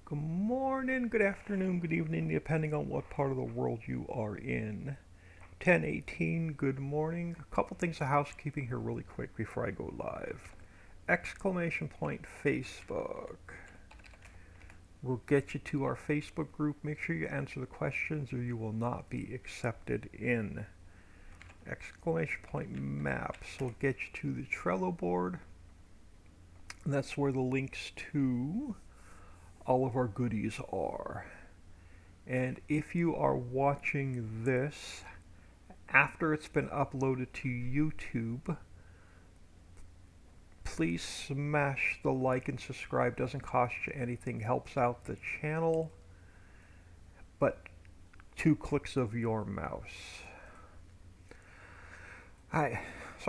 Good morning, good afternoon, good evening, depending on what part of the world you are in. 10:18, good morning. A couple things of housekeeping here really quick before I go live. Exclamation point Facebook. We'll get you to our Facebook group. Make sure you answer the questions or you will not be accepted in. Exclamation point maps will get you to the Trello board. And that's where the links to all of our goodies are. And if you are watching this after it's been uploaded to YouTube, please smash the like and subscribe. Doesn't cost you anything, helps out the channel, but 2 clicks of your mouse. I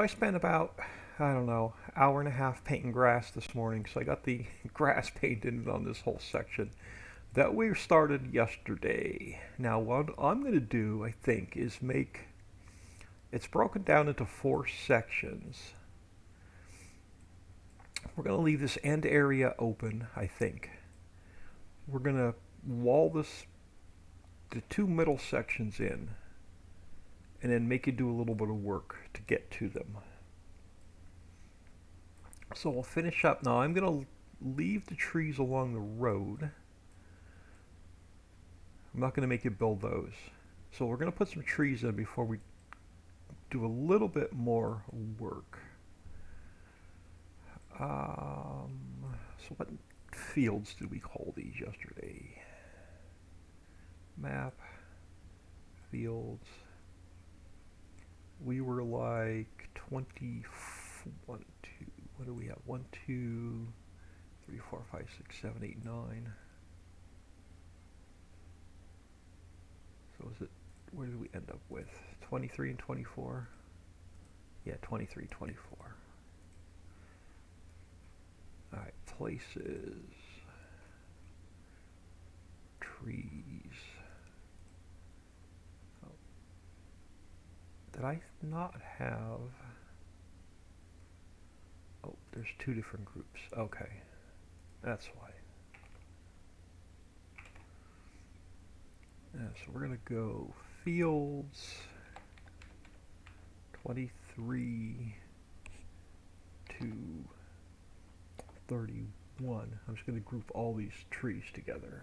spent about, I don't know, hour and a half painting grass this morning, so I got the grass painted on this whole section that we started yesterday. Now what I'm going to do, I think, is it's broken down into 4 sections. We're going to leave this end area open, I think. We're going to wall the 2 middle sections in, and then make you do a little bit of work to get to them. So we'll finish up now. I'm going to leave the trees along the road. I'm not going to make you build those. So we're going to put some trees in before we do a little bit more work. So what fields did we call these yesterday? Map, fields. We were like 21, 2. What do we have? 1, 2, 3, 4, 5, 6, 7, 8, 9. So is it, where did we end up with? 23 and 24? Yeah, 23, 24. Alright, places. Trees. Oh. Did I not have... Oh, there's 2 different groups. Okay. That's why. Yeah, so we're going to go fields 23 to 31. I'm just going to group all these trees together.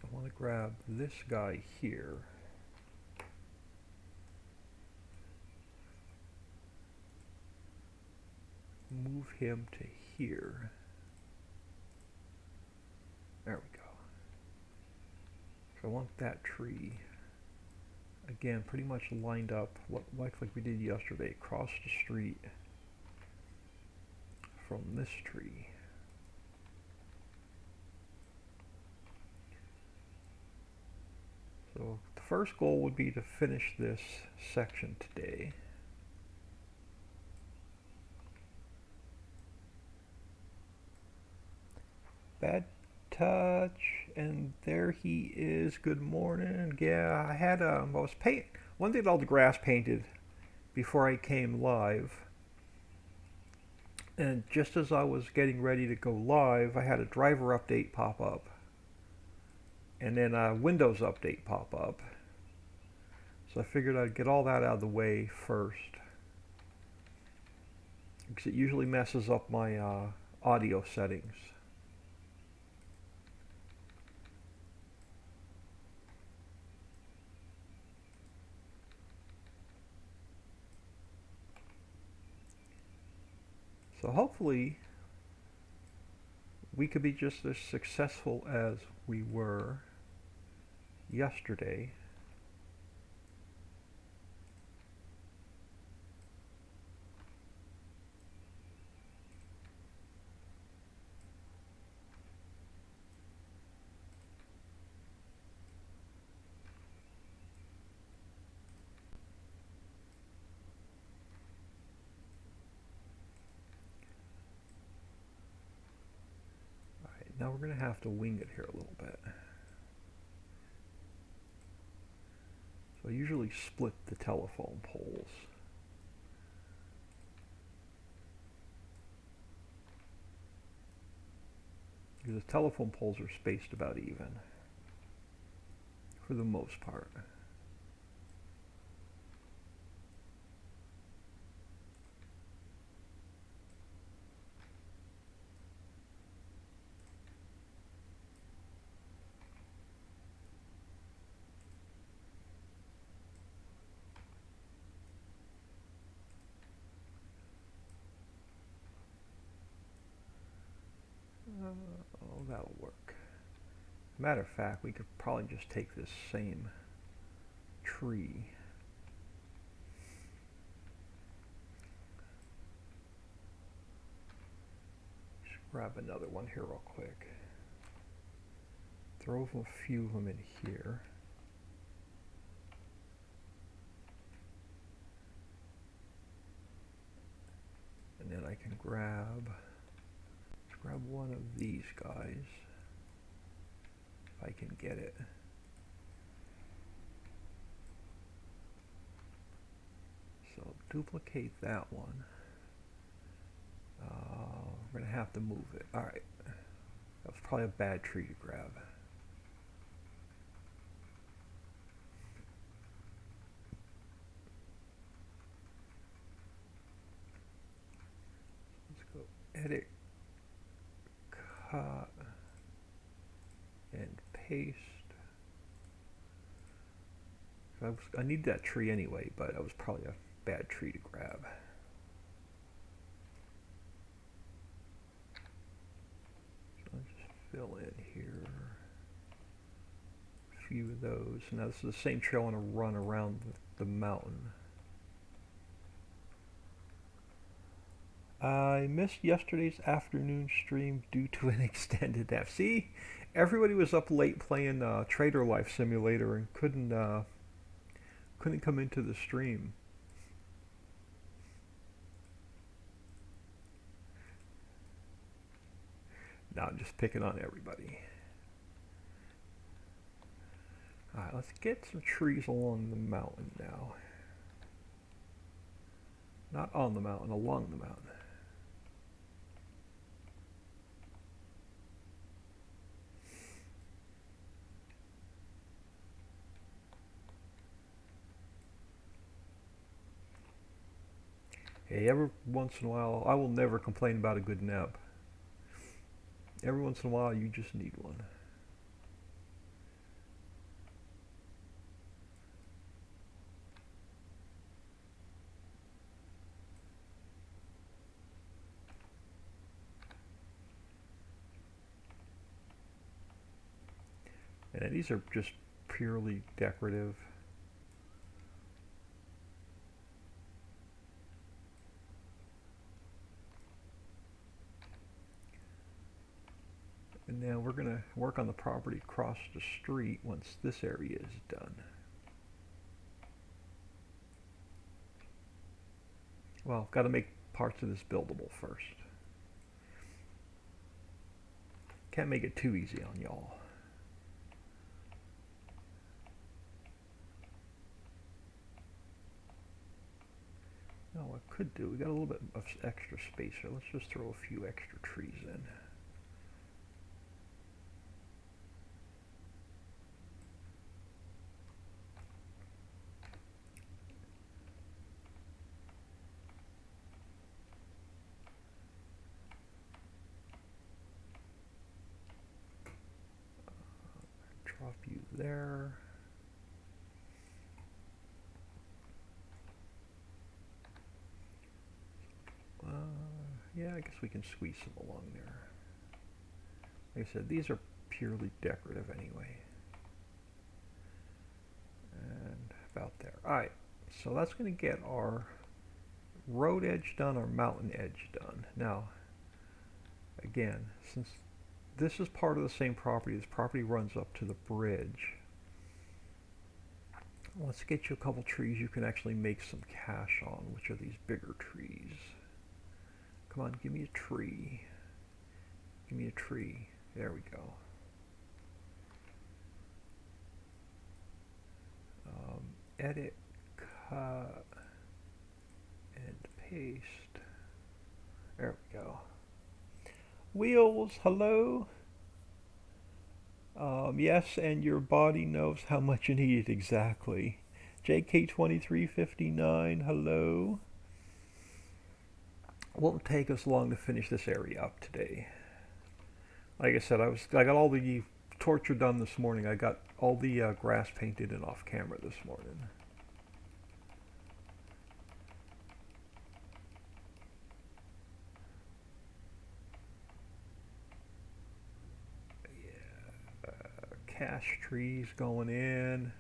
I want to grab this guy here. Move him to here. There we go. So I want that tree, again, pretty much lined up, like we did yesterday, across the street from this tree. So the first goal would be to finish this section today. Bad touch, and there he is. Good morning. Yeah, I had I was one did all the grass painted before I came live, and just as I was getting ready to go live, I had a driver update pop up, and then a Windows update pop up. So I figured I'd get all that out of the way first, because it usually messes up my audio settings. So hopefully we could be just as successful as we were yesterday. Now we're going to have to wing it here a little bit. So I usually split the telephone poles. The telephone poles are spaced about even, for the most part. Oh, that'll work. Matter of fact, we could probably just take this same tree. Just grab another one here real quick. Throw a few of them in here. And then I can grab one of these guys, if I can get it. So duplicate that one. We're gonna have to move it. All right, that was probably a bad tree to grab. Let's go edit, cut, and paste. I need that tree anyway, but that was probably a bad tree to grab. So I'll just fill in here a few of those. Now this is the same trail I'm going to run around the mountain. I missed yesterday's afternoon stream due to an extended nap. See, everybody was up late playing Trader Life Simulator and couldn't come into the stream. No, I'm just picking on everybody. Alright, let's get some trees along the mountain now. Not on the mountain, along the mountain. Hey, every once in a while, I will never complain about a good nap. Every once in a while, you just need one. And these are just purely decorative. And now we're going to work on the property across the street once this area is done. Well, got to make parts of this buildable first. Can't make it too easy on y'all. Now what I could do, we got a little bit of extra space here. Let's just throw a few extra trees in. Drop you there. Yeah, I guess we can squeeze some along there. Like I said, these are purely decorative anyway. And about there. Alright, so that's going to get our road edge done, our mountain edge done. Now, again, since this is part of the same property, this property runs up to the bridge. Let's get you a couple trees you can actually make some cash on, which are these bigger trees. Come on, give me a tree. Give me a tree. There we go. Edit, cut, and paste. There we go. Wheels, hello. Yes, and your body knows how much you need it exactly. JK2359, hello. Won't take us long to finish this area up today. Like I said, I got all the torture done this morning. I got all the grass painted and off camera this morning. Yeah, cash trees going in.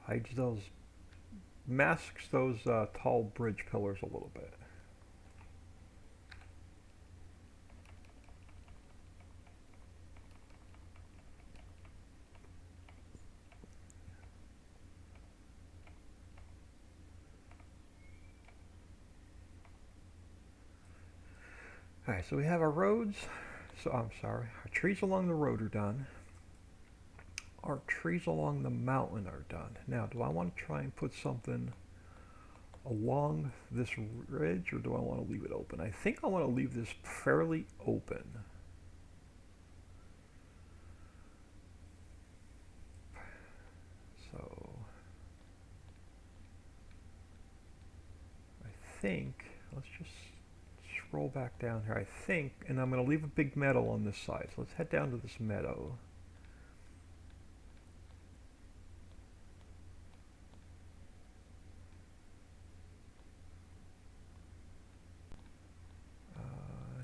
Hides those, masks those tall bridge pillars a little bit. Alright, so we have our roads. So I'm sorry, our trees along the road are done. Our trees along the mountain are done. Now, do I want to try and put something along this ridge, or do I want to leave it open? I think I want to leave this fairly open. So I think, let's just scroll back down here. I think, and I'm going to leave a big meadow on this side. So let's head down to this meadow.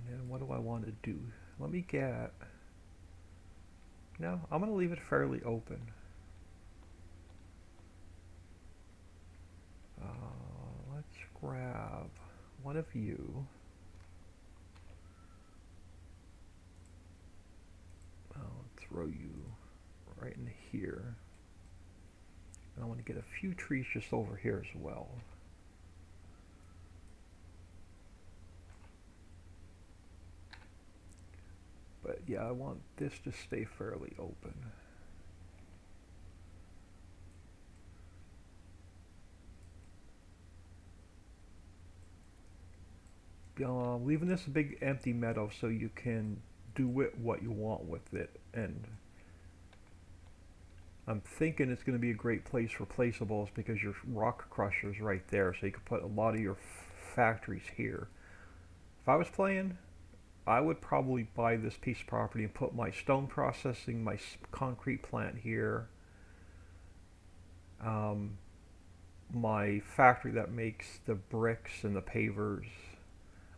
And then what do I want to do? Let me get, no, I'm going to leave it fairly open. Let's grab one of you. I'll throw you right in here. And I want to get a few trees just over here as well. But yeah, I want this to stay fairly open. Leaving this a big empty meadow so you can do what you want with it. And I'm thinking it's going to be a great place for placeables because your rock crusher's right there, so you can put a lot of your factories here. If I was playing, I would probably buy this piece of property and put my stone processing, my concrete plant here, my factory that makes the bricks and the pavers.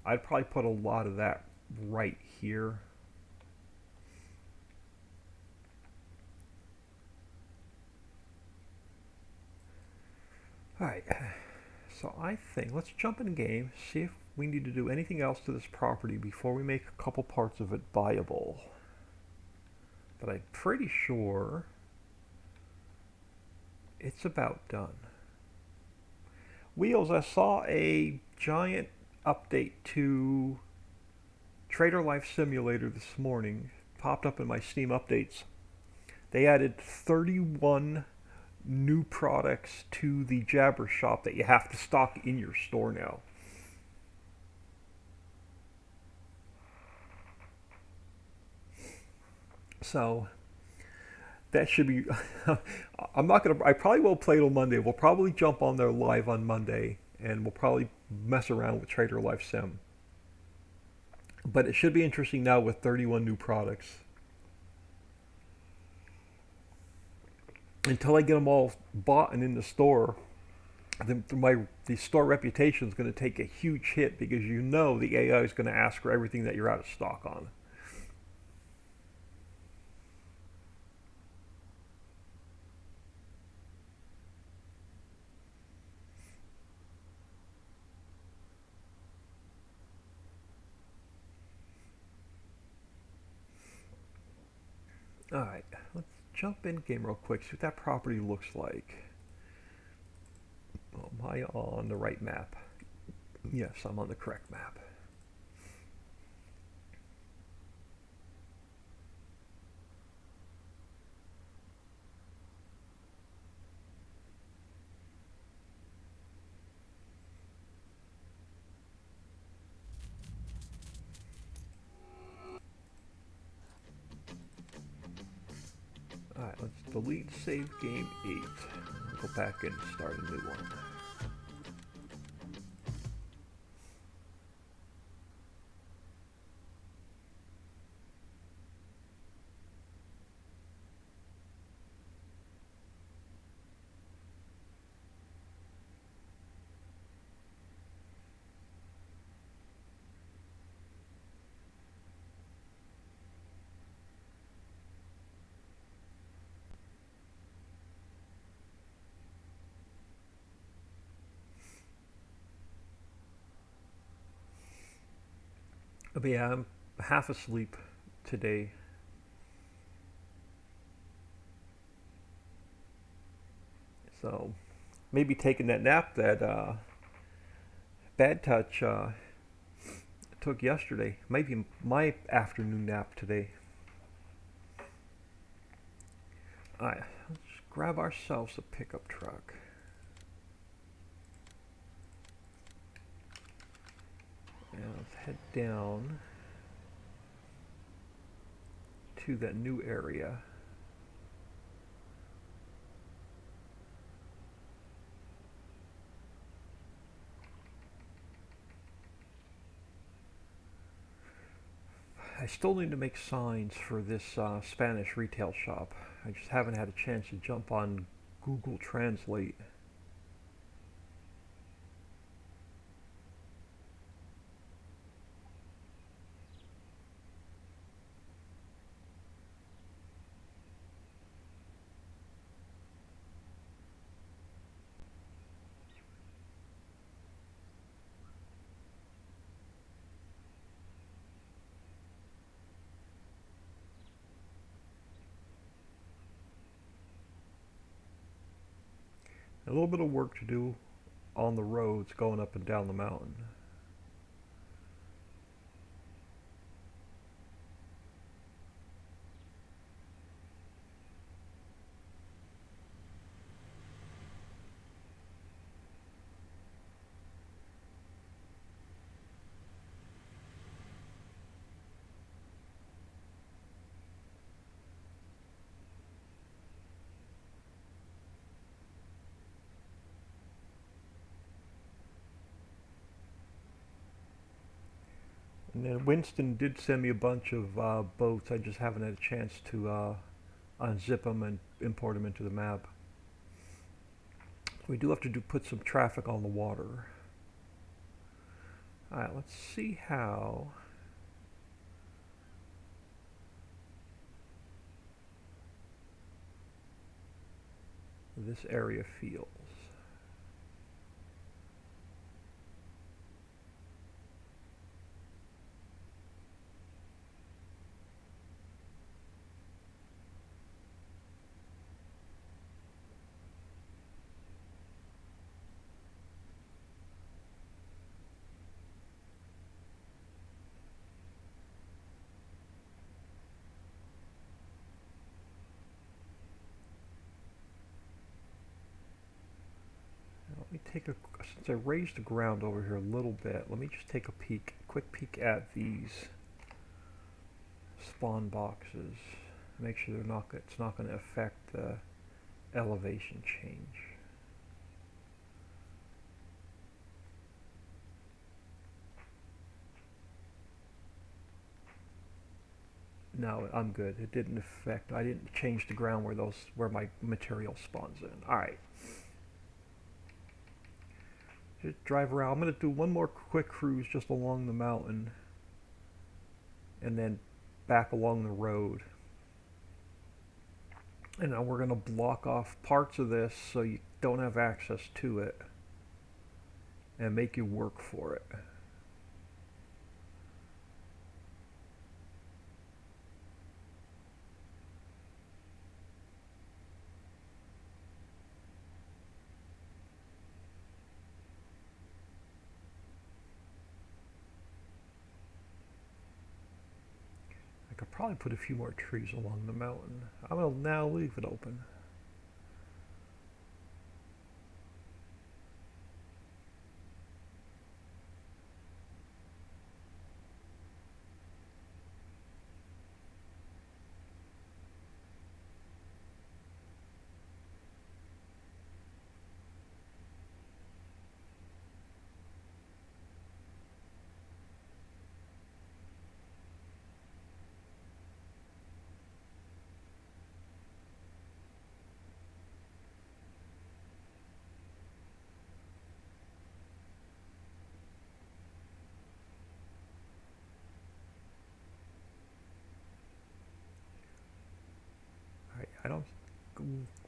I'd probably put a lot of that right here. Alright, so I think, let's jump in game, see if we need to do anything else to this property before we make a couple parts of it buyable. But I'm pretty sure it's about done. Wheels, I saw a giant update to Trader Life Simulator this morning. Popped up in my Steam updates. They added 31 new products to the Jabber shop that you have to stock in your store now. So that should be I probably won't play till Monday. We'll probably jump on there live on Monday and we'll probably mess around with Trader Life Sim. But it should be interesting now with 31 new products. Until I get them all bought and in the store, the store reputation is going to take a huge hit because you know the AI is going to ask for everything that you're out of stock on. Alright, let's jump in game real quick, see what that property looks like. Oh, am I on the right map? Yes, I'm on the correct map. delete save game 8. Go back and start a new one. But yeah, I'm half asleep today. So maybe taking that nap that Bad Touch took yesterday. Maybe my afternoon nap today. Alright, let's grab ourselves a pickup truck. And let's head down to that new area. I still need to make signs for this Spanish retail shop. I just haven't had a chance to jump on Google Translate. A little bit of work to do on the roads going up and down the mountain. And then Winston did send me a bunch of boats. I just haven't had a chance to unzip them and import them into the map. We do have to put some traffic on the water. Alright, let's see how this area feels. Let me take since I raised the ground over here a little bit, let me just take a quick peek at these spawn boxes. Make sure it's not going to affect the elevation change. No, I'm good. It didn't affect. I didn't change the ground where my material spawns in. All right. Just drive around. I'm going to do one more quick cruise just along the mountain and then back along the road. And now we're going to block off parts of this so you don't have access to it and make you work for it. I could probably put a few more trees along the mountain. I will now leave it open.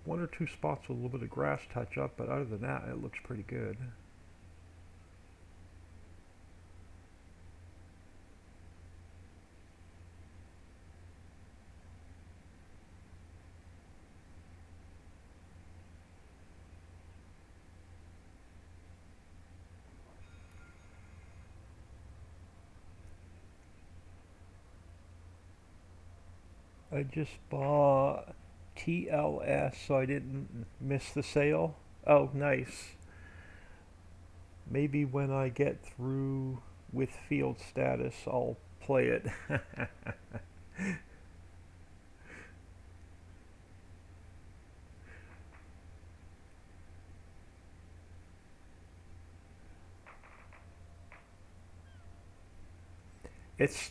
one or two spots with a little bit of grass touch up, but other than that, it looks pretty good. I just bought TLS so I didn't miss the sale. Oh, nice. Maybe when I get through with field status, I'll play it.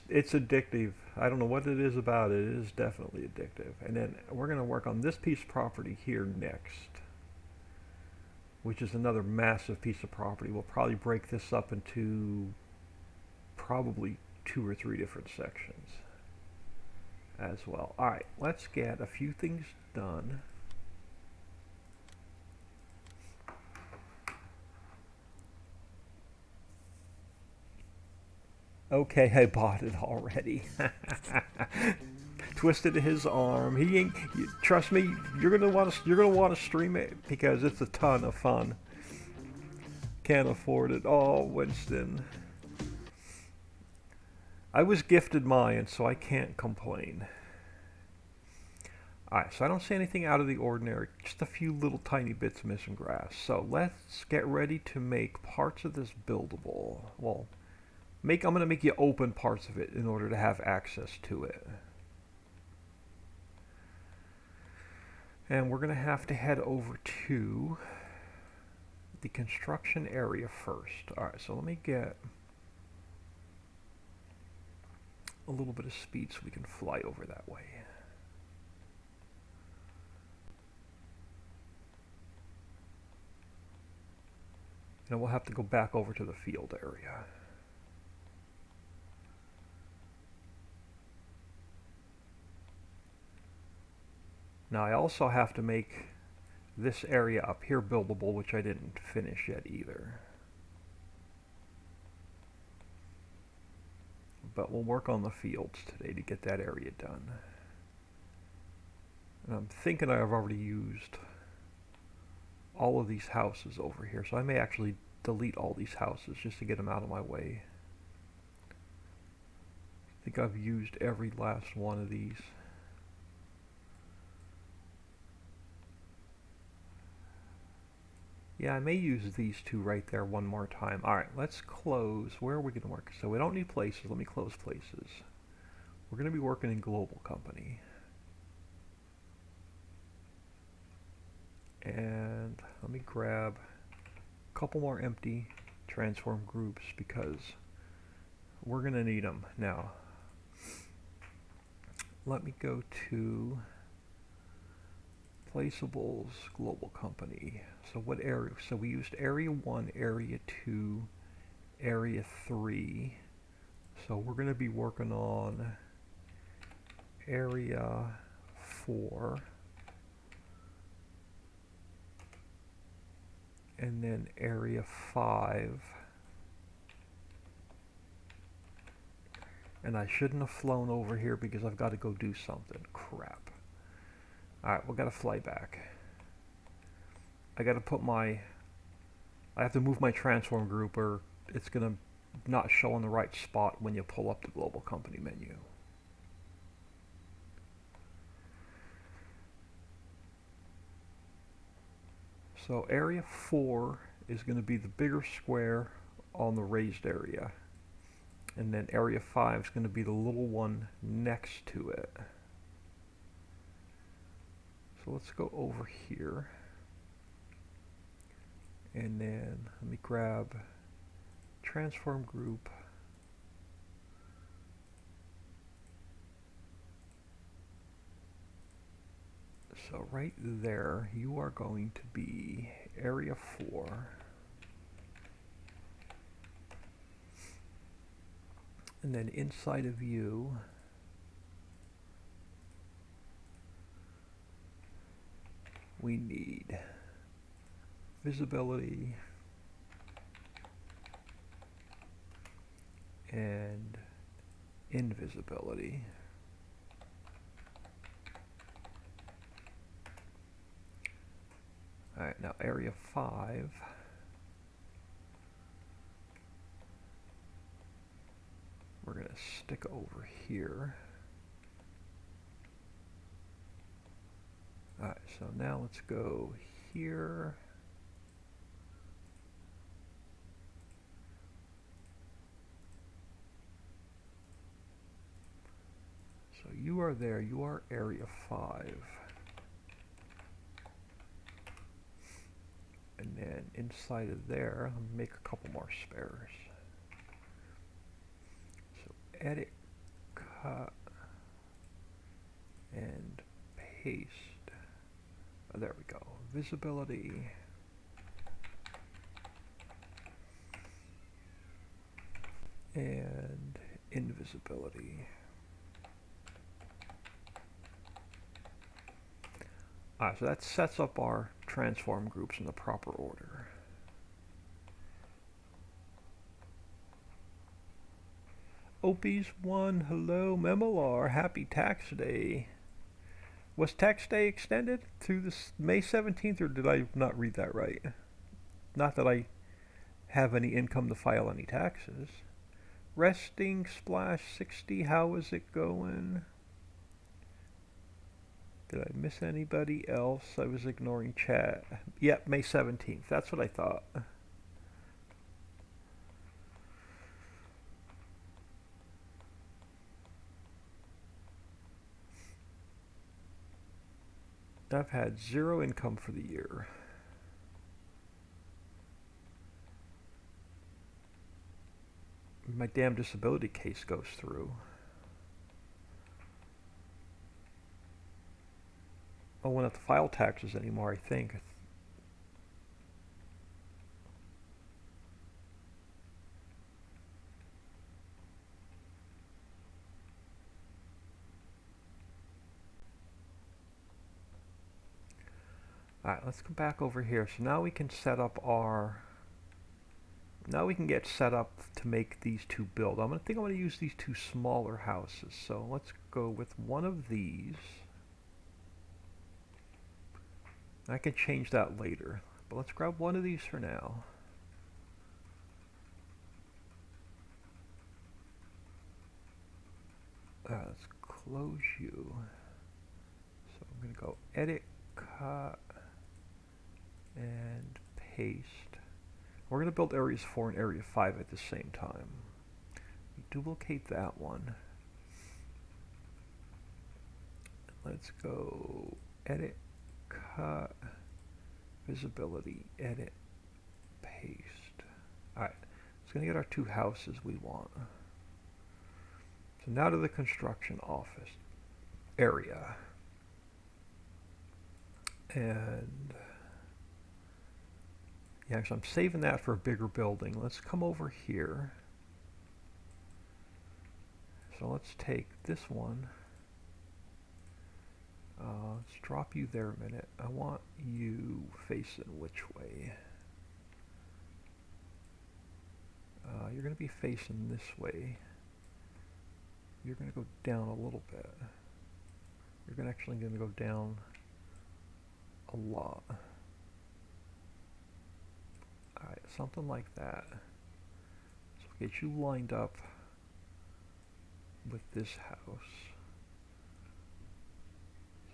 It's addictive. I don't know what it is about it. It is definitely addictive. And then we're going to work on this piece of property here next, which is another massive piece of property. We'll probably break this up into probably 2 or 3 different sections as well. All right, let's get a few things done. Okay, I bought it already. Twisted his arm. He ain't. Trust me, you're gonna want to stream it because it's a ton of fun. Can't afford it. Oh, Winston. I was gifted mine, so I can't complain. Alright, so I don't see anything out of the ordinary, just a few little tiny bits of missing grass. So let's get ready to make parts of this buildable. Well, I'm going to make you open parts of it in order to have access to it. And we're going to have to head over to the construction area first. Alright, so let me get a little bit of speed so we can fly over that way. And we'll have to go back over to the field area. Now I also have to make this area up here buildable, which I didn't finish yet either. But we'll work on the fields today to get that area done. And I'm thinking I've already used all of these houses over here, so I may actually delete all these houses just to get them out of my way. I think I've used every last one of these. Yeah, I may use these two right there one more time. Alright, let's close. Where are we going to work? So we don't need places. Let me close places. We're going to be working in global company. And let me grab a couple more empty transform groups because we're going to need them. Now, let me go to placeables, global company. So what area? So we used area 1, area 2, area 3. So we're going to be working on area 4. And then area 5. And I shouldn't have flown over here because I've got to go do something. Crap. Alright, we've got to fly back. I got to put my... I have to move my transform group or it's going to not show in the right spot when you pull up the global company menu. So area 4 is going to be the bigger square on the raised area. And then area 5 is going to be the little one next to it. So let's go over here. And then let me grab transform group. So right there, you are going to be area 4. And then inside of you, we need visibility and invisibility. Alright, now area 5. We're going to stick over here. Alright, so now let's go here. So you are there, you are area 5. And then inside of there, I'll make a couple more spares. So edit, cut, and paste. Oh, there we go. Visibility. And invisibility. Alright, so that sets up our transform groups in the proper order. Opie's 1, hello, Memolar, happy tax day. Was tax day extended to this May 17th, or did I not read that right? Not that I have any income to file any taxes. Resting Splash 60, how is it going? Did I miss anybody else? I was ignoring chat. Yep, May 17th. That's what I thought. I've had 0 income for the year. My damn disability case goes through. I won't have to file taxes anymore, I think. Alright, let's come back over here. So now we can set up our... Now we can get set up to make these 2 build. I think I'm going to use these 2 smaller houses. So let's go with one of these. I can change that later. But let's grab one of these for now. Let's close you. So I'm going to go edit, cut, and paste. We're going to build areas 4 and area 5 at the same time. We duplicate that one. Let's go edit, cut, visibility, edit, paste. Alright, it's going to get our 2 houses we want. So now to the construction office area. And yeah, so I'm saving that for a bigger building. Let's come over here. So let's take this one. Let's drop you there a minute. I want you facing which way? You're going to be facing this way. You're going to go down a little bit. You're actually going to go down a lot. Alright, something like that. So we'll get you lined up with this house.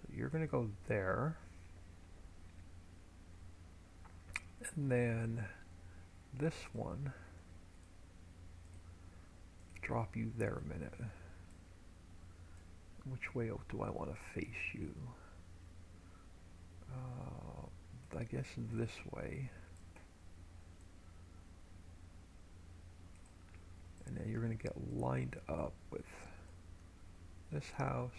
So you're going to go there. And then this one, drop you there a minute. Which way do I want to face you? I guess this way. And then you're going to get lined up with this house.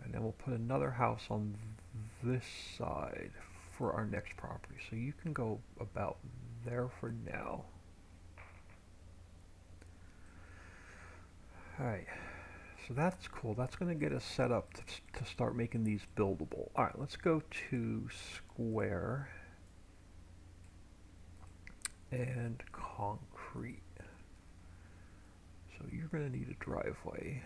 And then we'll put another house on this side for our next property. So you can go about there for now. Alright, So that's cool. That's going to get us set up to start making these buildable. All right, let's go to square and concrete. So you're going to need a driveway.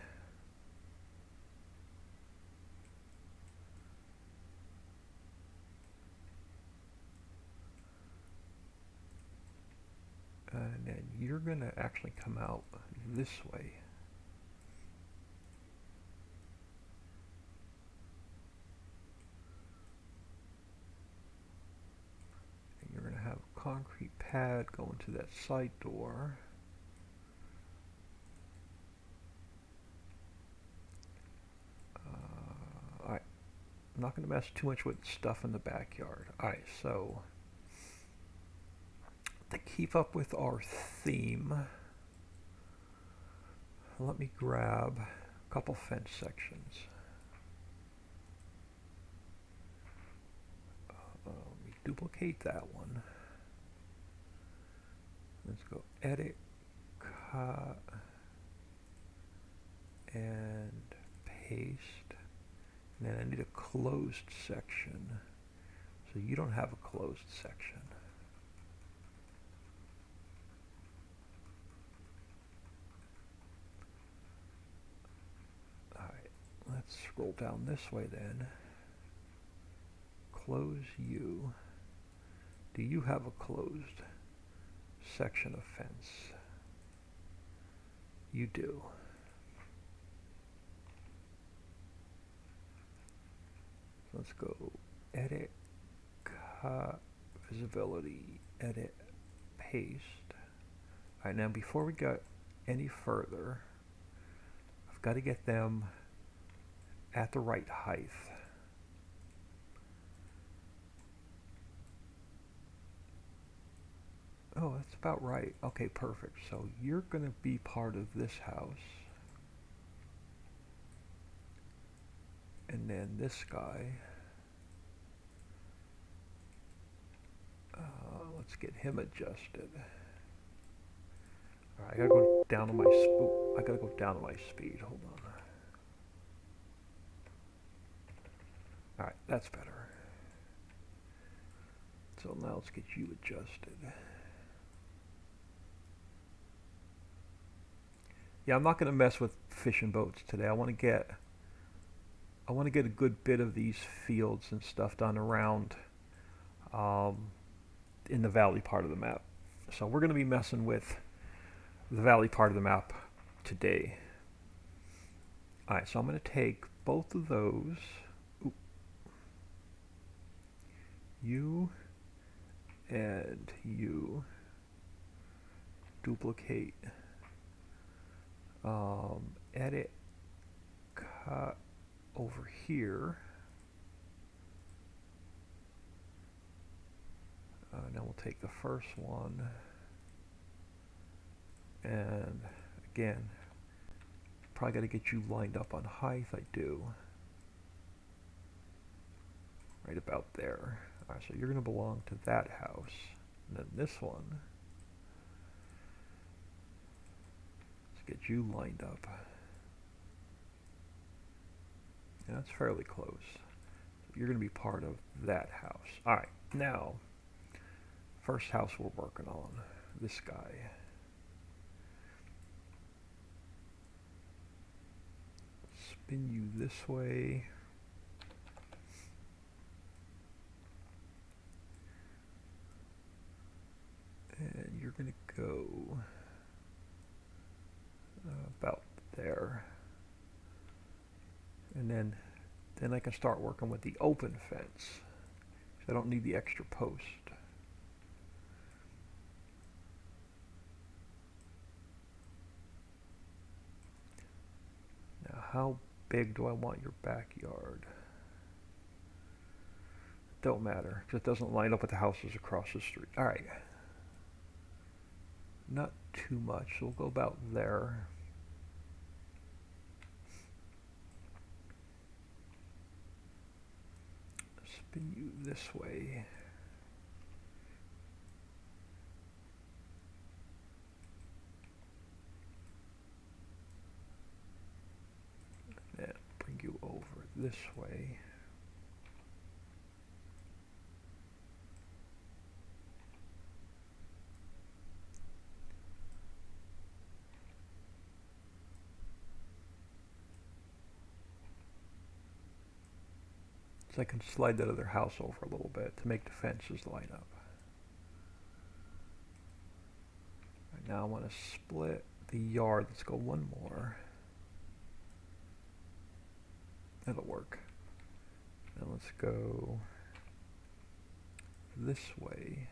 And then you're going to actually come out this way. And you're going to have a concrete pad go into that side door. Alright, I'm not going to mess too much with stuff in the backyard. Alright, so to keep up with our theme, let me grab a couple fence sections. Let me duplicate that one. Let's go edit, cut, and paste. And then I need a closed section. So you don't have a closed section. Let's scroll down this way then. Close you. Do you have a closed section of fence? You do. Let's go edit, cut, visibility, edit, paste. Alright, now before we go any further, I've got to get them at the right height. Oh, that's about right. Okay, perfect. So you're going to be part of this house. And then this guy. Let's get him adjusted. Alright, I gotta go down to my I gotta go down to my speed. Hold on. Alright, that's better. So now let's get you adjusted. Yeah, I'm not going to mess with fishing boats today. I want to get a good bit of these fields and stuff done around in the valley part of the map. So we're going to be messing with the valley part of the map today. Alright, so I'm going to take both of those. You and you duplicate, edit, cut over here. Now we'll take the first one, and again, probably got to get you lined up on height. I do. Right about there. Alright, so you're going to belong to that house. And then this one, let's get you lined up. Yeah, that's fairly close. You're going to be part of that house. Alright, now, first house we're working on, this guy. Spin you this way. And you're going to go about there. And then I can start working with the open fence. So I don't need the extra post. Now, how big do I want your backyard? Don't matter, because it doesn't line up with the houses across the street. All right. Not too much, so we'll go about there. Spin you this way. this way. So I can slide that other house over a little bit to make the fences line up. Right, now I want to split the yard. Let's go one more. That'll work. Now let's go this way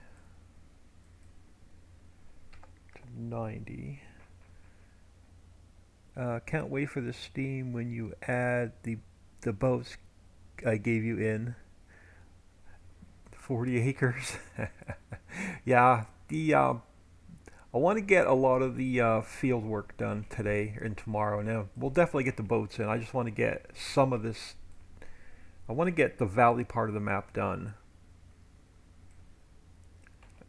to 90. Can't wait for the steam when you add the boats I gave you in 40 acres. Yeah, I want to get a lot of the field work done today and tomorrow. Now we'll definitely get the boats in. I just want to get some of this. I want to get the valley part of the map done,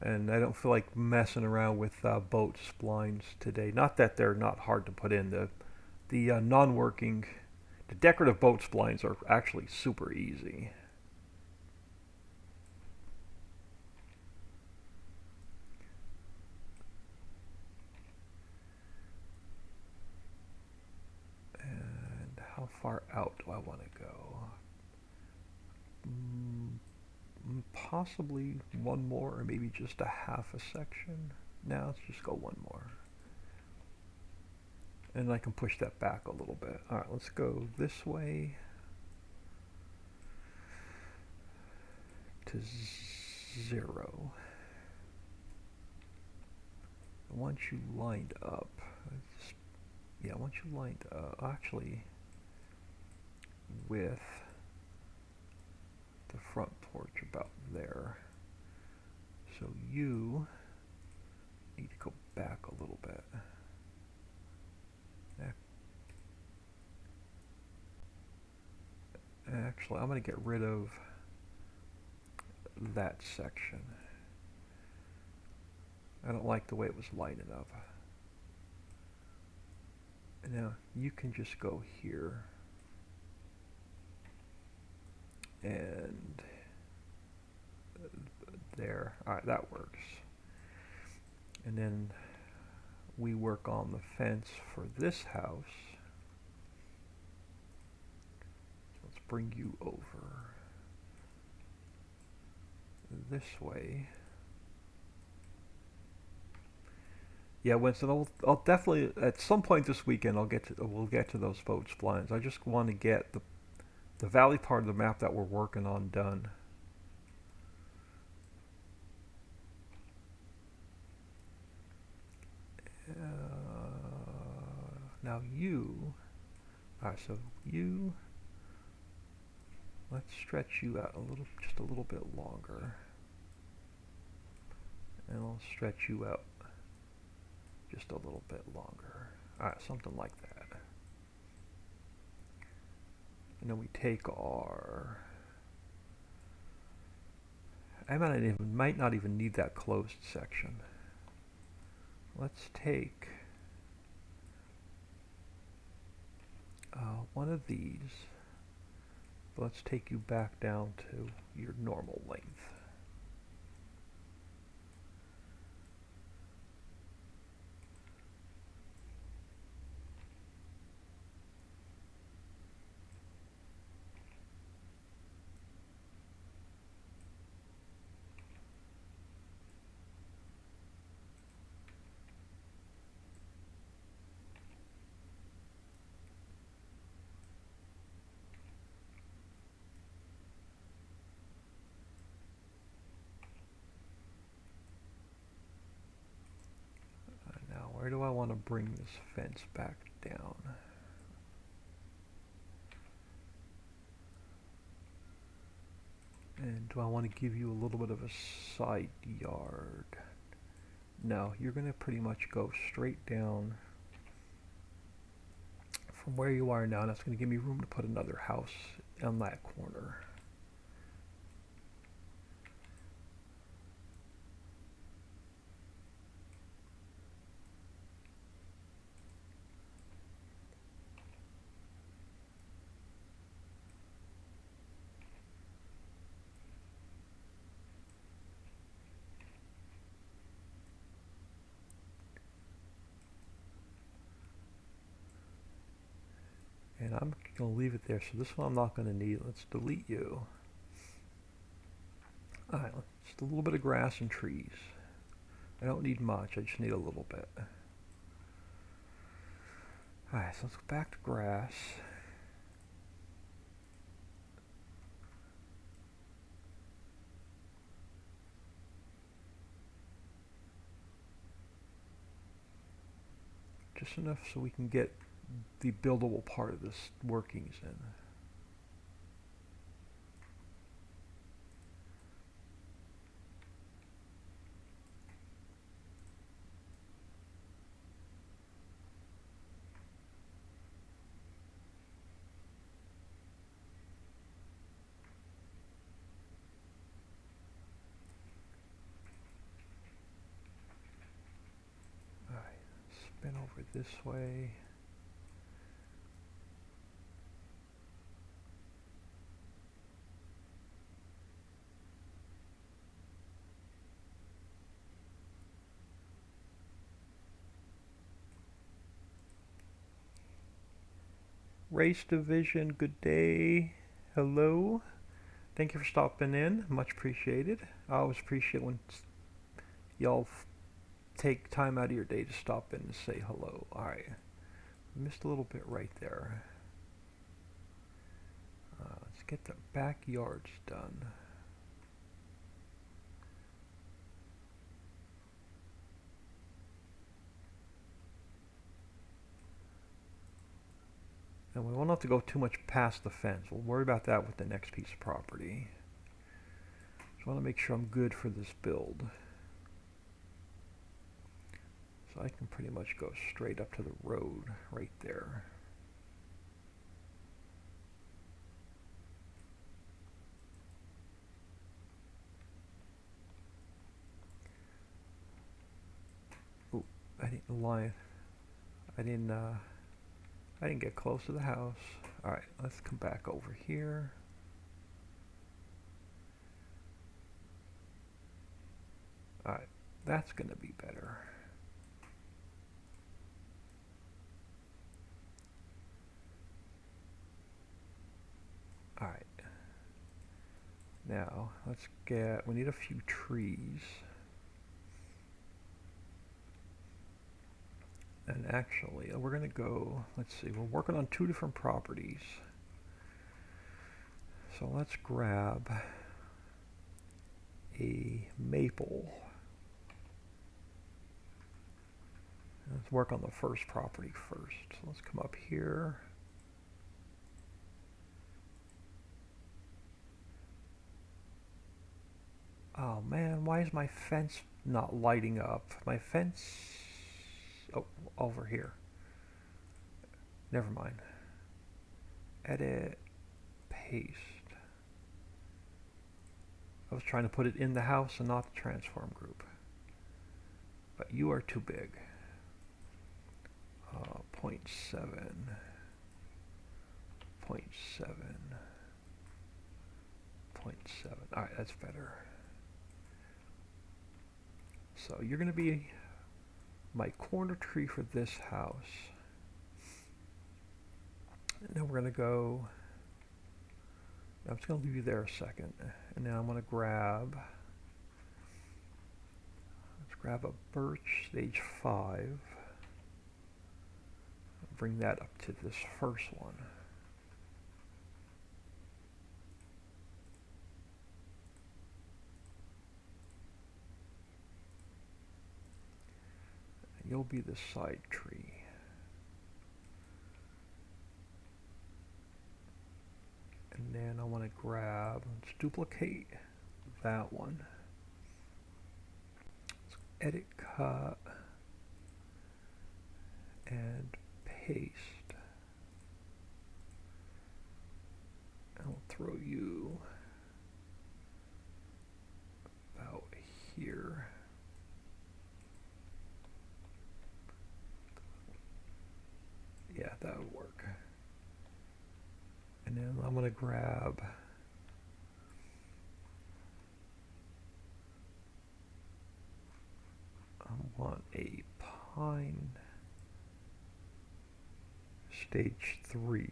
and I don't feel like messing around with boat splines today. Not that they're not hard to put in. The non-working, the decorative boat splines are actually super easy. And how far out do I want to go? Possibly one more, or maybe just a half a section. Now let's just go one more. And I can push that back a little bit. Alright, let's go this way to 0. And once you lined up, actually with the front porch about there. So you need to go back a little bit. Actually, I'm going to get rid of that section. I don't like the way it was lining up. Now, you can just go here. And there. Alright, that works. And then we work on the fence for this house. Let's bring you over this way. Yeah, Winston, I'll definitely at some point this weekend we'll get to those boat splines. I just want to get the valley part of the map that we're working on done. Now alright, so let's stretch you out just a little bit longer. And I'll stretch you out just a little bit longer. Alright, something like that. And then we take our... I might not even need that closed section. Let's take one of these. Let's take you back down to your normal length. Where do I want to bring this fence back down? And do I want to give you a little bit of a side yard? No, you're going to pretty much go straight down from where you are now. That's going to give me room to put another house on that corner. I'm going to leave it there. So this one I'm not going to need. Let's delete you. Alright, just a little bit of grass and trees. I don't need much, I just need a little bit. Alright, so let's go back to grass. Just enough so we can get the buildable part of this workings in. Spin over this way. Race Division, good day. Hello. Thank you for stopping in. Much appreciated. I always appreciate when y'all take time out of your day to stop in and say hello. Alright. Missed a little bit right there. Let's get the backyards done. And we won't have to go too much past the fence. We'll worry about that with the next piece of property. Just want to make sure I'm good for this build. So I can pretty much go straight up to the road right there. Ooh, I didn't lie. I didn't get close to the house. Alright, let's come back over here. Alright, that's gonna be better. Alright. Now, we need a few trees. And actually, we're going to go, let's see, we're working on 2 different properties. So let's grab a maple. Let's work on the first property first. So let's come up here. Oh man, why is my fence not lighting up? My fence... Oh, over here. Never mind. Edit. Paste. I was trying to put it in the house and not the transform group. But you are too big. 0.7. 0.7. 0.7. Alright, that's better. So you're going to be my corner tree for this house. And then we're going to go, I'm just going to leave you there a second. And now I'm going to grab, let's grab a birch stage 5. Bring that up to this first one. You'll be the side tree. And then I want to grab, let's duplicate that one. Let's edit, cut, and paste. I'll throw you about here. Yeah, that would work. And then I'm going to grab I want a pine stage 3.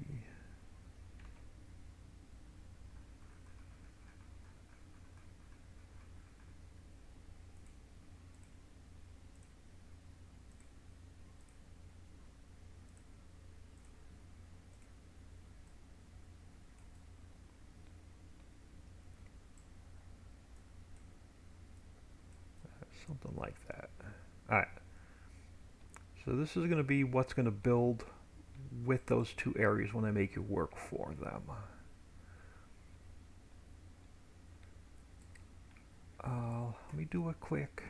Something like that. Alright. So this is going to be what's going to build with those two areas when I make it work for them. Let me do a quick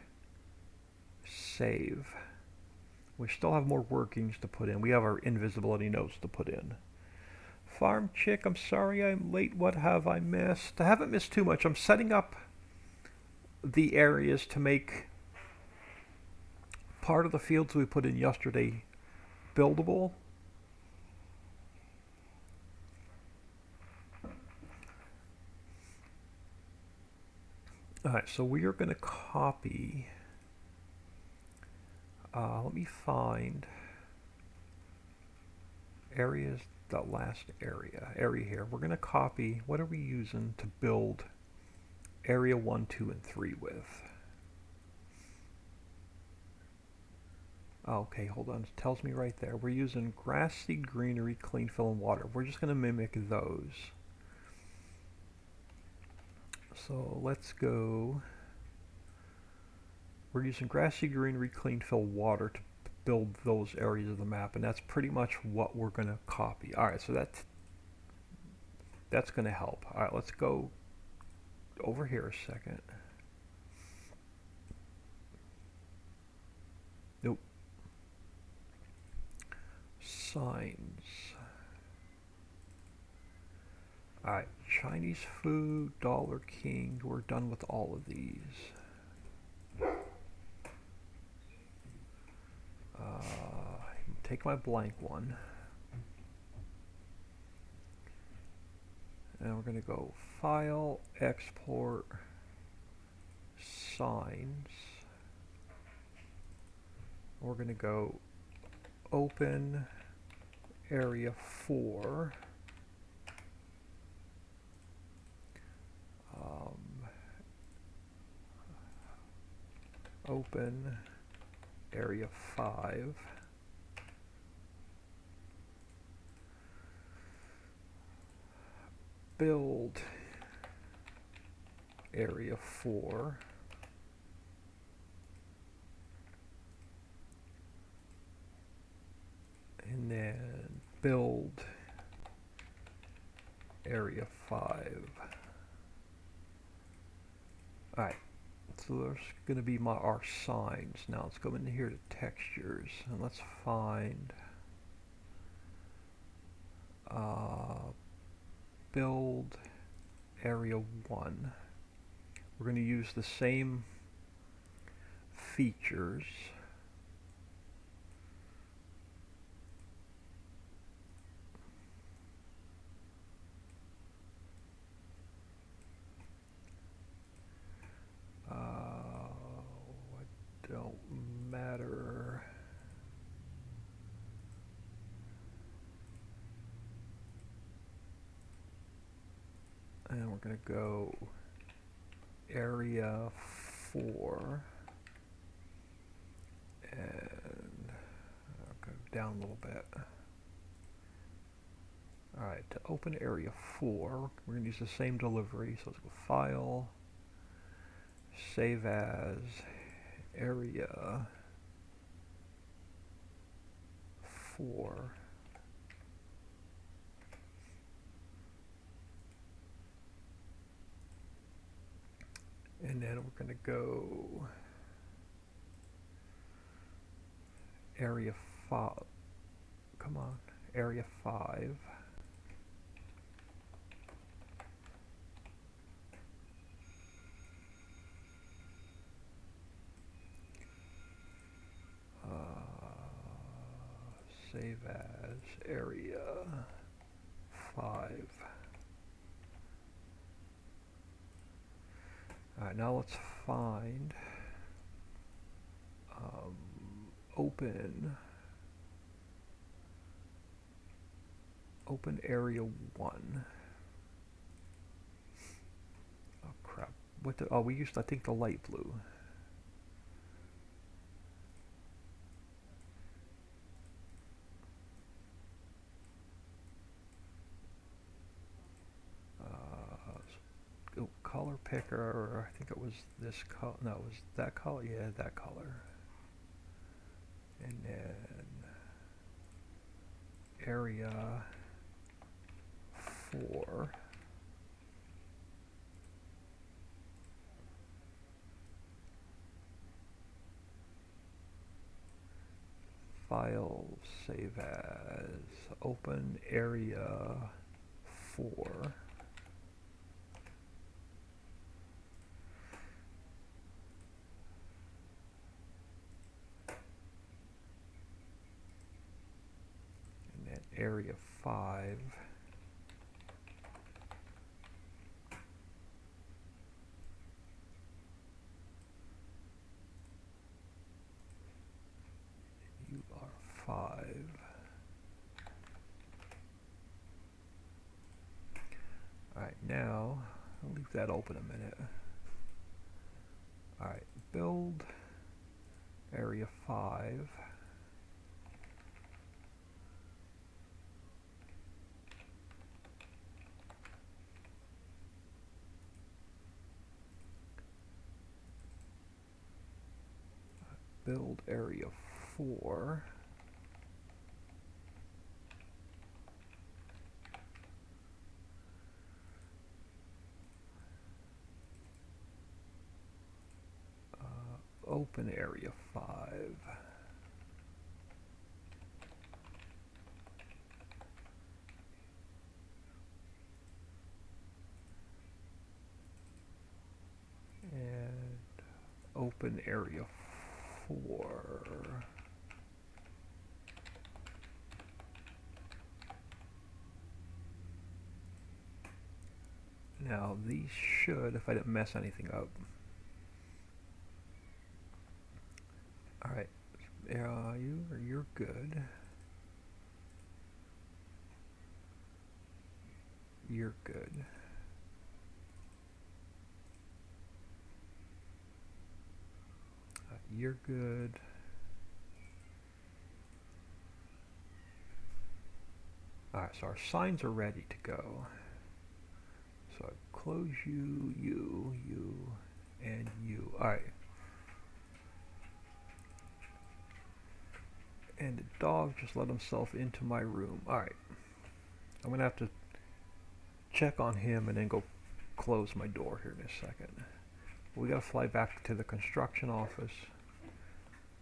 save. We still have more workings to put in. We have our invisibility nodes to put in. Farm chick, I'm sorry I'm late. What have I missed? I haven't missed too much. I'm setting up the areas to make part of the fields we put in yesterday buildable. Alright, so we are going to copy. Let me find areas, the last area here. We're going to copy, what are we using to build area 1, 2, and 3 with? Okay, hold on, it tells me right there. We're using grass, seed, greenery, clean fill, and water. We're just going to mimic those. So let's go. We're using grass, seed, greenery, clean fill, water to build those areas of the map, and that's pretty much what we're going to copy. Alright, so that's going to help. Alright, let's go over here a second. Nope. Signs. Alright, Chinese food, Dollar King, we're done with all of these. Take my blank one. And we're going to go File, Export, Signs. We're going to go Open, Area 4. Open, Area 5. Build area 4. And then build area 5. Alright, so there's going to be our signs. Now let's go in here to textures and let's find build area 1. We're going to use the same features. It don't matter. And we're going to go area 4 and I'll go down a little bit. Alright, to open area 4, we're going to use the same delivery. So let's go File, Save As, Area 4. And then we're going to go area 5. Come on, area 5. Save as area 5. Alright, now let's find open area 1. Oh crap. What the, oh, we used, I think, the light blue. color picker. I think it was this color. No, it was that color. Yeah, that color. And then area 4. File, save as, open area 4. And then area 5. UR5. Alright, now I'll leave that open a minute. Alright, build area 5. Build area 4. Open area 5. And open area 4. Now these should, if I didn't mess anything up. Alright, you're good. You're good. You're good. Alright, so our signs are ready to go. So I close you, and you. Alright. And the dog just let himself into my room. Alright. I'm going to have to check on him and then go close my door here in a second. We got to fly back to the construction office.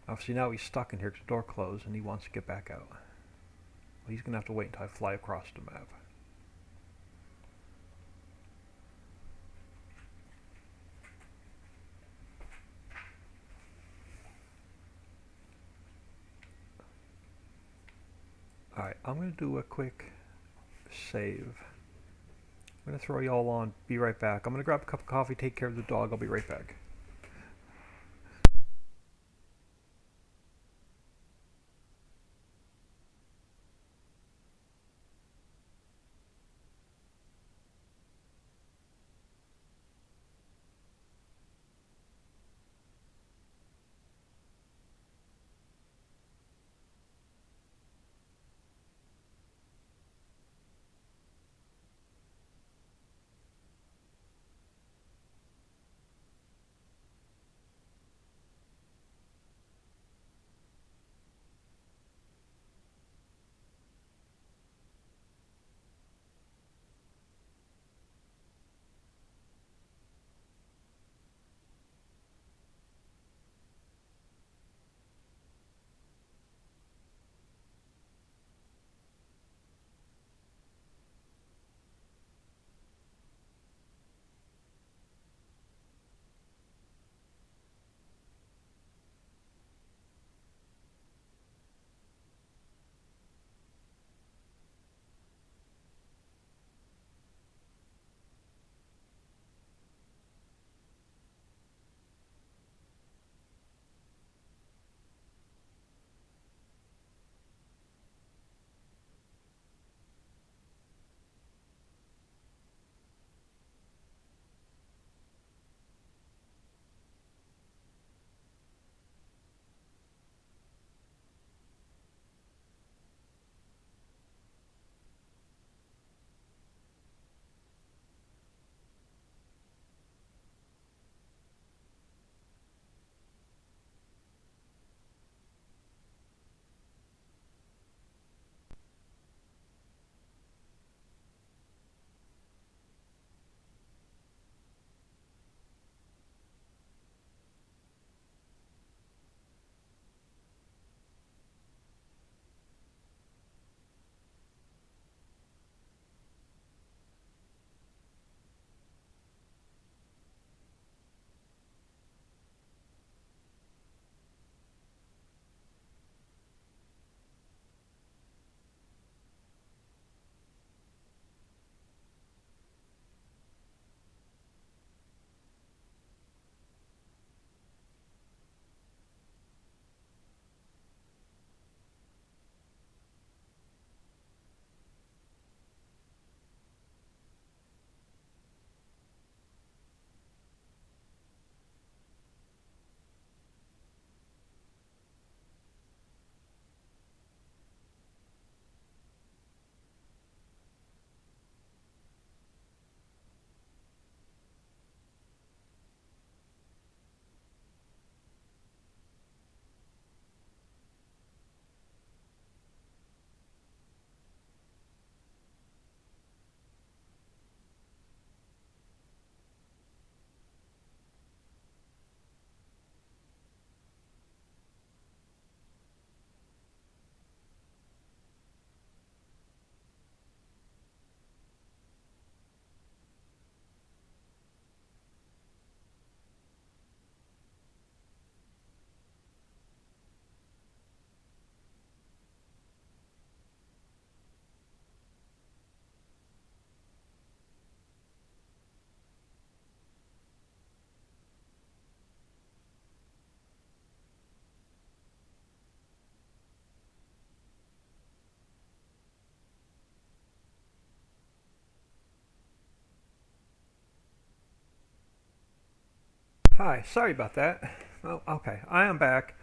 Obviously now he's stuck in here because the door closed and he wants to get back out. Well, he's going to have to wait until I fly across the map. Alright, I'm going to do a quick save. I'm going to throw y'all on. Be right back. I'm going to grab a cup of coffee, take care of the dog. I'll be right back. Hi, sorry about that. Oh, okay, I am back.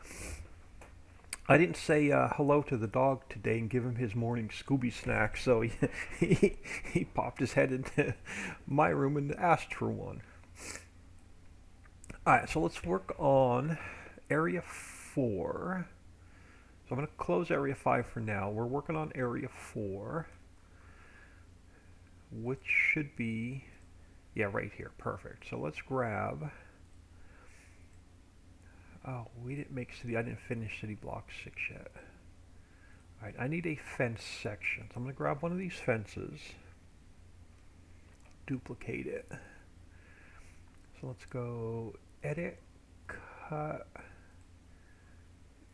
I didn't say hello to the dog today and give him his morning Scooby snack, so he popped his head into my room and asked for one. All right, so let's work on Area 4. So I'm going to close Area 5 for now. We're working on Area 4, which should be, yeah, right here. Perfect. So let's grab, oh, we didn't make city, I didn't finish City Block 6 yet. All right, I need a fence section. So I'm going to grab one of these fences, duplicate it. So let's go edit, cut,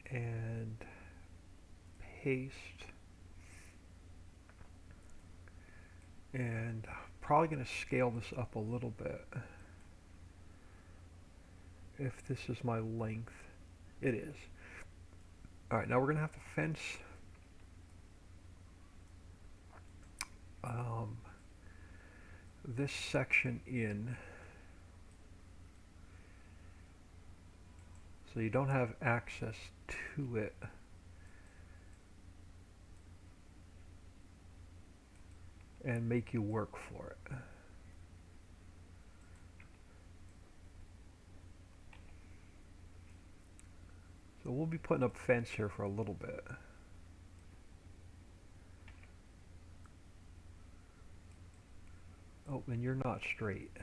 and paste. And probably going to scale this up a little bit. If this is my length, it is. All right, now we're going to have to fence this section in so you don't have access to it. And make you work for it. So we'll be putting up fence here for a little bit. Oh, and you're not straight.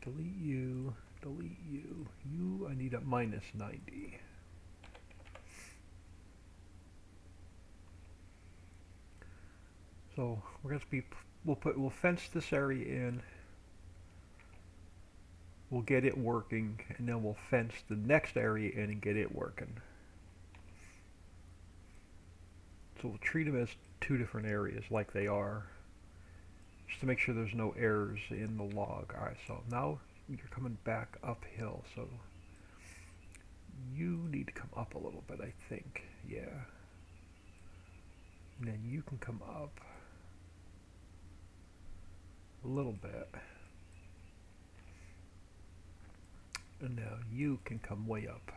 Delete you, delete you. You, I need a minus 90. So we're going to be, we'll fence this area in. We'll get it working, and then we'll fence the next area in and get it working. So we'll treat them as two different areas like they are, just to make sure there's no errors in the log. Alright, so now you're coming back uphill, so you need to come up a little bit, I think. Yeah. And then you can come up a little bit. And now you can come way up.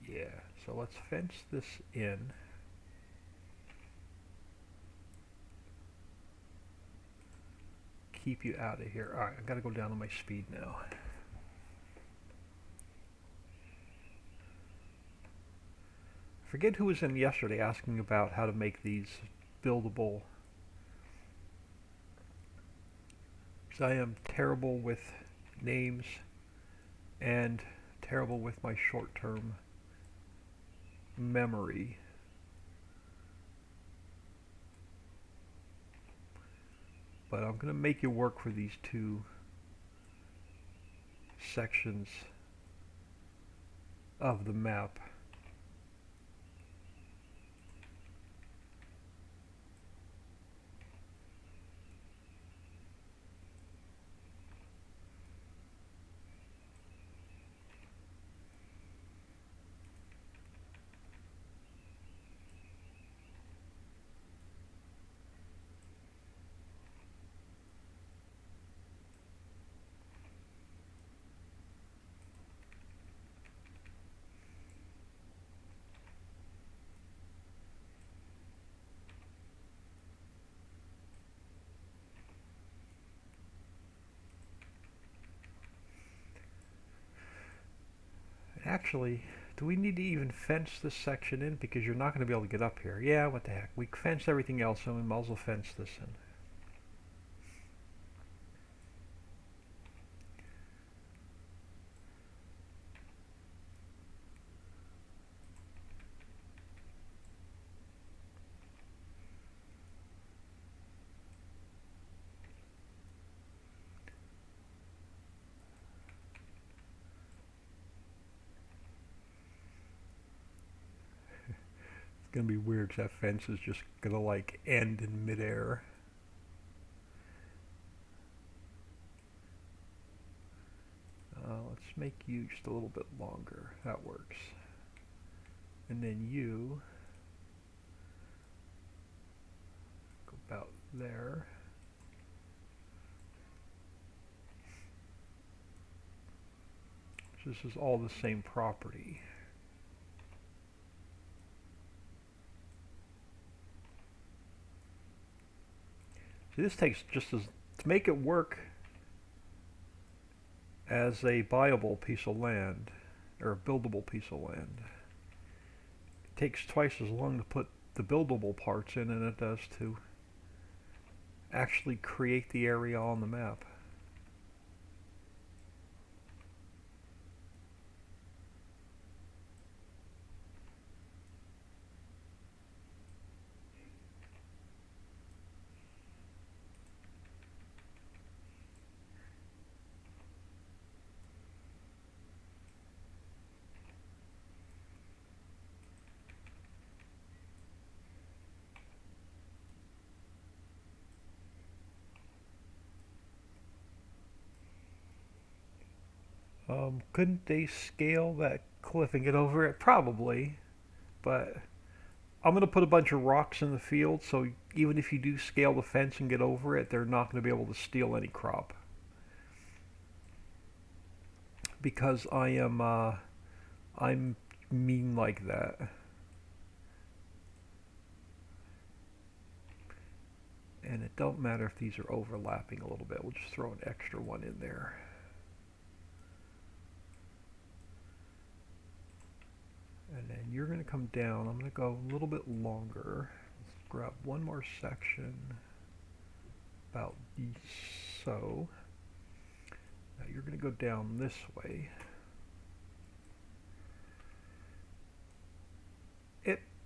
Yeah, so let's fence this in. Keep you out of here. Alright, I've got to go down on my speed now. I forget who was in yesterday asking about how to make these buildable. Because I am terrible with names and terrible with my short-term memory. But I'm going to make you work for these two sections of the map. Actually, do we need to even fence this section in? Because you're not going to be able to get up here. Yeah, what the heck. We fenced everything else, so we might as well fence this in. It's going to be weird because that fence is just going to like end in midair. Let's make you just a little bit longer. That works. And then you go about there. So this is all the same property. See, this takes just as to make it work as a buyable piece of land or a buildable piece of land. It takes twice as long to put the buildable parts in than it does to actually create the area on the map. Couldn't they scale that cliff and get over it? Probably, but I'm going to put a bunch of rocks in the field, so even if you do scale the fence and get over it, they're not going to be able to steal any crop. Because I'm mean like that. And it don't matter if these are overlapping a little bit. We'll just throw an extra one in there. And then you're going to come down. I'm going to go a little bit longer. Let's grab one more section. About so. Now you're going to go down this way.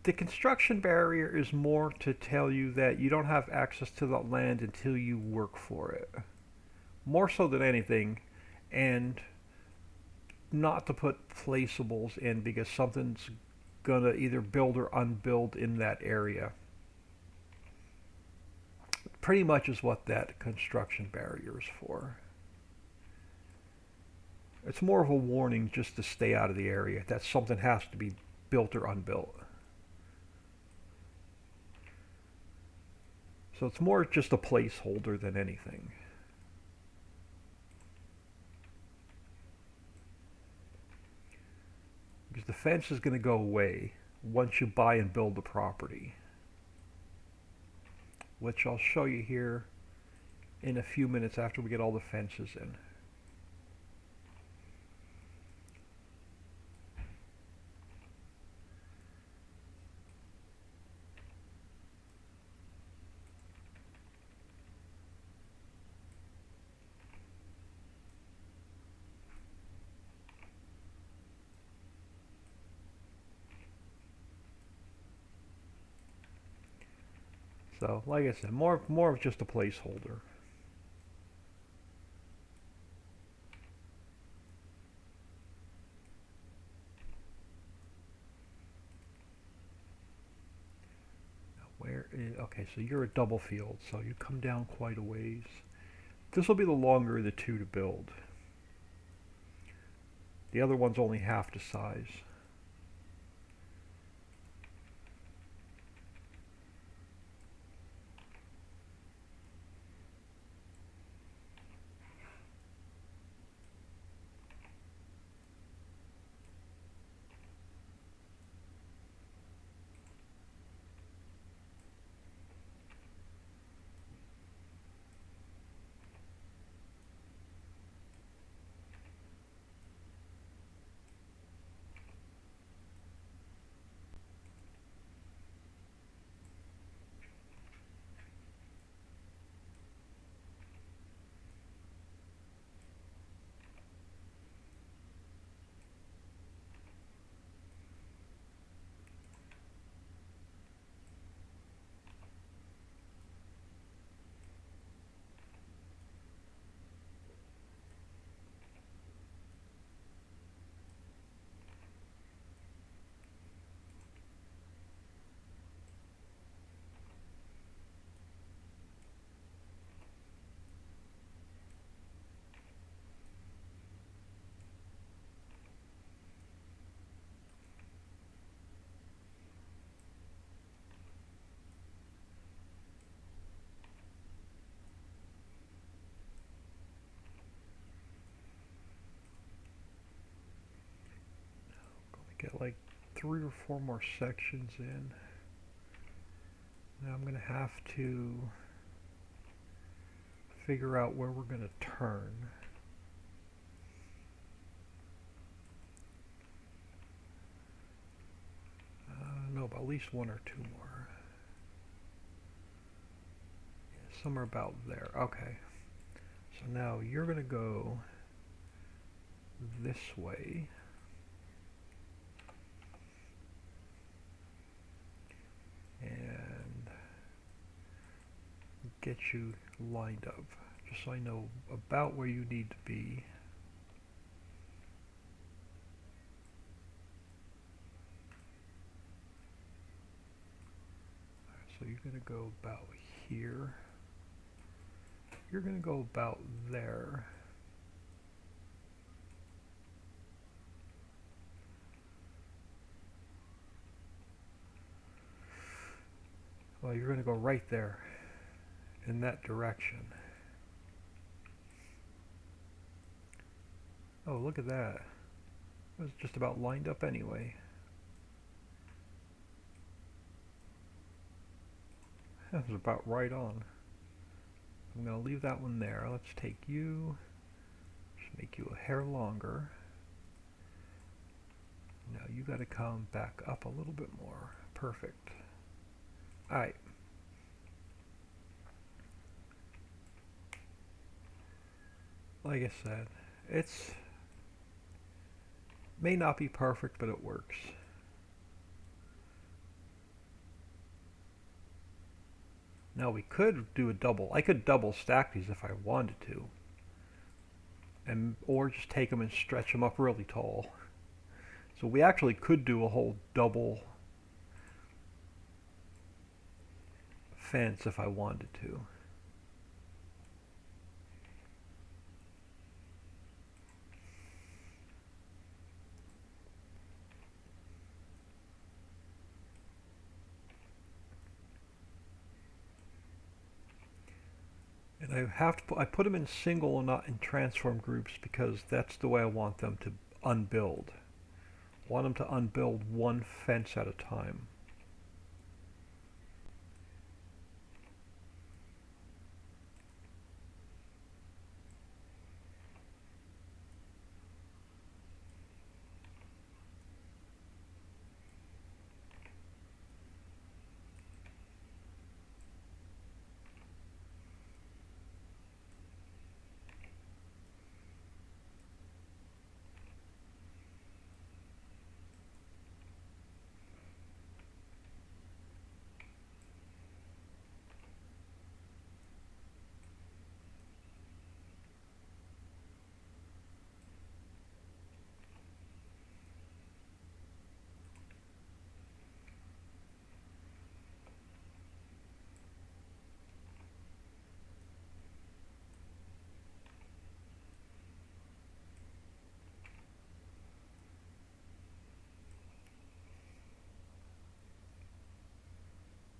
The construction barrier is more to tell you that you don't have access to the land until you work for it. More so than anything. And not to put placeables in because something's gonna either build or unbuild in that area. Pretty much is what that construction barrier is for. It's more of a warning just to stay out of the area, that something has to be built or unbuilt. So it's more just a placeholder than anything. Because the fence is going to go away once you buy and build the property, which I'll show you here in a few minutes after we get all the fences in. So, like I said, more of just a placeholder. Okay, so you're a double field, so you come down quite a ways. This will be the longer of the two to build. The other one's only half the size. 3 or 4 more sections in. Now I'm going to have to figure out where we're going to turn. No, but at least 1 or 2 more. Yeah, somewhere about there. Okay. So now you're going to go this way. And get you lined up, just so I know about where you need to be. So you're going to go about here. You're going to go about there. Well, you're going to go right there in that direction. Oh, look at that. It was just about lined up anyway. That was about right on. I'm going to leave that one there. Let's take you, just make you a hair longer. Now you got to come back up a little bit more. Perfect. Alright. Like I said, it's may not be perfect, but it works. Now we could do a double. I could double stack these if I wanted to. Or just take them and stretch them up really tall. So we actually could do a whole double fence if I wanted to. And I put them in single and not in transform groups because that's the way I want them to unbuild. I want them to unbuild one fence at a time.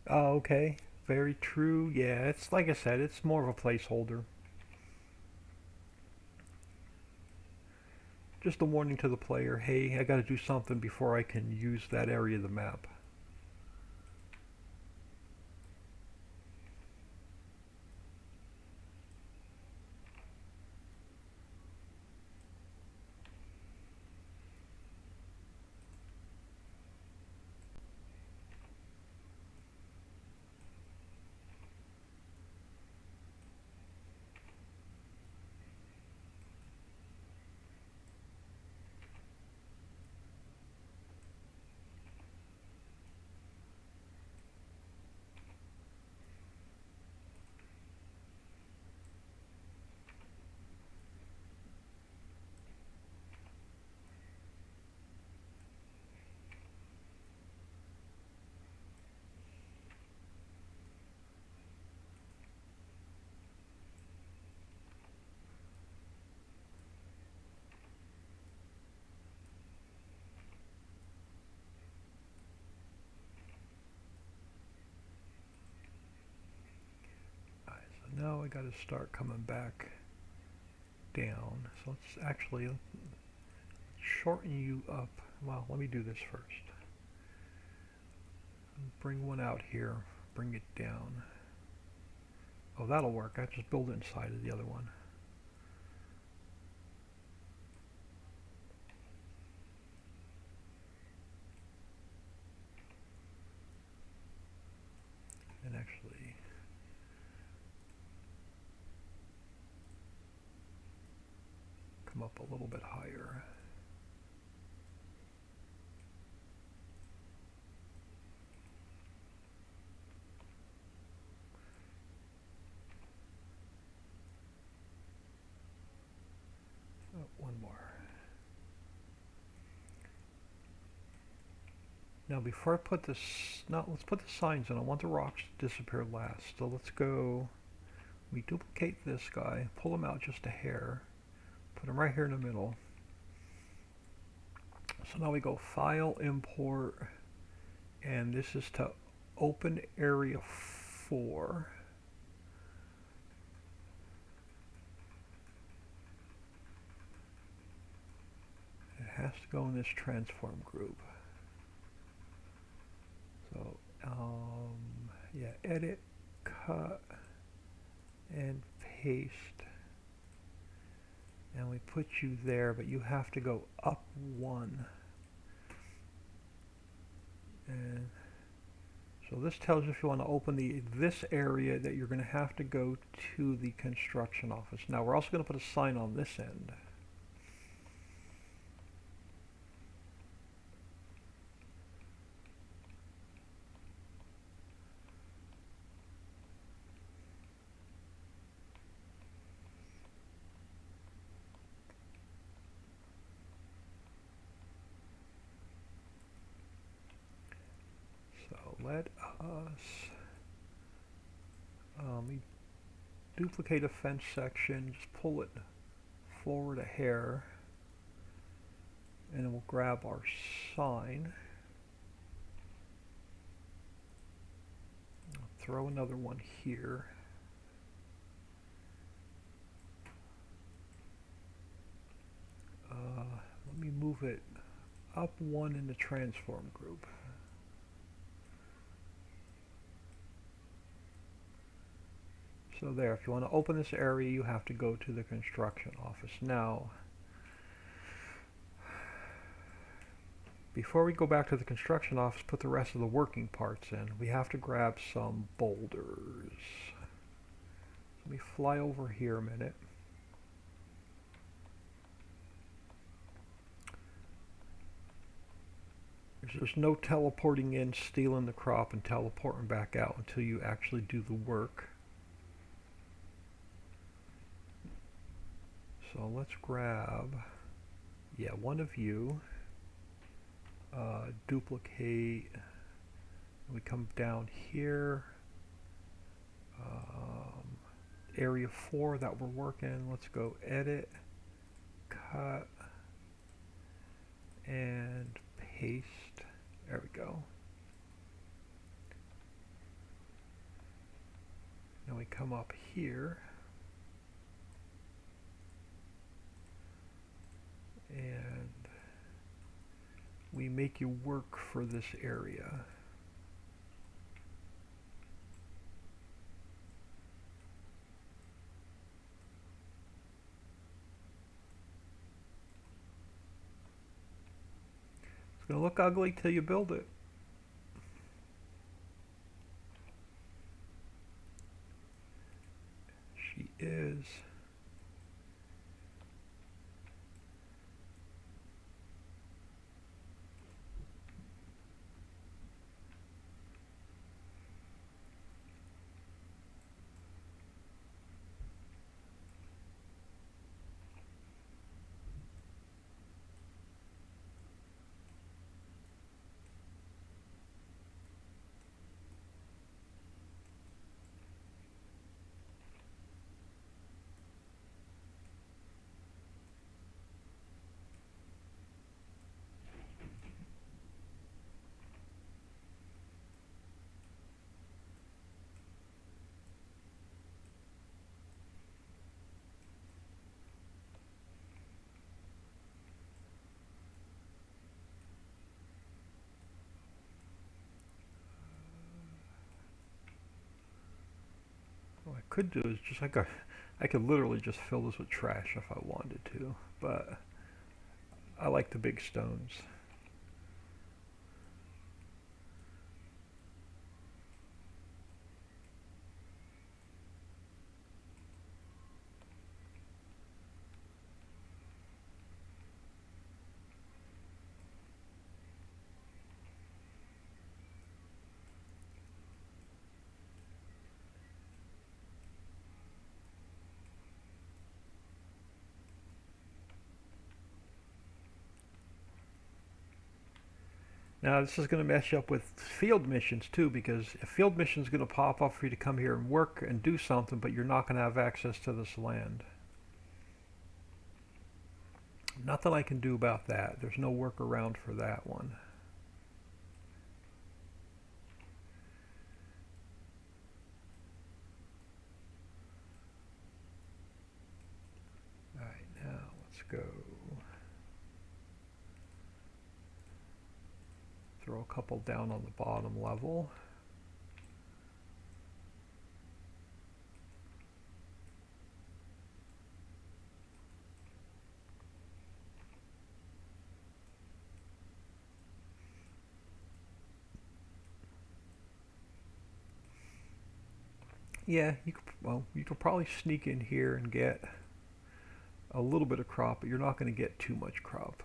Oh, okay. Very true. Yeah, it's like I said, it's more of a placeholder. Just a warning to the player, hey, I gotta do something before I can use that area of the map. Alright, so now I gotta start coming back down. So let's actually shorten you up. Well, let me do this first. Bring one out here. Bring it down. Oh, that'll work. I just build it inside of the other one. And actually, come up a little bit higher. Oh, one more. Now before I put this, now let's put the signs in. I want the rocks to disappear last. So let's go, we duplicate this guy, pull him out just a hair, put him right here in the middle. So now we go File, Import, and this is to open area 4. It has to go in this transform group. So, yeah, edit, cut, and paste. And we put you there, but you have to go up 1. And so this tells you if you want to open this area that you're going to have to go to the construction office. Now we're also going to put a sign on this end. So let us duplicate a fence section, just pull it forward a hair, and then we'll grab our sign. Throw another one here. Let me move it up 1 in the transform group. So there, if you want to open this area, you have to go to the construction office. Now, before we go back to the construction office, put the rest of the working parts in, we have to grab some boulders. Let me fly over here a minute. There's no teleporting in, stealing the crop, and teleporting back out until you actually do the work. So let's grab, yeah, one of you, duplicate, we come down here, area 4 that we're working, let's go edit, cut, and paste, there we go. Now we come up here, and we make you work for this area. It's going to look ugly till you build it. She is. What I could do is just I could literally just fill this with trash if I wanted to, but I like the big stones. Now this is going to mess you up with field missions too, because a field mission is going to pop up for you to come here and work and do something, but you're not going to have access to this land. Nothing I can do about that. There's no workaround for that one. Alright, now let's go. Throw a couple down on the bottom level. Yeah, you could probably sneak in here and get a little bit of crop, but you're not going to get too much crop.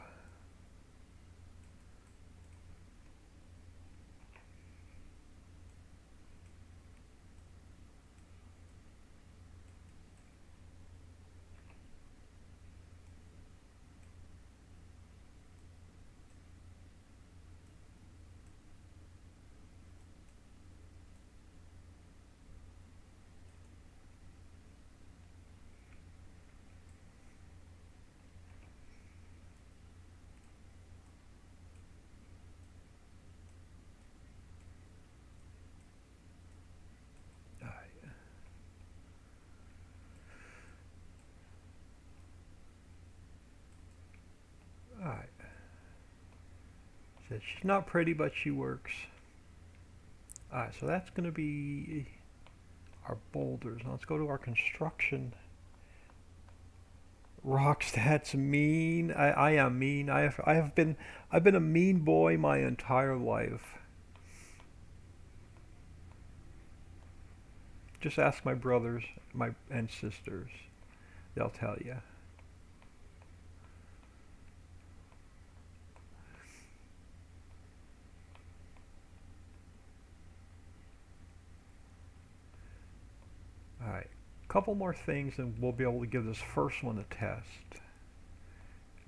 Alright. So she's not pretty, but she works. Alright, so that's going to be our boulders. Now let's go to our construction. Rocks, that's mean. I am mean. I've been a mean boy my entire life. Just ask my brothers, and sisters. They'll tell you. Alright, a couple more things and we'll be able to give this first one a test.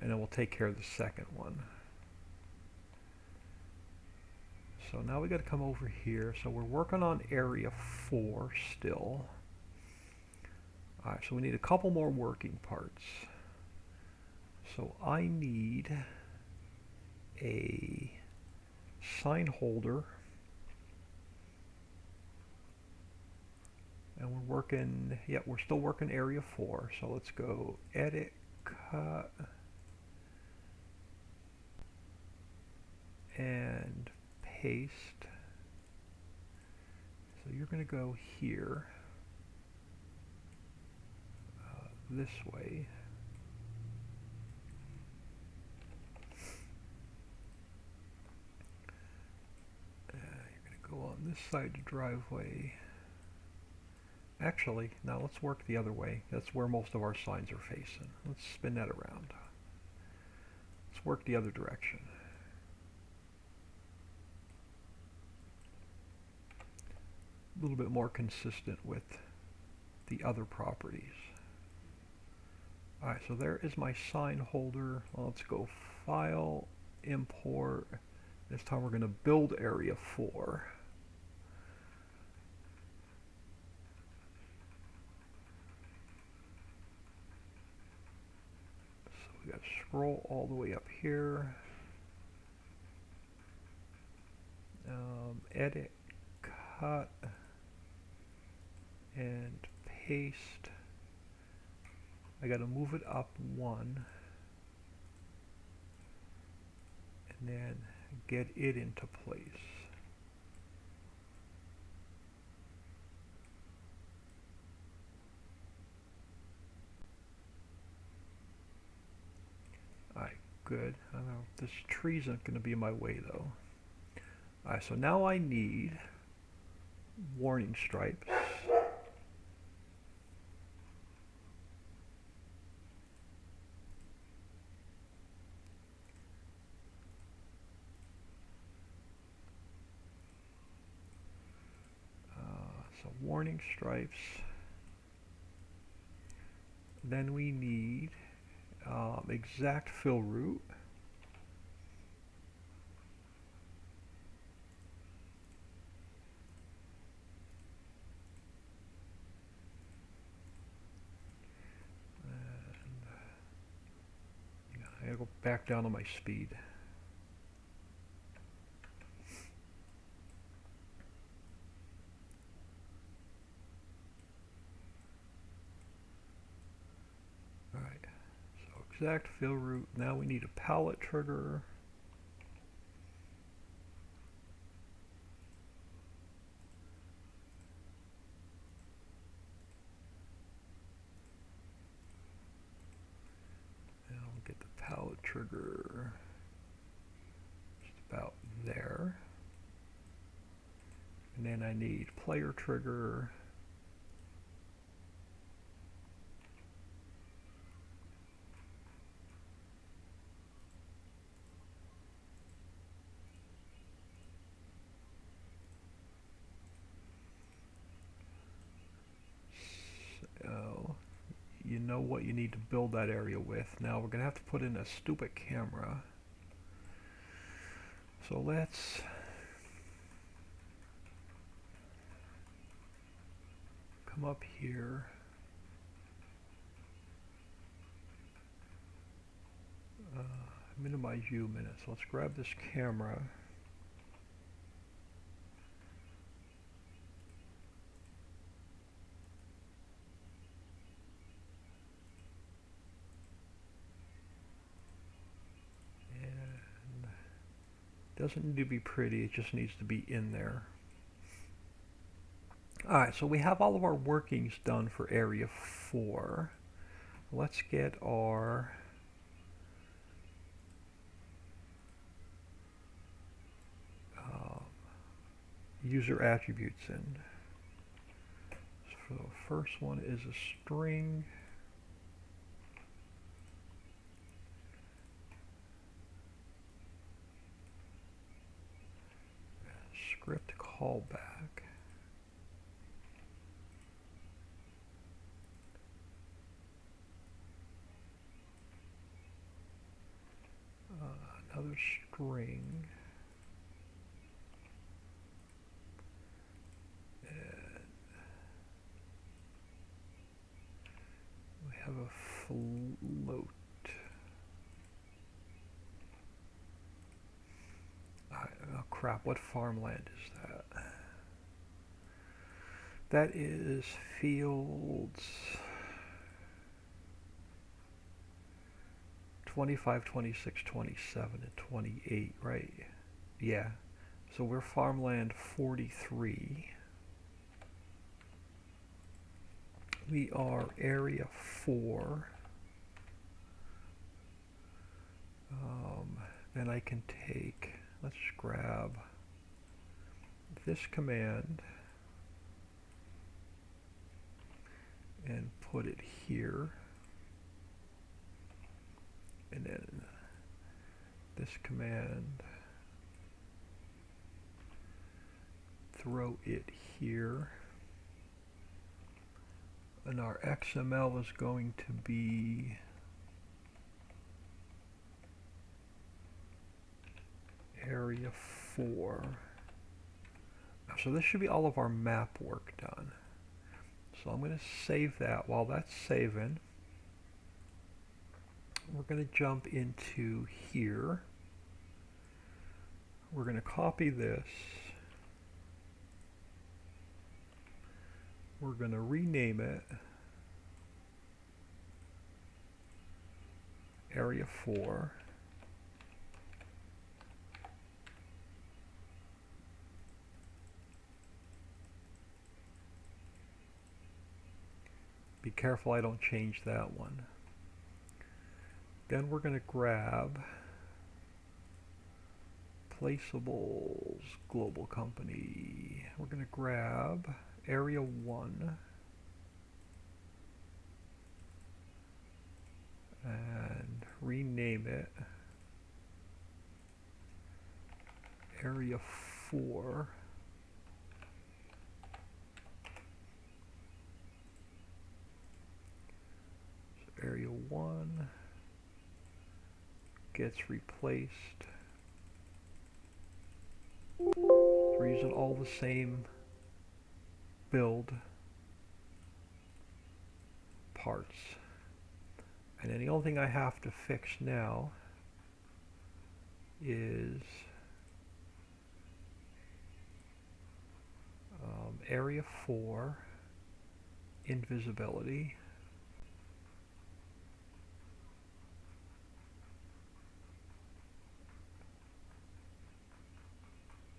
And then we'll take care of the second one. So now we got to come over here. So we're working on area 4 still. Alright, so we need a couple more working parts. So I need a sign holder. And we're working, yeah, we're still working area 4. So let's go edit, cut, and paste. So you're going to go here, this way. You're going to go on this side of the driveway. Actually, now let's work the other way. That's where most of our signs are facing. Let's spin that around. Let's work the other direction. A little bit more consistent with the other properties. Alright, so there is my sign holder. Well, let's go File, Import. This time we're going to build area 4. So we got to scroll all the way up here. Edit, cut, and paste. I got to move it up 1 and then get it into place. good. I don't know. This tree isn't going to be in my way though. Alright, so now I need warning stripes. So warning stripes. Then we need exact fill route. I gotta go back down to my speed. Alright, so exact fill route. Now we need a pallet trigger. Now we'll get the pallet trigger just about there. And then I need player trigger. So you know what you need to build that area with. Now we're gonna have to put in a stupid camera. So let's come up here. Minimize U minutes. Let's grab this camera. And it doesn't need to be pretty, it just needs to be in there. Alright, so we have all of our workings done for area 4. Let's get our user attributes in. So the first one is a string. Script callback. Another string. We have a float. Oh crap, what farmland is that? That is fields 25, 26, 27, and 28, right? Yeah. So we're farmland 43. We are area 4. Then I can take, let's grab this command and put it here. And then this command, throw it here. And our XML is going to be area 4. So this should be all of our map work done. So I'm going to save that. While that's saving, we're going to jump into here. We're going to copy this. We're going to rename it area 4. Be careful I don't change that one. Then we're going to grab Placeables, Global Company. We're going to grab Area 1 and rename it Area 4. So Area 1 gets replaced. We're using all the same build parts. And then the only thing I have to fix now is Area 4 invisibility.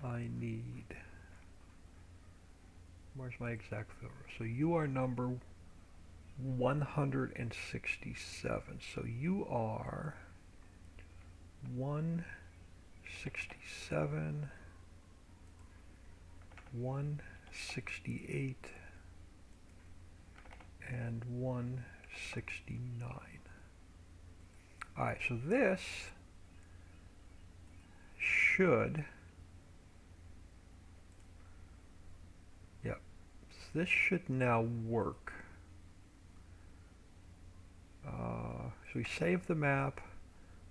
I need, where's my exact filter? So you are number 167. So you are 167, 168, and 169. Alright, so this should, yep, so this should now work. So we saved the map,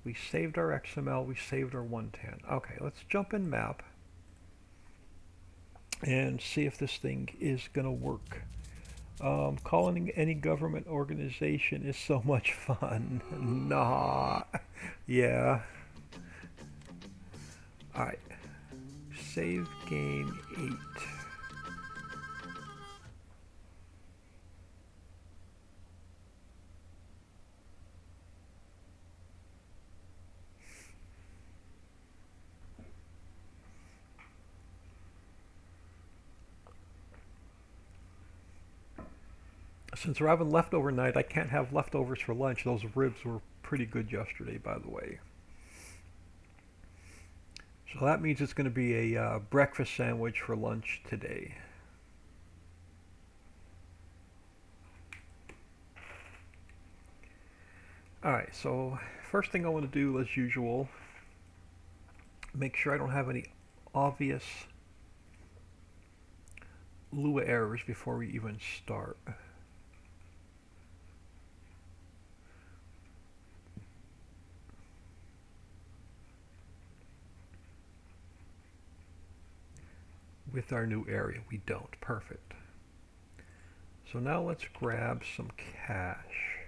we saved our XML, we saved our 110. Okay, let's jump in map and see if this thing is going to work. Calling any government organization is so much fun. Nah. Yeah. Alright. Save game 8. Since we're having leftover night, I can't have leftovers for lunch. Those ribs were pretty good yesterday, by the way. So that means it's going to be a breakfast sandwich for lunch today. Alright, so first thing I want to do, as usual, make sure I don't have any obvious Lua errors before we even start. With our new area, we don't. Perfect. So now let's grab some cash.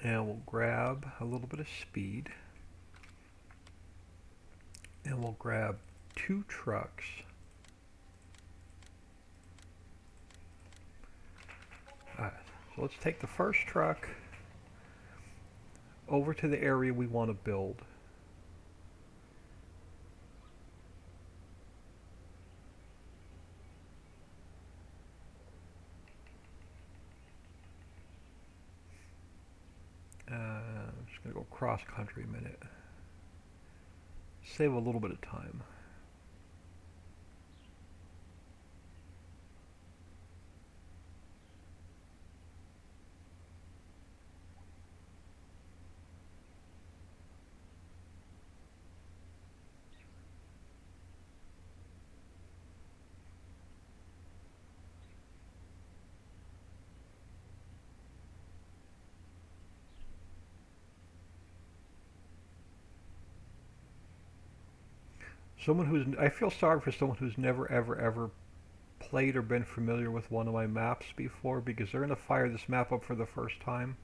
And we'll grab a little bit of speed. And we'll grab 2 trucks. Alright, so let's take the first truck over to the area we want to build. I'm just going to go cross country a minute. Save a little bit of time. I feel sorry for someone who's never ever played or been familiar with one of my maps before, because they're going to fire this map up for the first time,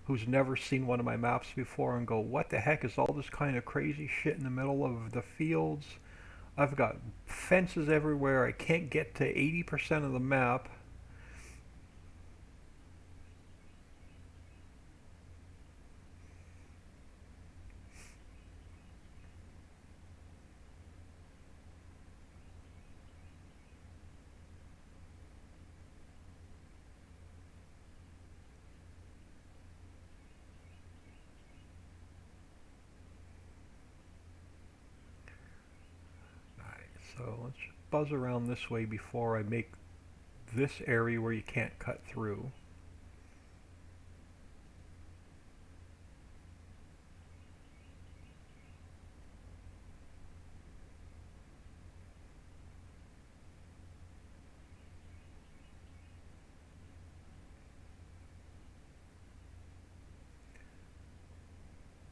who's never seen one of my maps before, and go, what the heck is all this kind of crazy shit in the middle of the fields? I've got fences everywhere, I can't get to 80% of the map. So let's just buzz around this way before I make this area where you can't cut through.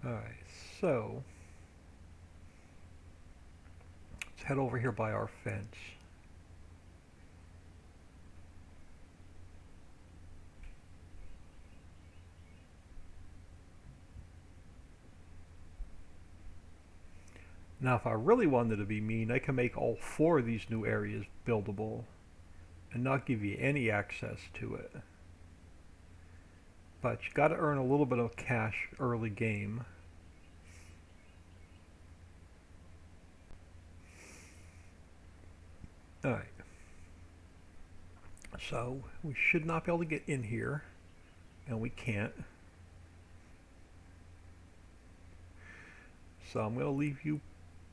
Alright, so let's head over here by our fence. Now if I really wanted to be mean, I can make all 4 of these new areas buildable and not give you any access to it. But you gotta earn a little bit of cash early game. Alright. So we should not be able to get in here, and we can't. So I'm gonna leave you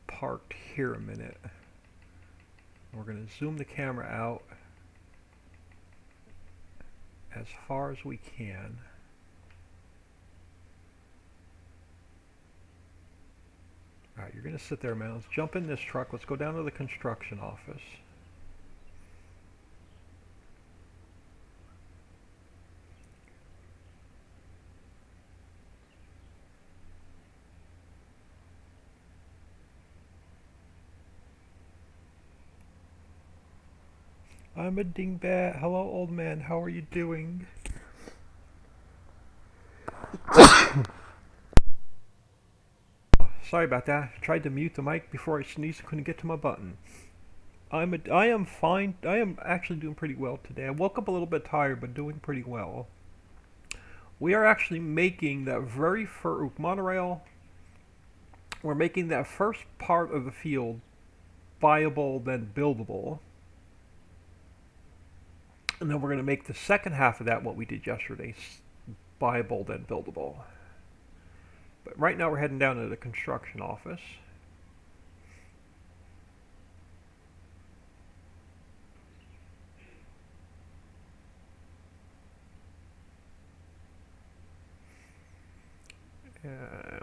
parked here a minute. We're gonna zoom the camera out as far as we can. Alright, you're going to sit there, man. Let's jump in this truck. Let's go down to the construction office. I'm a dingbat. Hello, old man. How are you doing? Sorry about that. I tried to mute the mic before I sneezed. Couldn't get to my button. I am fine. I am actually doing pretty well today. I woke up a little bit tired, but doing pretty well. We are actually making that very first monorail. We're making that first part of the field viable, then buildable. And then we're going to make the second half of that, what we did yesterday, viable, then buildable. But right now we're heading down to the construction office. And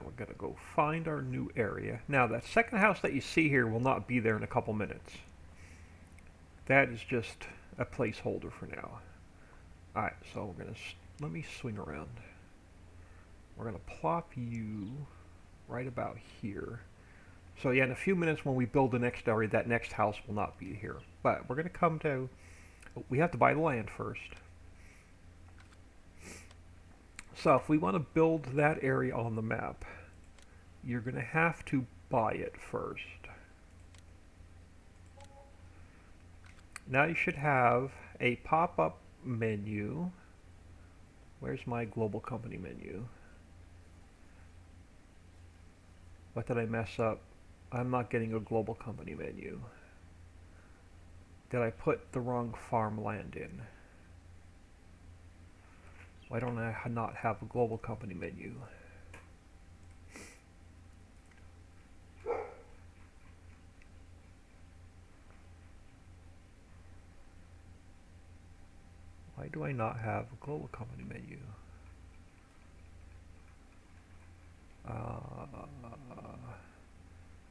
we're going to go find our new area. Now that second house that you see here will not be there in a couple minutes. That is just a placeholder for now. Alright, so we're going to, let me swing around. We're going to plop you right about here. So yeah, in a few minutes when we build the next area, that next house will not be here. But we're going to come to, we have to buy the land first. So if we want to build that area on the map, you're going to have to buy it first. Now you should have a pop-up menu. Where's my global company menu? What did I mess up? I'm not getting a global company menu. Did I put the wrong farmland in? Why don't I not have a global company menu? Why do I not have a global company menu?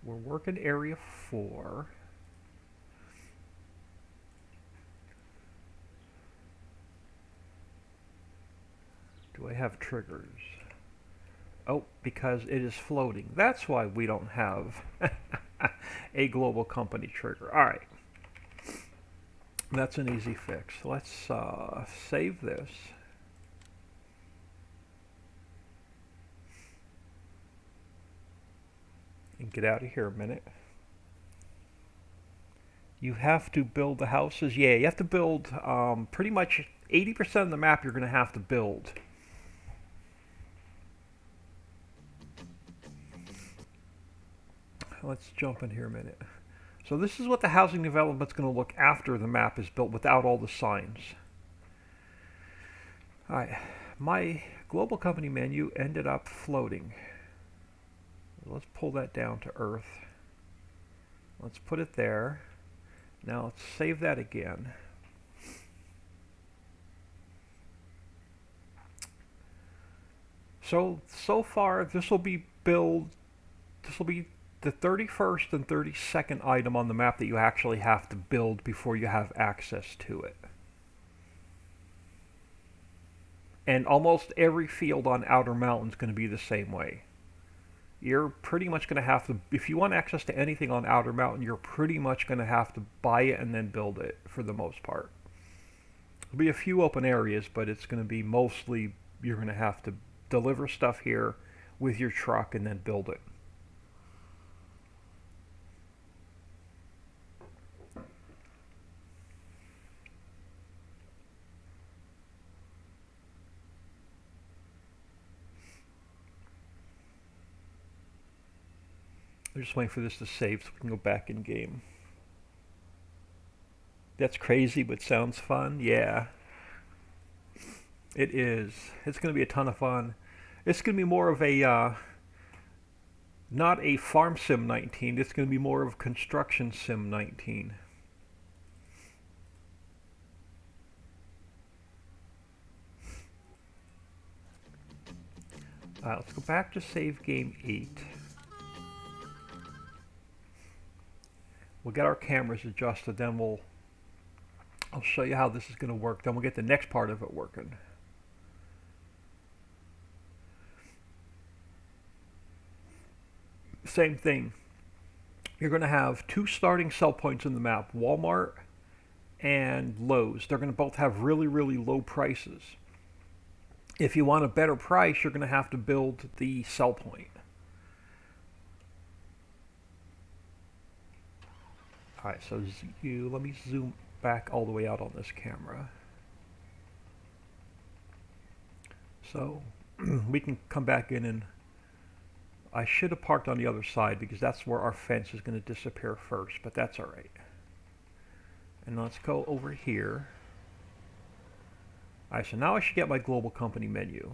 We're working area 4. Do I have triggers? Oh, because it is floating. That's why we don't have a global company trigger. All right. That's an easy fix. Let's save this. And get out of here a minute. You have to build the houses. Yeah, you have to build pretty much 80% of the map you're going to have to build. Let's jump in here a minute. So this is what the housing development's going to look after the map is built without all the signs. Alright, my global company menu ended up floating. Let's pull that down to Earth. Let's put it there. Now let's save that again. So far this will be the 31st and 32nd item on the map that you actually have to build before you have access to it. And almost every field on Outer Mountain is going to be the same way. You're pretty much going to have to, if you want access to anything on Outer Mountain, you're pretty much going to have to buy it and then build it for the most part. There'll be a few open areas, but it's going to be mostly you're going to have to deliver stuff here with your truck and then build it. I'm just waiting for this to save so we can go back in game. That's crazy, but sounds fun. Yeah, it is. It's going to be a ton of fun. It's going to be more of a, not a Farm Sim 19. It's going to be more of Construction Sim 19. Let's go back to save game 8. We'll get our cameras adjusted, then I'll show you how this is going to work. Then we'll get the next part of it working. Same thing. You're going to have 2 starting sell points in the map, Walmart and Lowe's. They're going to both have really, really low prices. If you want a better price, you're going to have to build the sell point. Alright, so let me zoom back all the way out on this camera. So we can come back in, and I should have parked on the other side because that's where our fence is going to disappear first, but that's alright. And let's go over here. Alright, so now I should get my global company menu.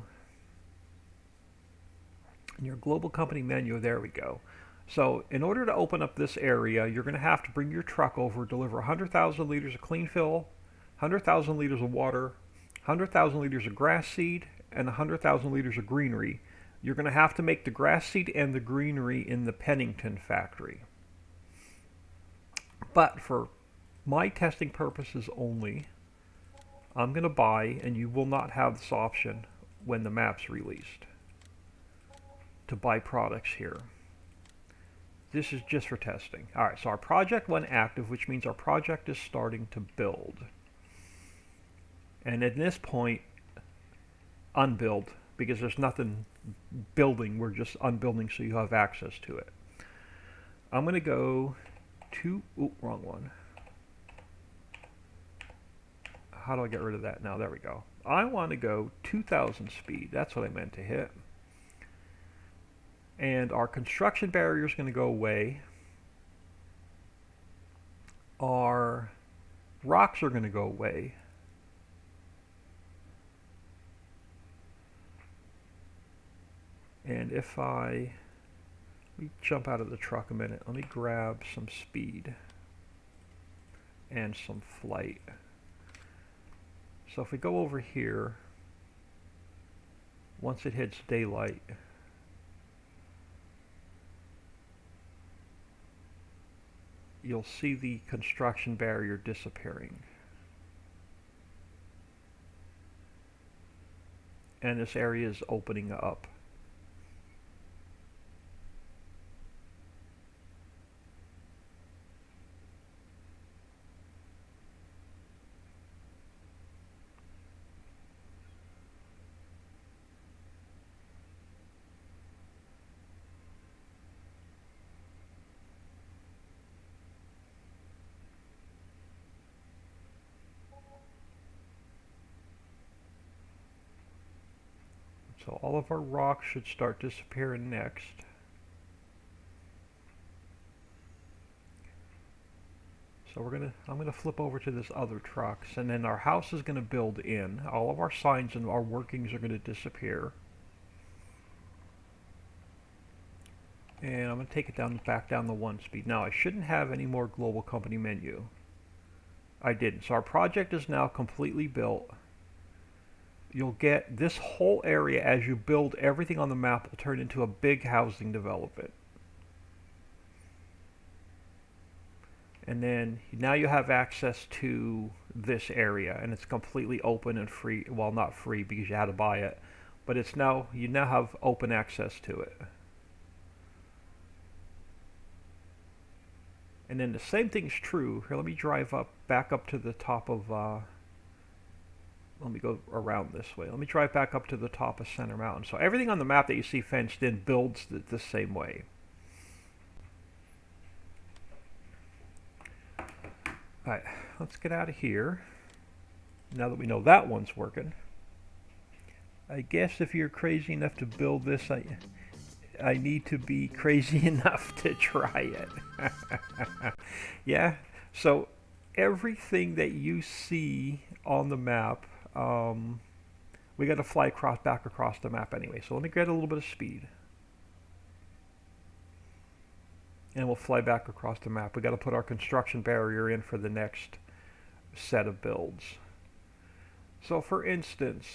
In your global company menu, there we go. So in order to open up this area, you're going to have to bring your truck over, deliver 100,000 liters of clean fill, 100,000 liters of water, 100,000 liters of grass seed, and 100,000 liters of greenery. You're going to have to make the grass seed and the greenery in the Pennington factory. But for my testing purposes only, I'm going to buy, and you will not have this option when the map's released, to buy products here. This is just for testing. Alright, so our project went active, which means our project is starting to build. And at this point, unbuild, because there's nothing building, we're just unbuilding so you have access to it. I'm going to go to, wrong one. How do I get rid of that now? There we go. I want to go 2,000 speed. That's what I meant to hit. And our construction barrier is going to go away. Our rocks are going to go away. And if let me jump out of the truck a minute. Let me grab some speed and some flight. So if we go over here, once it hits daylight, you'll see the construction barrier disappearing. And this area is opening up. So all of our rocks should start disappearing next. So I'm gonna flip over to this other trucks, and then our house is gonna build in. All of our signs and our workings are gonna disappear. And I'm going to take it down back down to 1 speed. Now I shouldn't have any more global company menu. I didn't. So our project is now completely built. You'll get this whole area as you build everything on the map will turn into a big housing development. And then now you have access to this area, and it's completely open and free. Well, not free because you had to buy it, but it's now you now have open access to it. And then the same thing's true. Here, let me drive back up to the top of. Let me go around this way. Let me drive back up to the top of Center Mountain. So everything on the map that you see fenced in builds the same way. All right, let's get out of here. Now that we know that one's working. I guess if you're crazy enough to build this, I need to be crazy enough to try it. Yeah, so everything that you see on the map, we got to fly back across the map anyway. So let me get a little bit of speed. And we'll fly back across the map. We got to put our construction barrier in for the next set of builds. So for instance,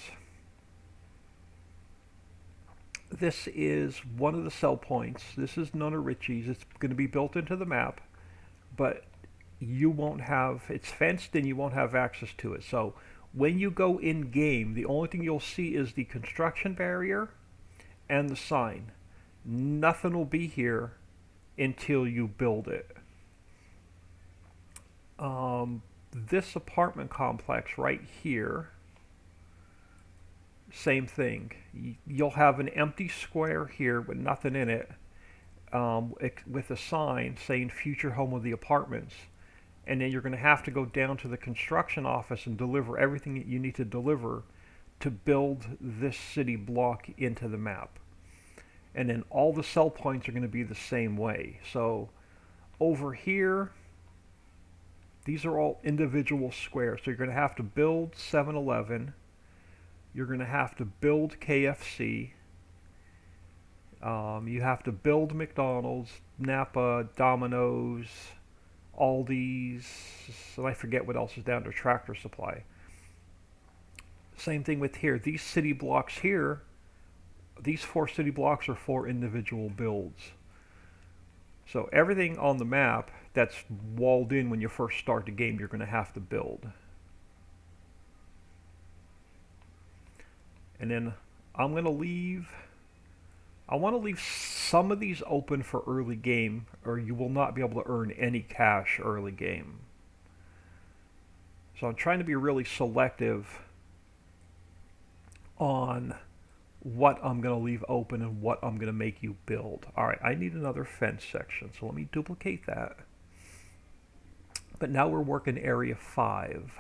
this is one of the sell points. This is Nona Ritchie's. It's going to be built into the map, but you won't have, it's fenced and you won't have access to it. So when you go in game, the only thing you'll see is the construction barrier and the sign. Nothing will be here until you build it. This apartment complex right here, same thing. You'll have an empty square here with nothing in it, with a sign saying future home of the apartments. And then you're going to have to go down to the construction office and deliver everything that you need to deliver to build this city block into the map. And then all the sell points are going to be the same way. So over here, these are all individual squares. So you're going to have to build 7-Eleven. You're going to have to build KFC. You have to build McDonald's, Napa, Domino's, Aldi's, and I forget what else is down to Tractor Supply. Same thing with here. These city blocks here, these 4 city blocks are 4 individual builds. So everything on the map that's walled in when you first start the game, you're going to have to build. And then I'm going to leave, I want to leave some of these open for early game, or you will not be able to earn any cash early game. So I'm trying to be really selective on what I'm going to leave open and what I'm going to make you build. All right, I need another fence section, so let me duplicate that. But now we're working area 5.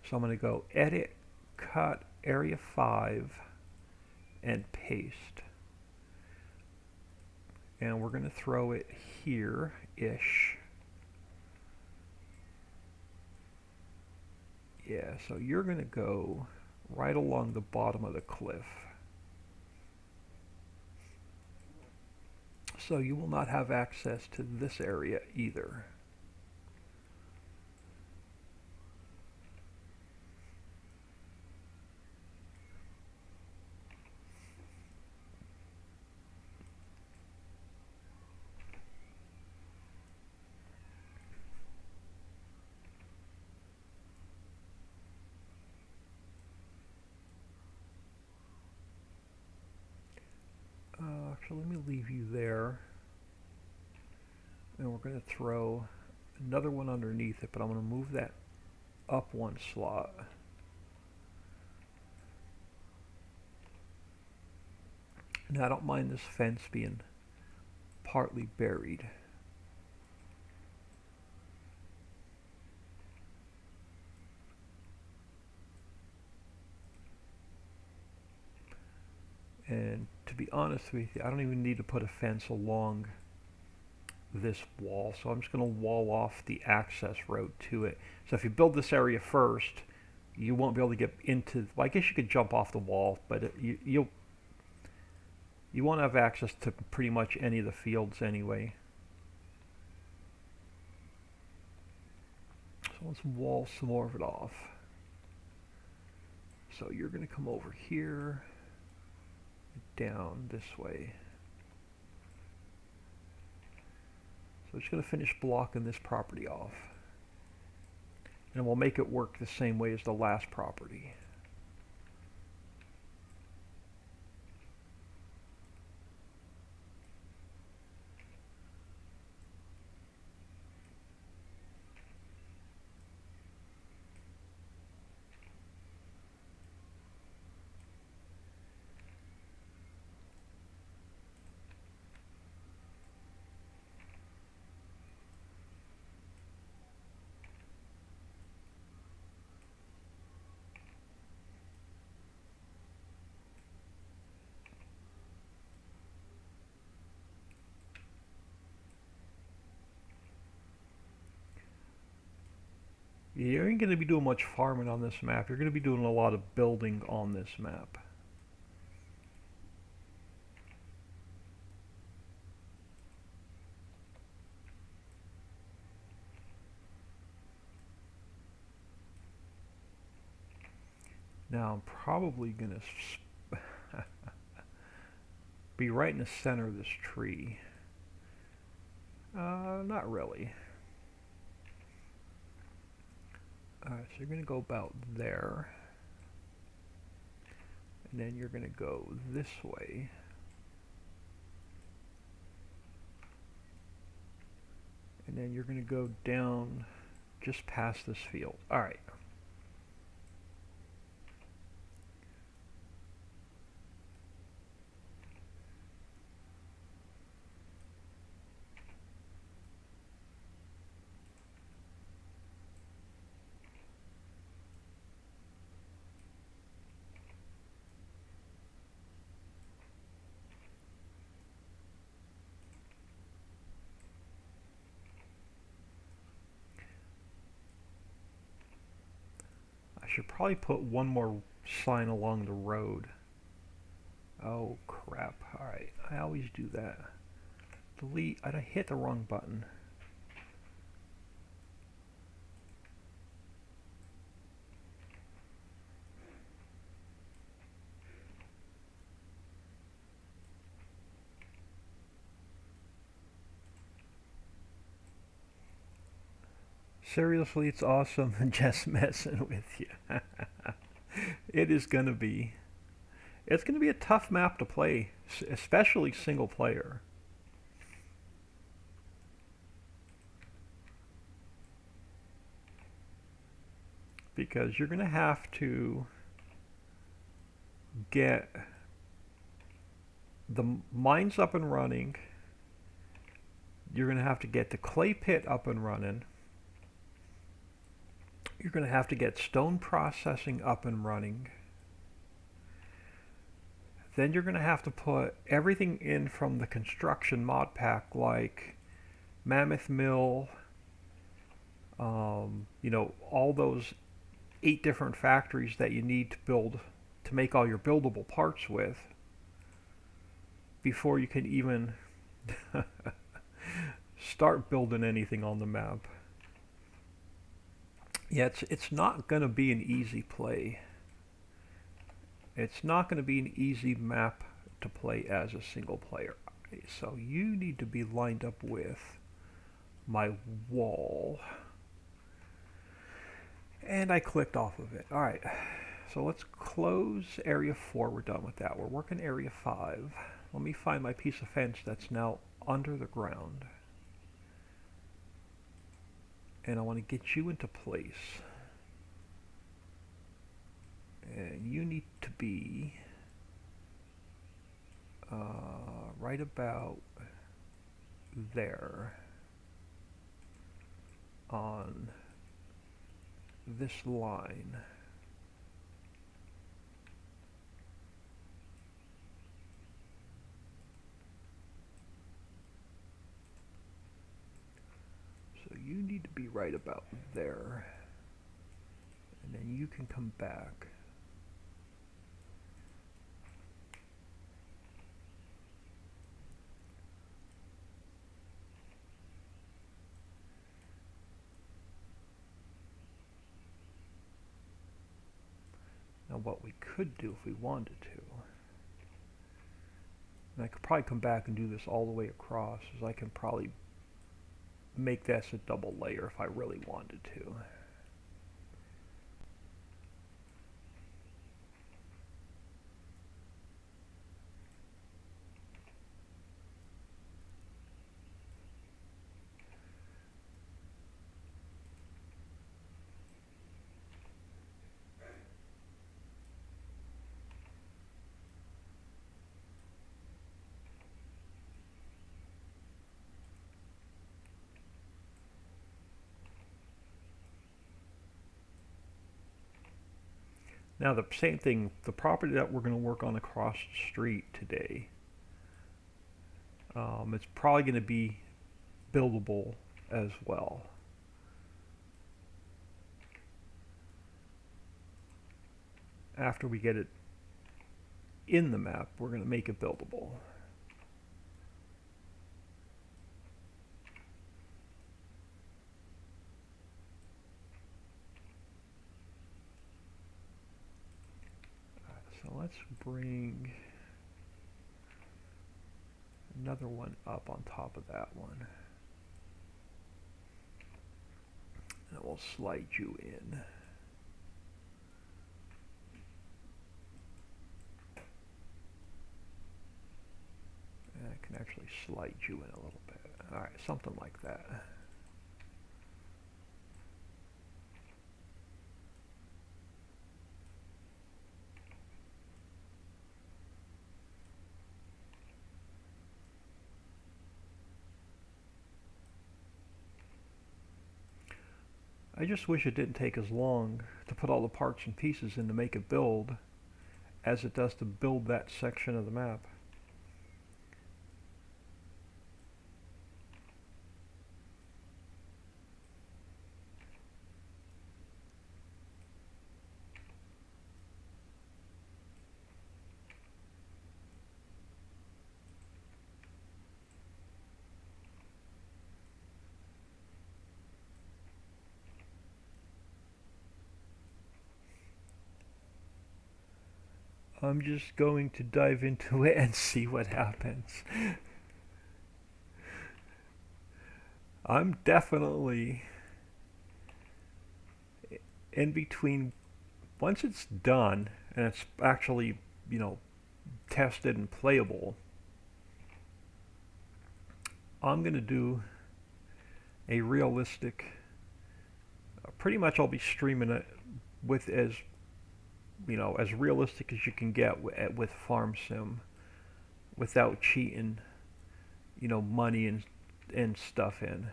So I'm going to go edit, cut, area 5, and paste. And we're going to throw it here-ish. Yeah, so you're going to go right along the bottom of the cliff. So you will not have access to this area either. Actually, let me leave you there. And we're going to throw another one underneath it, but I'm going to move that up 1 slot. Now I don't mind this fence being partly buried. And to be honest with you, I don't even need to put a fence along this wall, so I'm just going to wall off the access road to it. So if you build this area first, you won't be able to get into, well, I guess you could jump off the wall, but you'll You won't have access to pretty much any of the fields anyway. So let's wall some more of it off. So you're going to come over here, down this way. So I'm just going to finish blocking this property off. And we'll make it work the same way as the last property. You ain't going to be doing much farming on this map. You're going to be doing a lot of building on this map. Now I'm probably going to be right in the center of this tree. Not really. Alright, so you're going to go about there. And then you're going to go this way. And then you're going to go down just past this field. Alright. I should probably put one more sign along the road. Oh crap. Alright, I always do that. Delete. I hit the wrong button. Seriously, it's awesome. Just messing with you. It is gonna be. It's gonna be a tough map to play, especially single player. Because you're gonna have to get the mines up and running. You're gonna have to get the clay pit up and running. You're going to have to get stone processing up and running. Then you're going to have to put everything in from the construction mod pack, like Mammoth Mill, you know, all those 8 different factories that you need to build to make all your buildable parts with before you can even start building anything on the map. Yeah, it's not going to be an easy play. It's not going to be an easy map to play as a single player. So you need to be lined up with my wall. And I clicked off of it. Alright, so let's close area 4. We're done with that. We're working area 5. Let me find my piece of fence that's now under the ground. And I want to get you into place. And you need to be right about there on this line. So you need to be right about there. And then you can come back. Now what we could do if we wanted to, and I could probably come back and do this all the way across, is I can probably make this a double layer if I really wanted to. Now the same thing, the property that we're going to work on across the street today, it's probably going to be buildable as well. After we get it in the map, we're going to make it buildable. So let's bring another one up on top of that one. And we'll slide you in. And I can actually slide you in a little bit. Alright, something like that. I just wish it didn't take as long to put all the parts and pieces in to make it build as it does to build that section of the map. I'm just going to dive into it and see what happens. I'm definitely in between. Once it's done and it's actually, tested and playable, I'm going to do a realistic, pretty much I'll be streaming it with as realistic as you can get with Farm Sim without cheating, money and stuff in.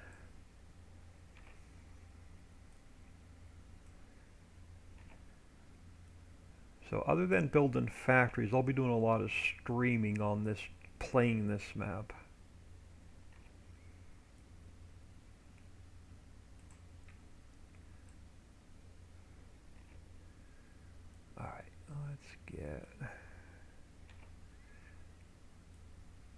So other than building factories, I'll be doing a lot of streaming on this, playing this map. Alright, let's get...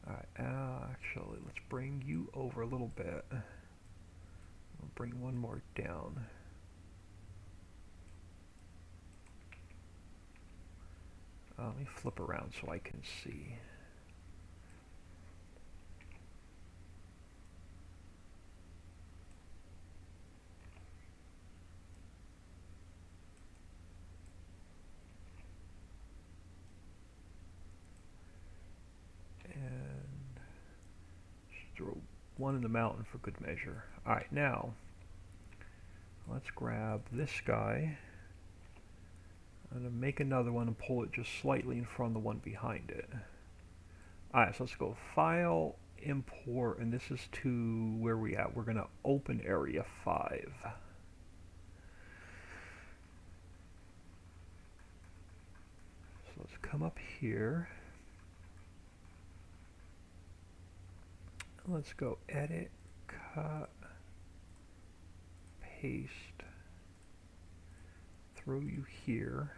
Alright, actually, let's bring you over a little bit. I'll bring one more down. Let me flip around so I can see. And just throw one in the mountain for good measure. Alright, now let's grab this guy. I'm going to make another one and pull it just slightly in front of the one behind it. Alright, so let's go File, Import, and this is to where we at. We're going to open Area 5. So let's come up here. Let's go Edit, Cut, Paste, throw you here.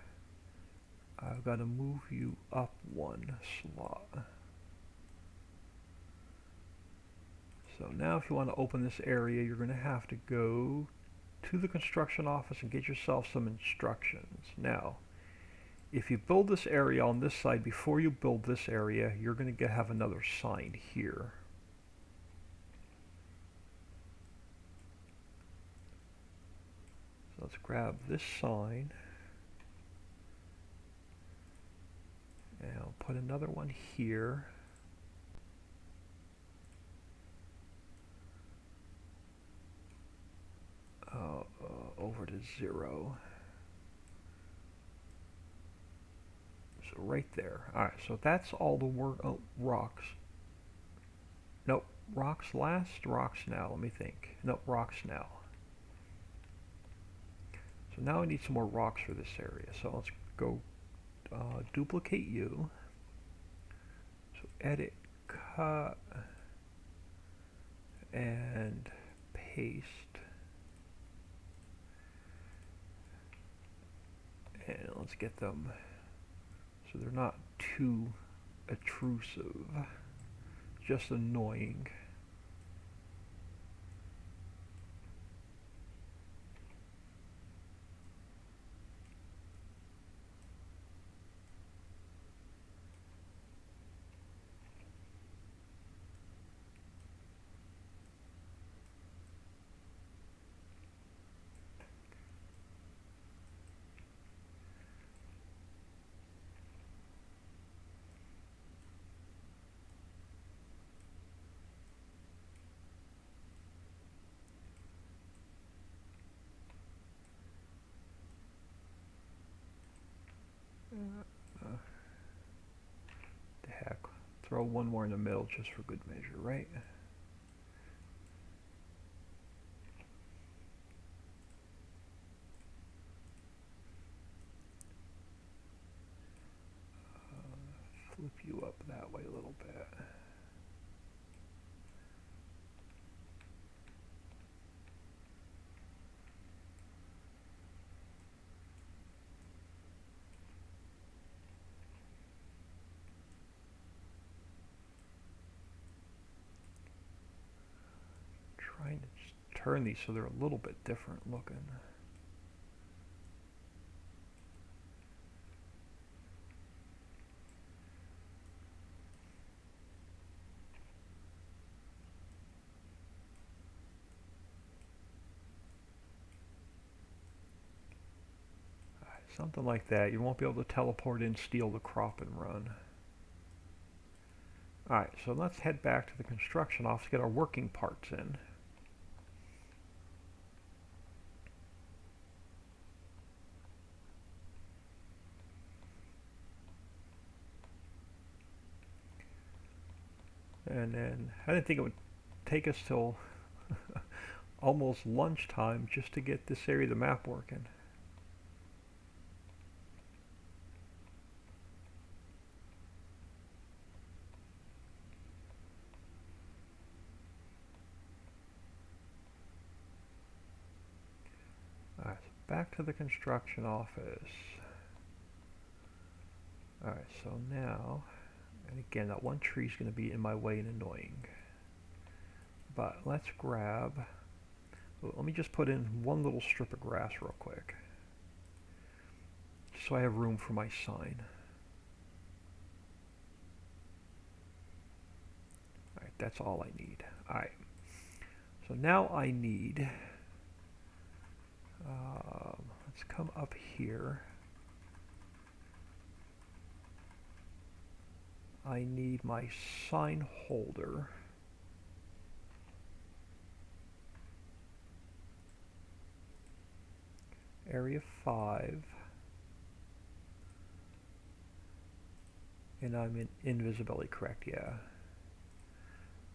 I've got to move you up one slot. So now if you want to open this area, you're going to have to go to the construction office and get yourself some instructions. Now, if you build this area on this side before you build this area, you're going to have another sign here. So let's grab this sign and I'll put another one here. Over to 0. So right there. Alright, so that's all the work. Oh, rocks. Nope. Rocks last, rocks now. Let me think. Nope, rocks now. So now I need some more rocks for this area. So let's go duplicate you. So edit, cut, and paste. And let's get them so they're not too intrusive, just annoying. The heck. Throw one more in the middle just for good measure, right? Flip you up that way a little bit. Trying to just turn these so they're a little bit different looking. Something like that. You won't be able to teleport in, steal the crop, and run. Alright, so let's head back to the construction office to get our working parts in. And then, I didn't think it would take us till almost lunchtime just to get this area of the map working. Alright, so back to the construction office. Alright, so now, and again, that one tree is going to be in my way and annoying. But let's grab, let me just put in one little strip of grass real quick, so I have room for my sign. Alright, that's all I need. Alright, so now I need, let's come up here. I need my sign holder. Area 5. And I'm in invisibility, correct? Yeah.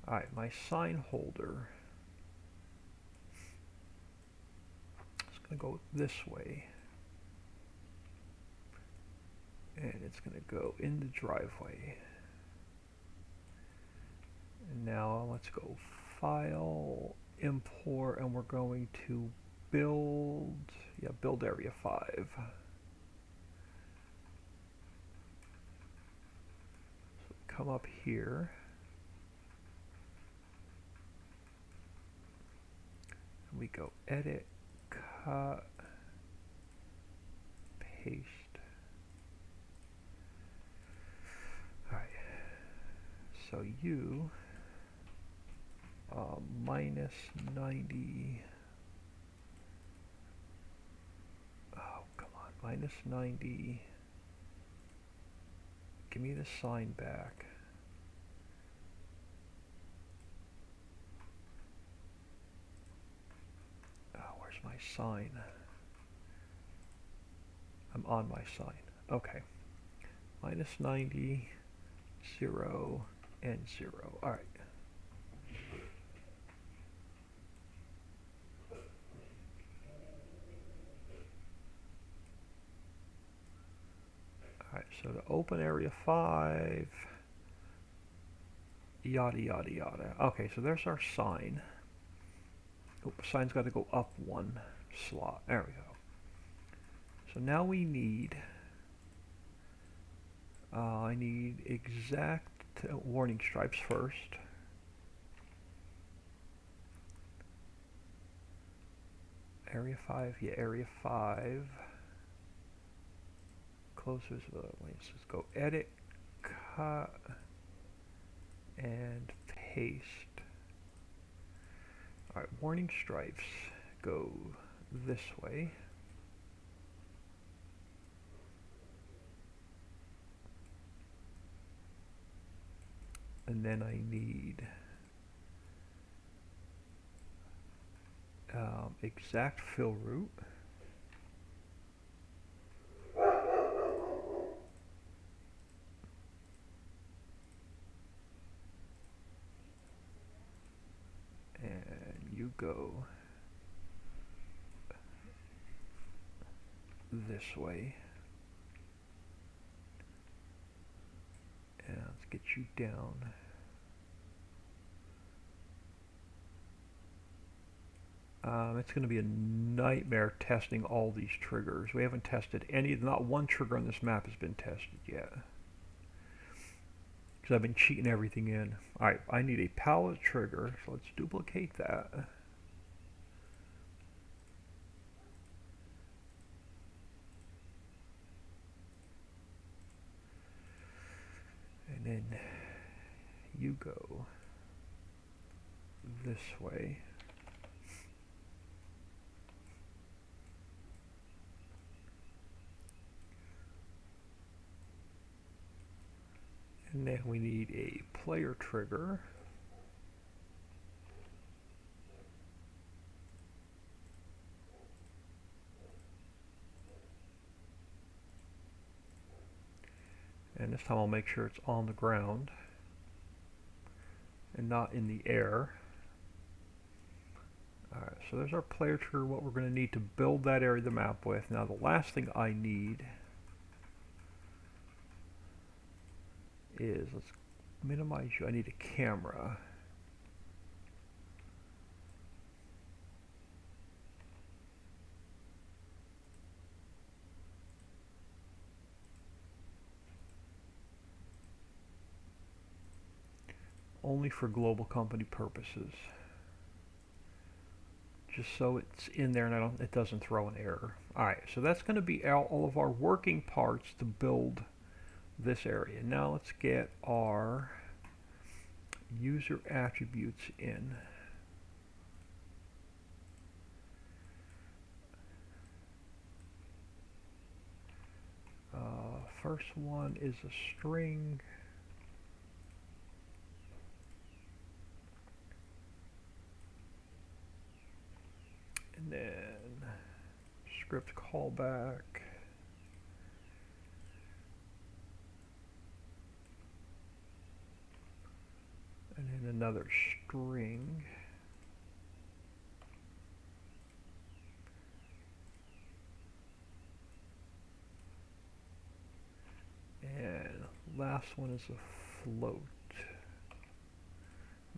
Alright, my sign holder. It's going to go this way. And it's going to go in the driveway. And now let's go File, Import, and we're going to build, build Area 5. So come up here. And we go Edit, Cut, Paste. you minus 90. Oh, come on, minus 90. Give me the sign back. Oh, where's my sign? I'm on my sign. Okay. Minus 90, 0, and 0. All right. All right, so to open area 5, yada, yada, yada. Okay, so there's our sign. Oh, sign's got to go up one slot. There we go. So now we need, I need exact warning stripes first. Area 5, yeah, area 5. Close visibility. Let's just go edit, cut, and paste. Alright, warning stripes go this way. And then I need exact fill route. And you go this way. And let's get you down. It's going to be a nightmare testing all these triggers. We haven't tested any, not one trigger on this map has been tested yet. Because I've been cheating everything in. Alright, I need a pallet trigger, so let's duplicate that. And then you go this way. And then we need a player trigger. And this time I'll make sure it's on the ground and not in the air. Alright, so there's our player trigger, what we're going to need to build that area of the map with. Now the last thing I need is, let's minimize you, I need a camera. Only for global company purposes. Just so it's in there and it doesn't throw an error. Alright, so that's going to be all of our working parts to build this area. Now let's get our user attributes in. First one is a string. And then script callback. And then another string. And last one is a float.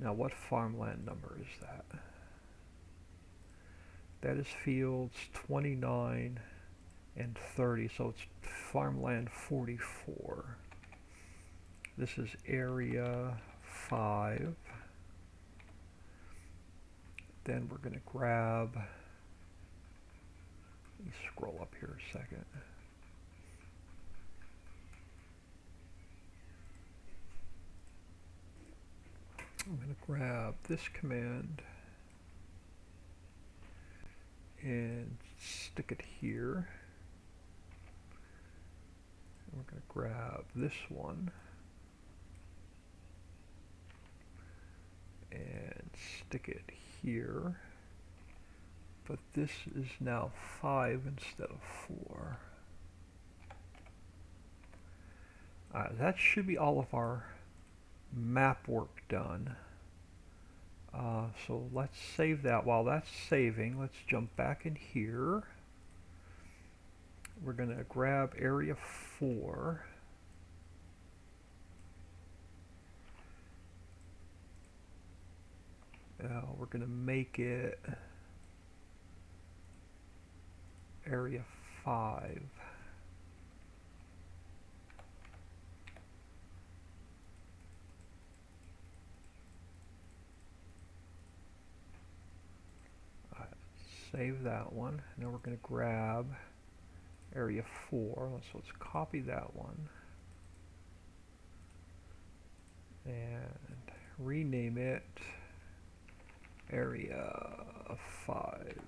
Now what farmland number is that? That is fields 29 and 30, so it's farmland 44. This is area 5. Then we're going to grab, let me scroll up here a second. going to grab this command and stick it here. And we're going to grab this one and stick it here. But this is now 5 instead of 4. That should be all of our map work done. So let's save that. While that's saving, let's jump back in here. We're going to grab area 4. We're going to make it area 5. Save that one. Now we're going to grab area 4. So let's copy that one and rename it area 5.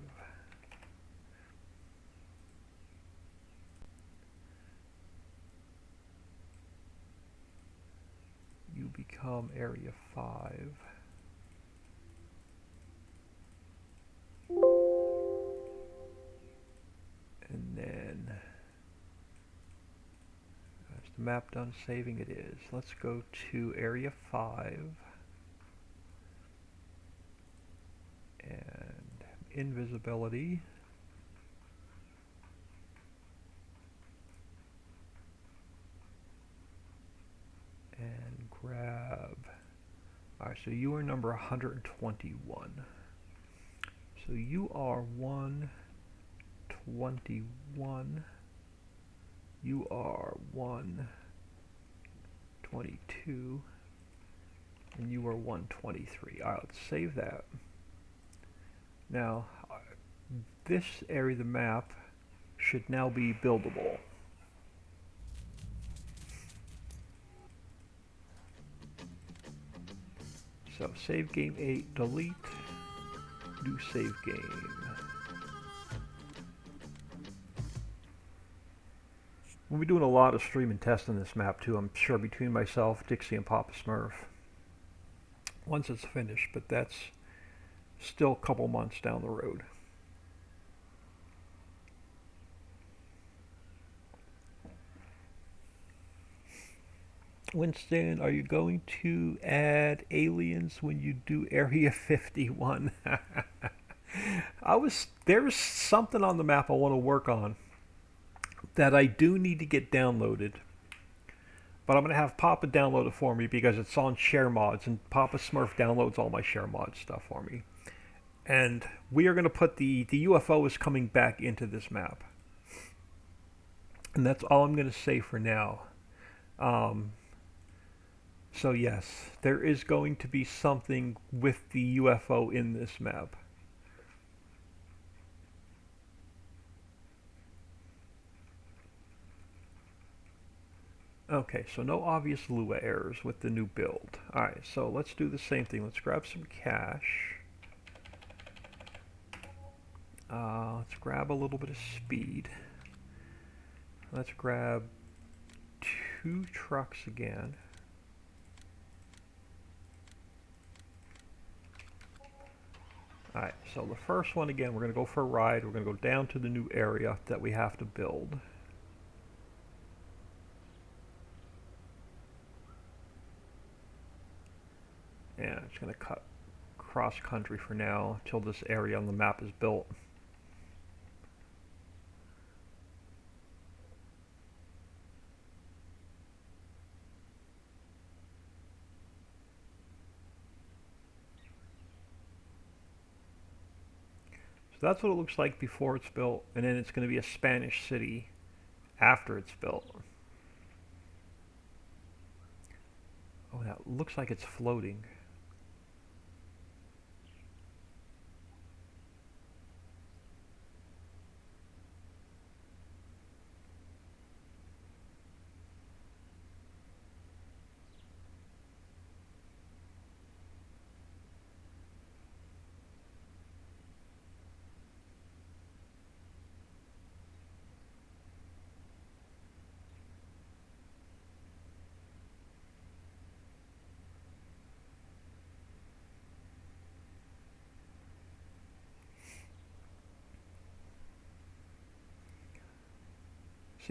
You become area 5. And then, is the map done saving? It is. Let's go to area 5 and invisibility. And grab, alright, so you are number 121. So you are 121. You are 122. And you are 123. Alright, let's save that. Now, this area of the map should now be buildable. So save game 8, delete, new save game. We'll be doing a lot of stream and testing this map too, I'm sure, between myself, Dixie, and Papa Smurf, once it's finished, but that's still a couple months down the road. Winston, are you going to add aliens when you do Area 51? There's something on the map I want to work on that I do need to get downloaded, but I'm going to have Papa download it for me because it's on share mods, and Papa Smurf downloads all my share mod stuff for me. And we are going to put the UFO is coming back into this map, and that's all I'm going to say for now. So yes, there is going to be something with the UFO in this map. Okay, so no obvious Lua errors with the new build. Alright, so let's do the same thing. Let's grab some cash. Let's grab a little bit of speed. Let's grab 2 trucks again. Alright, so the first one again, we're going to go for a ride. We're going to go down to the new area that we have to build. And it's going to cut cross country for now until this area on the map is built. So that's what it looks like before it's built, and then it's going to be a Spanish city after it's built. Oh, that looks like it's floating.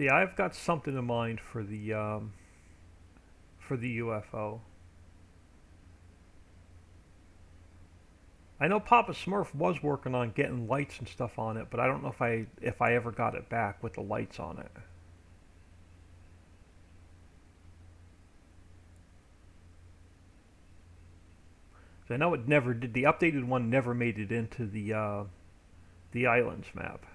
See, I've got something in mind for the UFO. I know Papa Smurf was working on getting lights and stuff on it, but I don't know if I ever got it back with the lights on it. So I know it never did. The updated one never made it into the islands map.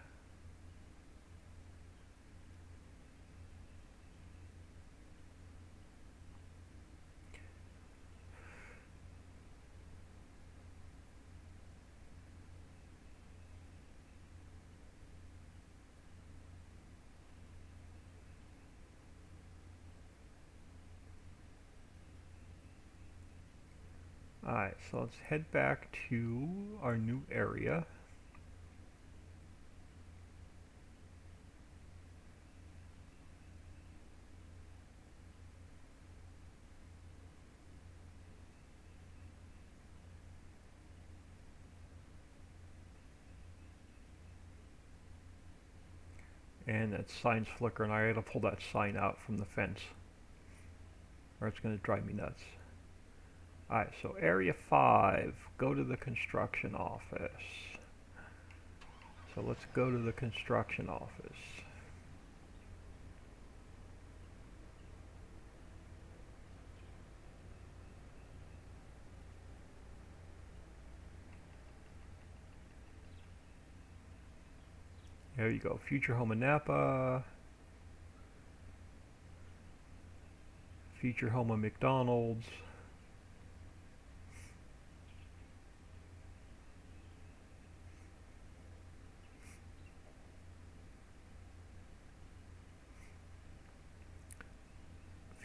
Alright, so let's head back to our new area. And that sign's flickering. I gotta pull that sign out from the fence, or it's gonna drive me nuts. Alright, so Area 5, go to the construction office. So let's go to the construction office. There you go, future home of Napa, future home of McDonald's.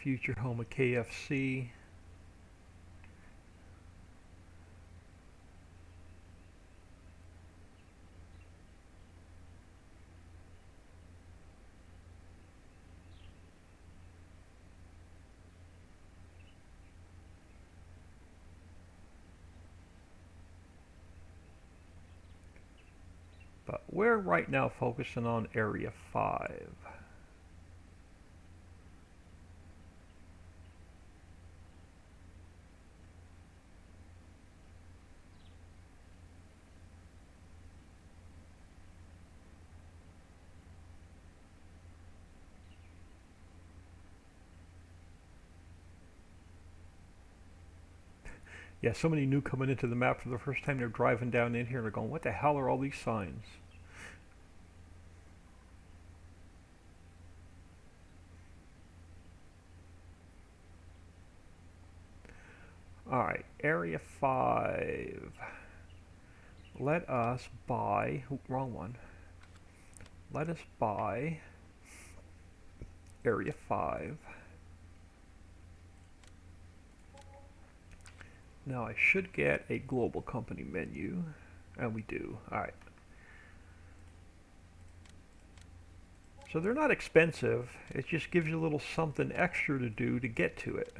Future home of KFC. But we're right now focusing on Area 5. Yeah, so many new coming into the map for the first time. They're driving down in here and they're going, what the hell are all these signs? Alright, Area 5. Let us buy... Oh, wrong one. Let us buy Area 5. Now I should get a global company menu, and we do. Alright. So they're not expensive, it just gives you a little something extra to do to get to it.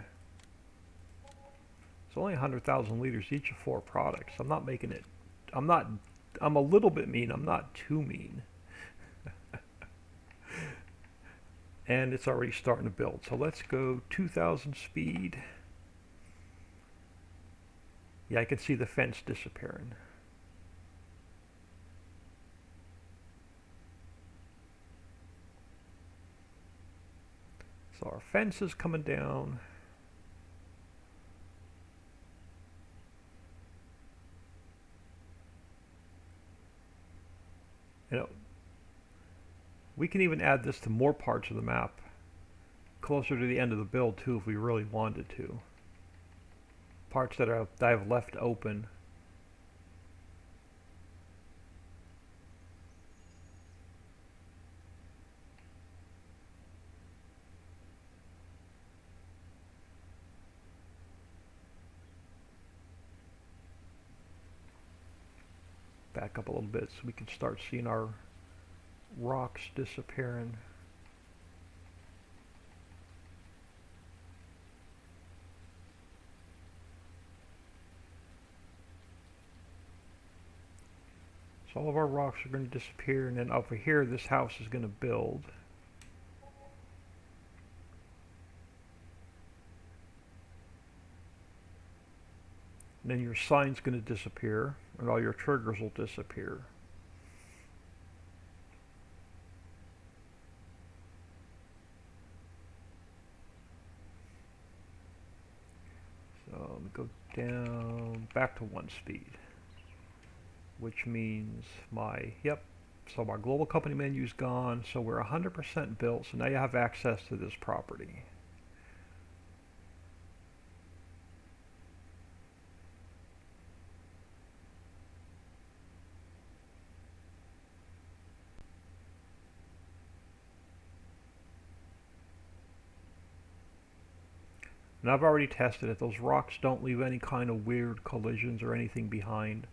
It's only 100,000 liters each of 4 products. I'm not making it, I'm a little bit mean, I'm not too mean. And it's already starting to build. So let's go 2,000 speed. Yeah, I can see the fence disappearing. So our fence is coming down. You know, we can even add this to more parts of the map closer to the end of the build too if we really wanted to. Parts that I've left open. Back up a little bit so we can start seeing our rocks disappearing. So all of our rocks are going to disappear, and then over here this house is going to build. And then your sign's going to disappear, and all your triggers will disappear. So let me go down back to 1 speed, which means so my global company menu's gone, so we're 100% built, so now you have access to this property. And I've already tested it. Those rocks don't leave any kind of weird collisions or anything behind.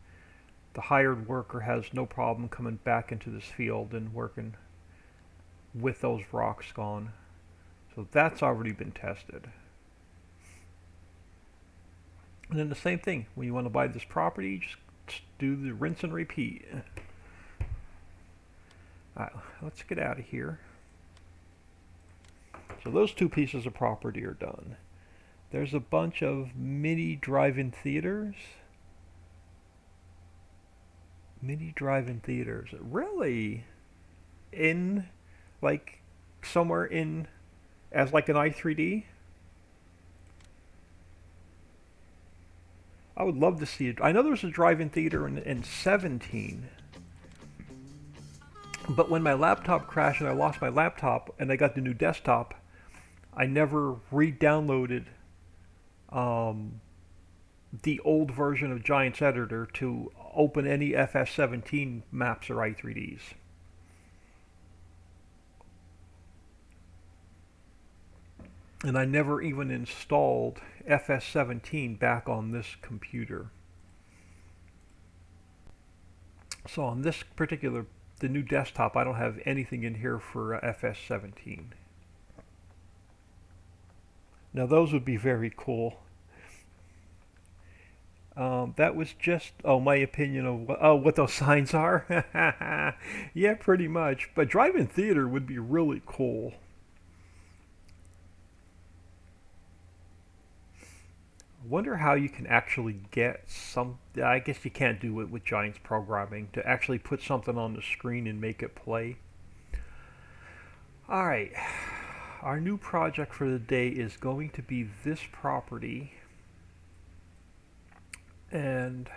The hired worker has no problem coming back into this field and working with those rocks gone. So that's already been tested. And then the same thing, when you want to buy this property, just do the rinse and repeat. Alright, let's get out of here. So those 2 pieces of property are done. There's a bunch of mini drive-in theaters. Mini drive-in theaters. Really? In, like, somewhere in, as like an i3D? I would love to see it. I know there's a drive-in theater in 17. But when my laptop crashed and I lost my laptop and I got the new desktop, I never re-downloaded the old version of Giants Editor to open any FS17 maps or i3Ds. And I never even installed FS17 back on this computer. So on this particular, the new desktop, I don't have anything in here for FS17. Now those would be very cool. That was just, my opinion of what those signs are. Yeah, pretty much. But drive-in theater would be really cool. I wonder how you can actually get some, I guess you can't do it with Giants programming, to actually put something on the screen and make it play. Alright, our new project for the day is going to be this property. And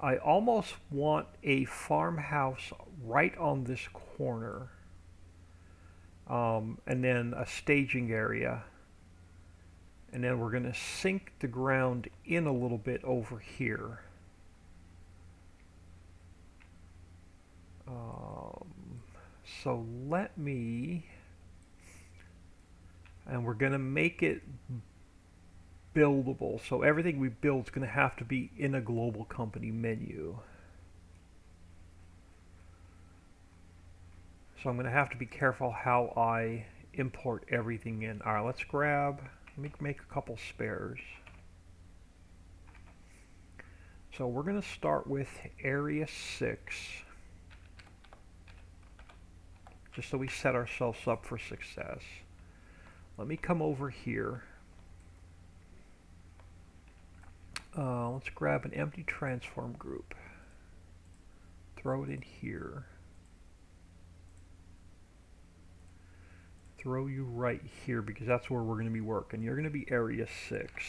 I almost want a farmhouse right on this corner. And then a staging area. And then we're going to sink the ground in a little bit over here. So let me, and we're going to make it buildable. So everything we build is going to have to be in a global company menu. So I'm going to have to be careful how I import everything in. All right, let's grab, let me make a couple spares. So we're going to start with area 6, just so we set ourselves up for success. Let me come over here. Let's grab an empty transform group. Throw it in here. Throw you right here because that's where we're going to be working. You're going to be area 6.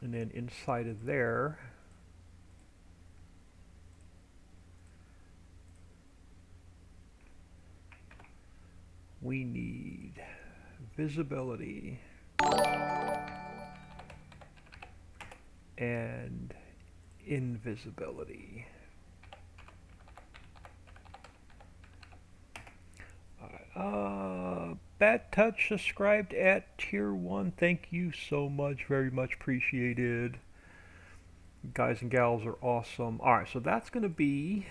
And then inside of there, we need visibility and invisibility. Bad Touch subscribed at tier 1. Thank you so much. Very much appreciated. Guys and gals are awesome. Alright, so that's going to be,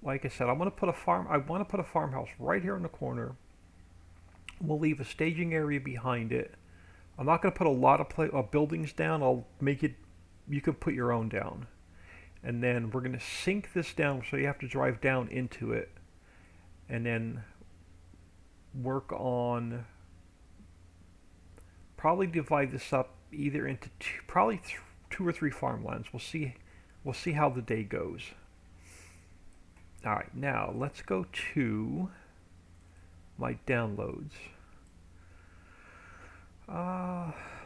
like I said, I want to put a farmhouse right here in the corner. We'll leave a staging area behind it. I'm not going to put a lot of buildings down. I'll make it, you can put your own down. And then we're going to sink this down so you have to drive down into it. And then work on probably divide this up either into two or three farmlands. We'll see. We'll see how the day goes. All right, now let's go to my downloads.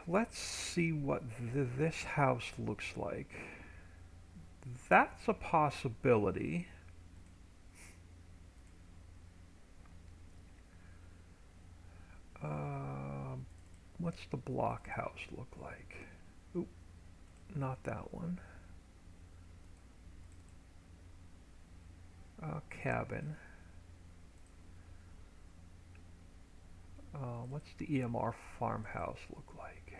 Let's see what this house looks like. That's a possibility. What's the block house look like? Oop, not that one. Cabin. What's the EMR farmhouse look like?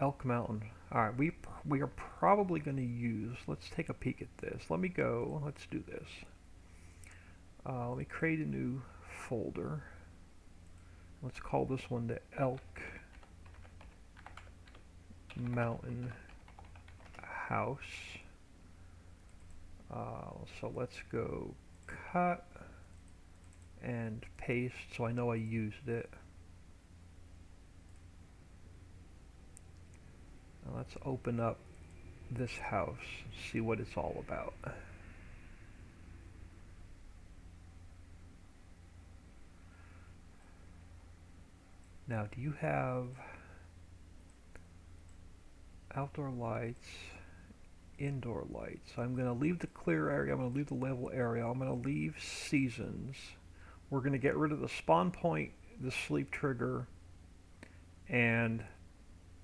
Elk Mountain. Alright, we are probably going to use, let's take a peek at this. Let's do this. Let me create a new folder. Let's call this one the Elk Mountain House. So let's go cut and paste so I know I used it. Now let's open up this house, see what it's all about. Now, do you have outdoor lights, indoor lights? I'm going to leave the clear area, I'm going to leave the level area, I'm going to leave seasons. We're going to get rid of the spawn point, the sleep trigger, and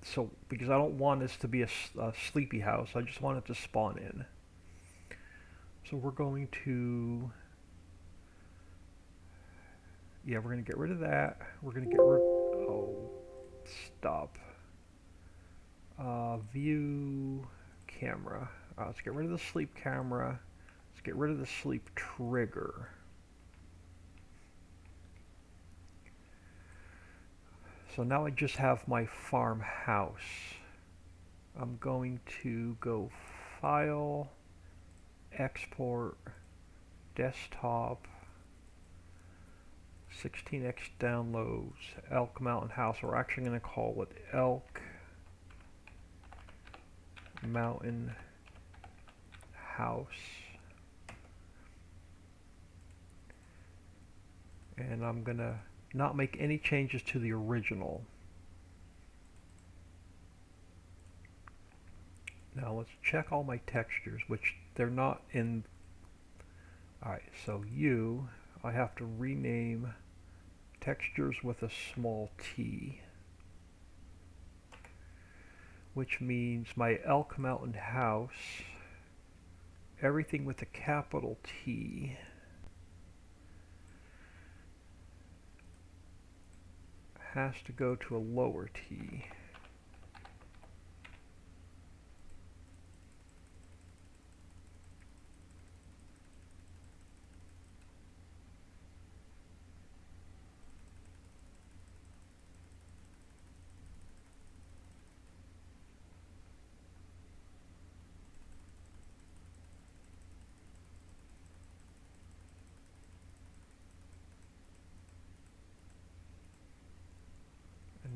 so because I don't want this to be a sleepy house, I just want it to spawn in. So we're going to, yeah, we're going to get rid of that. We're going to get rid, oh, stop. View camera. Let's get rid of the sleep camera. Let's get rid of the sleep trigger. So now I just have my farmhouse. I'm going to go File, Export, Desktop, 16x downloads, Elk Mountain House. We're actually going to call it Elk Mountain House. And I'm going to not make any changes to the original. Now let's check all my textures, which they're not in. Alright, so I have to rename textures with a small t, which means my Elk Mountain House, everything with a capital T, has to go to a lower t.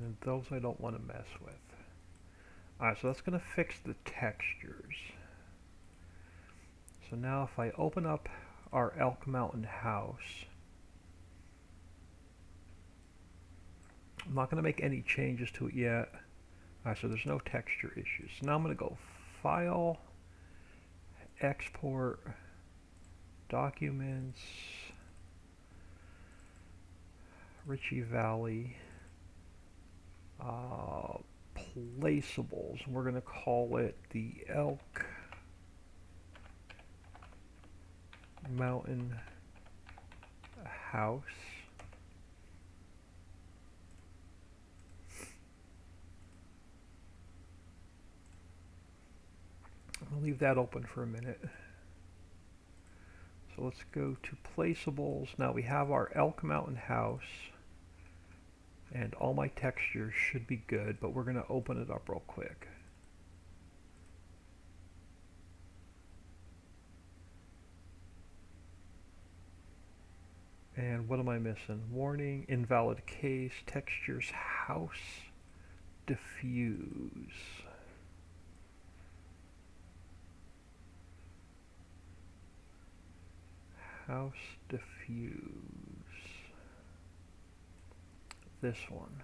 And those I don't want to mess with. Alright, so that's going to fix the textures. So now if I open up our Elk Mountain House, I'm not going to make any changes to it yet. Alright, so there's no texture issues. So now I'm going to go File, Export, Documents, Ritchie Valley, Placeables. We're going to call it the Elk Mountain House. I'll leave that open for a minute. So let's go to Placeables. Now we have our Elk Mountain House. And all my textures should be good, but we're going to open it up real quick. And what am I missing? Warning, invalid case, textures, house, diffuse. House diffuse. This one.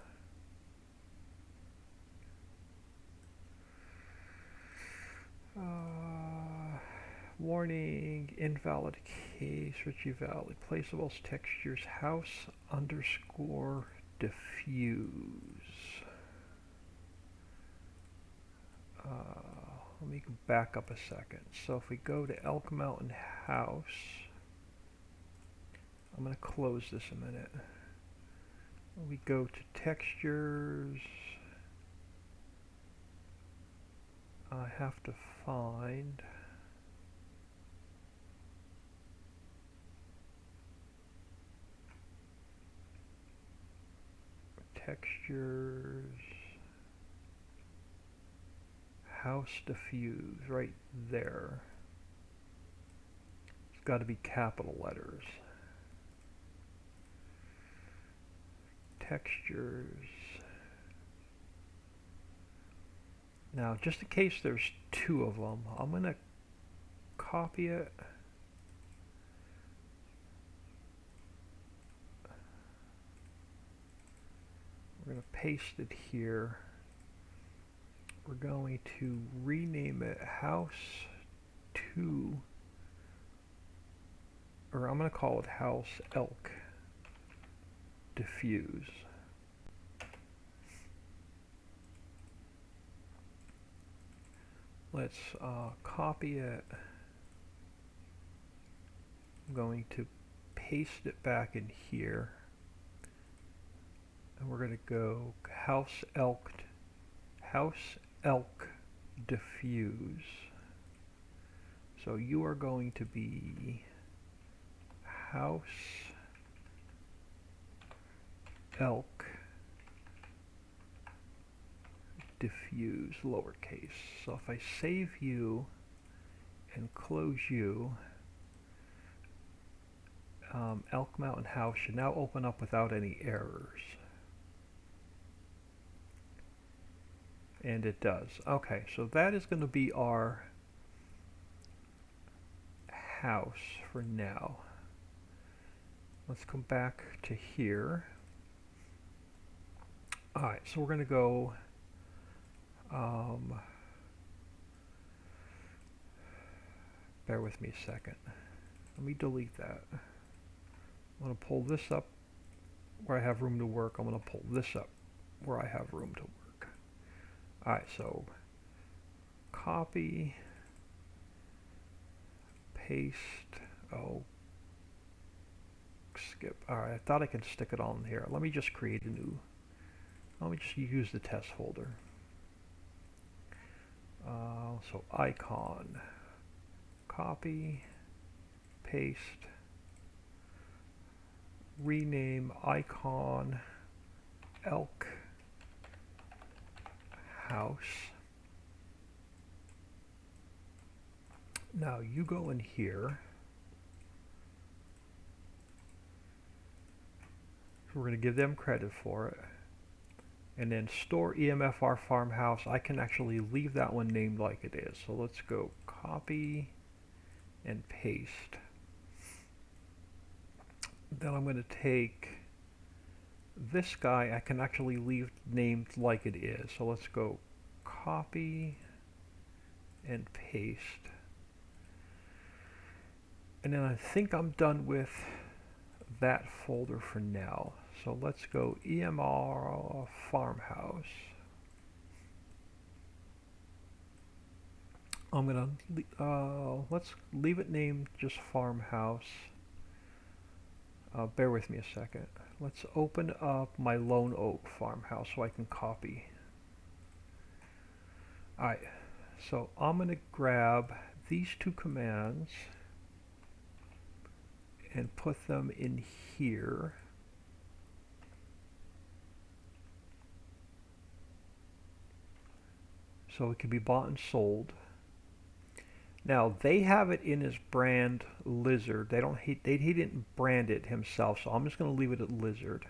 Warning, invalid case, Richie Valley, placeables, textures, house underscore diffuse. Let me back up a second. So if we go to Elk Mountain House, I'm going to close this a minute. We go to textures. I have to find textures, house diffuse, right there. It's got to be capital letters. Textures. Now, just in case there's two of them, I'm going to copy it. We're going to paste it here. We're going to rename it House 2, or I'm going to call it House Elk Diffuse. Let's copy it. I'm going to paste it back in here. And we're going to go House Elk Diffuse. So you are going to be House Elk Diffuse, lowercase. So if I save you and close you, Elk Mountain House should now open up without any errors. And it does. Okay, so that is going to be our house for now. Let's come back to here. Alright, so we're going to go bear with me a second. Let me delete that. I'm going to pull this up where I have room to work. I'm going to pull this up where I have room to work. Alright, so copy, paste, skip. Alright, I thought I could stick it on here. Let me just create a new, let me just use the test folder. So icon, copy, paste, rename icon Elk House. Now you go in here. So we're going to give them credit for it. And then store EMFR farmhouse. I can actually leave that one named like it is. So let's go copy and paste. Then I'm going to take this guy. I can actually leave named like it is. So let's go copy and paste. And then I think I'm done with that folder for now. So let's go EMR farmhouse. I'm gonna let's leave it named just farmhouse. Bear with me a second. Let's open up my Lone Oak farmhouse so I can copy. Alright, so I'm gonna grab these two commands and put them in here. So it can be bought and sold. Now they have it in his brand Lizard. They don't. He didn't brand it himself, so I'm just going to leave it at Lizard.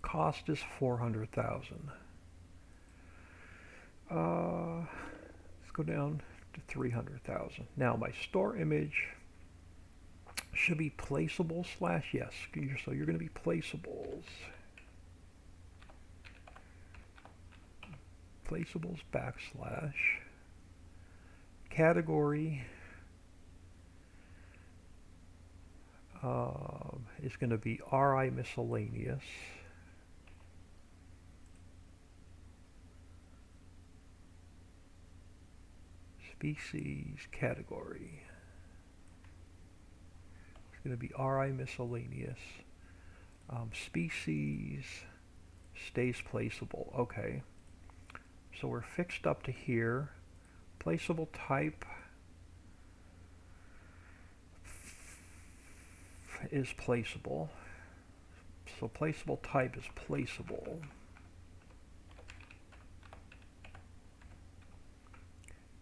Cost is 400,000. Let's go down to 300,000. Now my store image should be placeable slash yes. So you're going to be placeables. Placeables backslash category is going to be RI miscellaneous. Species category. It's going to be RI miscellaneous. Species stays placeable. Okay. So we're fixed up to here. Placeable type is placeable. So placeable type is placeable.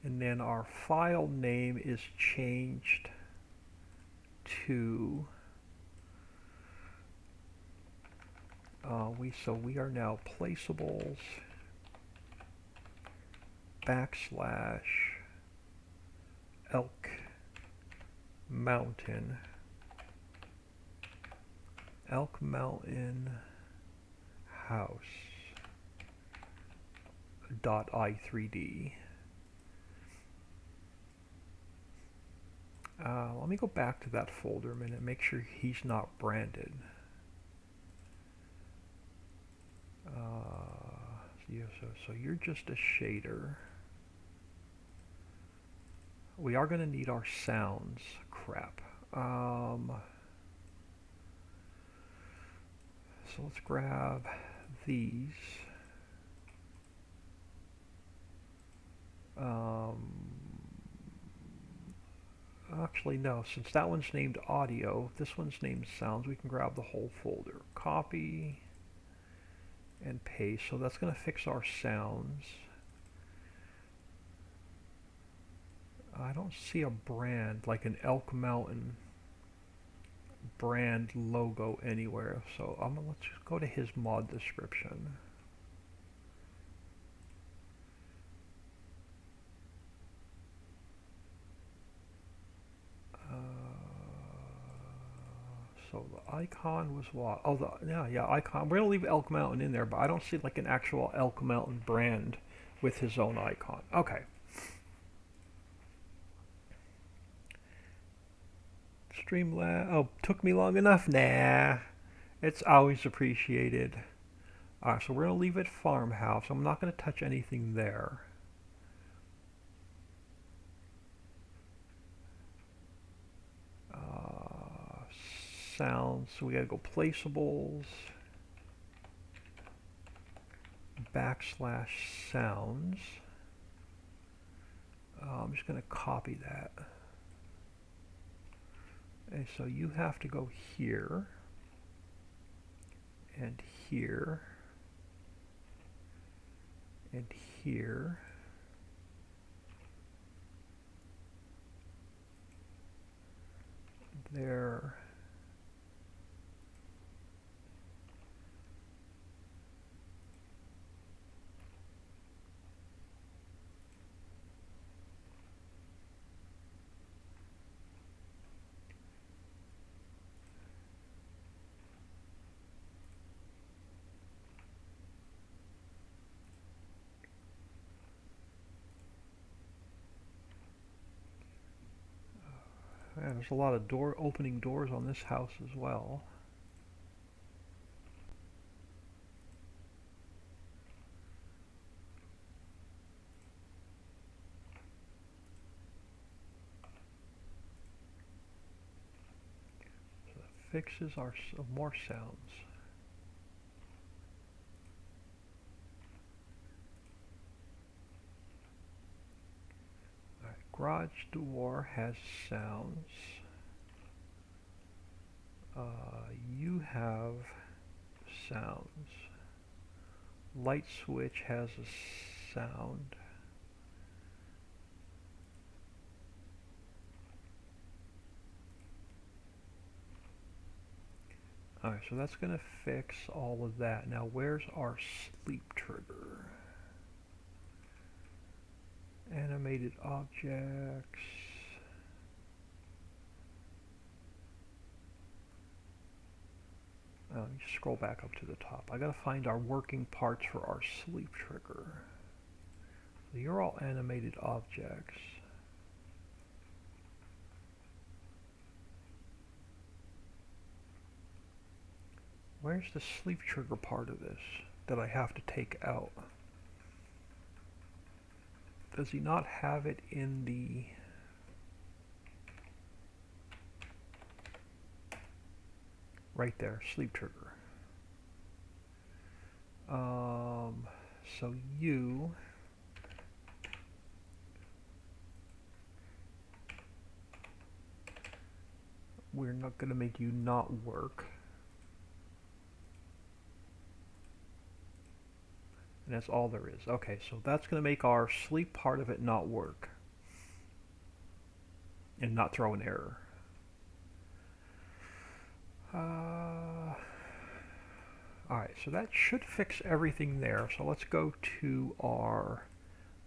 And then our file name is changed to we are now placeables backslash Elk Mountain house .i3d. Let me go back to that folder a minute, make sure he's not branded. Yeah, so you're just a shader. We are going to need our sounds. Crap. So let's grab these. Actually, no. Since that one's named audio, this one's named sounds, we can grab the whole folder. Copy and paste. So that's going to fix our sounds. I don't see a brand, like an Elk Mountain brand logo anywhere. So let's just go to his mod description. So the icon was what? Oh, yeah, icon. We're gonna leave Elk Mountain in there, but I don't see like an actual Elk Mountain brand with his own icon. Okay. Streamlabs. Oh, took me long enough? Nah. It's always appreciated. Alright, so we're gonna leave it farmhouse. I'm not gonna touch anything there. Sounds, so we gotta go placeables backslash sounds. I'm just gonna copy that. And so you have to go here and here and here. There. And there's a lot of opening doors on this house as well. So that fixes our more sounds. All right, garage door has sounds. You have sounds. Light switch has a sound. Alright, so that's going to fix all of that. Now where's our sleep trigger? Animated objects. Oh, you scroll back up to the top. I gotta find our working parts for our sleep trigger. So you're all animated objects. Where's the sleep trigger part of this that I have to take out? Does he not have it in the... Right there, sleep trigger. So you... We're not going to make you not work. And that's all there is. Okay, so that's going to make our sleep part of it not work. And not throw an error. Alright, so that should fix everything there. So let's go to our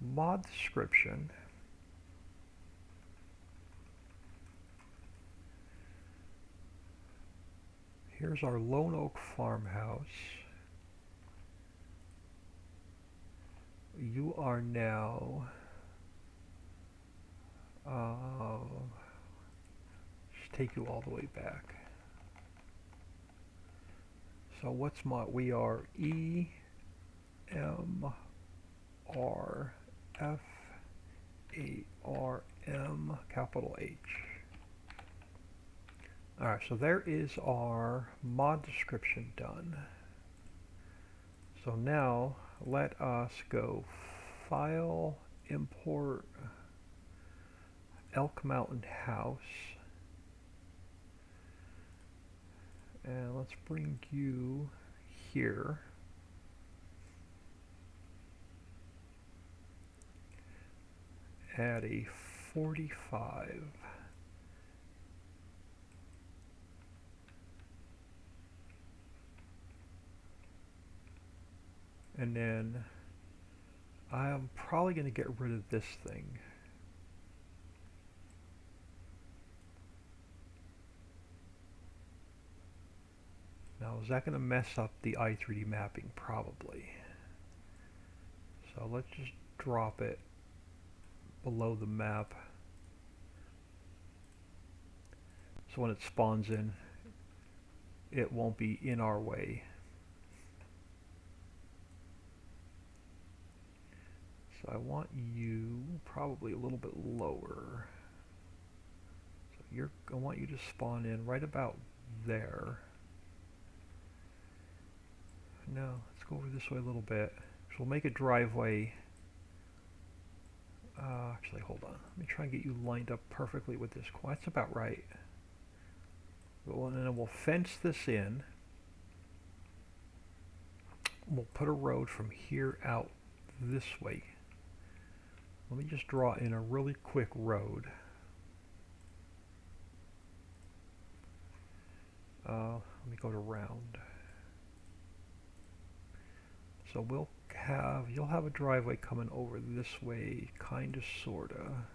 mod description. Here's our Lone Oak farmhouse. You are now just take you all the way back. So what's my, we are E M R F A R M capital H. Alright, so there is our mod description done. So now let us go File, Import, Elk Mountain House. And let's bring you here. Add a 45. And then I'm probably going to get rid of this thing. Now, is that going to mess up the i3D mapping? Probably. So let's just drop it below the map. So when it spawns in, it won't be in our way. So I want you probably a little bit lower. So I want you to spawn in right about there. No, let's go over this way a little bit. So we'll make a driveway. Actually, hold on. Let me try and get you lined up perfectly with this. That's about right. And then we'll fence this in. We'll put a road from here out this way. Let me just draw in a really quick road. Let me go to round. So you'll have a driveway coming over this way, kinda, sorta.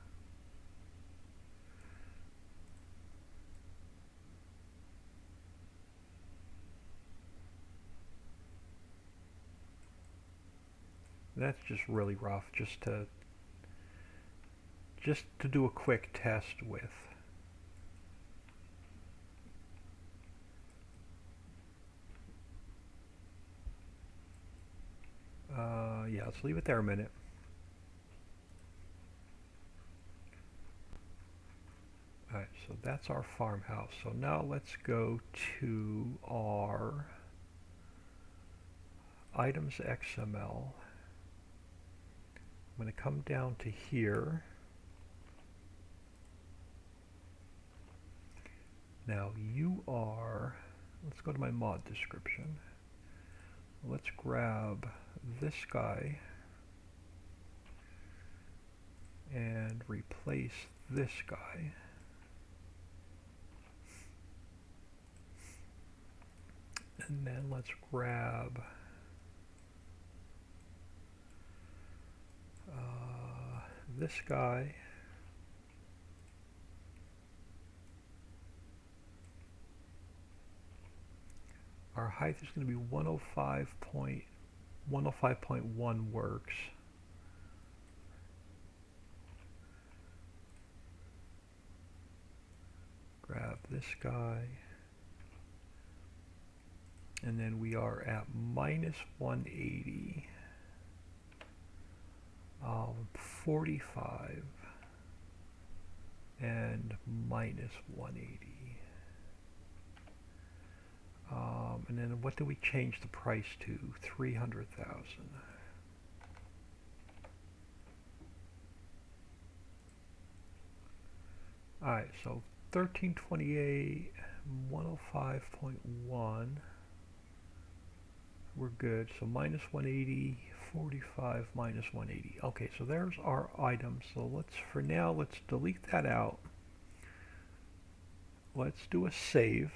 That's just really rough, just to do a quick test with. Yeah, let's leave it there a minute. Alright, so that's our farmhouse. So now let's go to our items XML. I'm going to come down to here. Now you are, let's go to my mod description. Let's grab this guy and replace this guy. And then let's grab this guy. Our height is going to be 105.1 works. Grab this guy. And then we are at minus 180. 45 and minus 180. And then what do we change the price to? 300,000. Alright, so 1328, 105.1. We're good. So minus 180, 45 minus 180. Okay, so there's our item. So for now, let's delete that out. Let's do a save.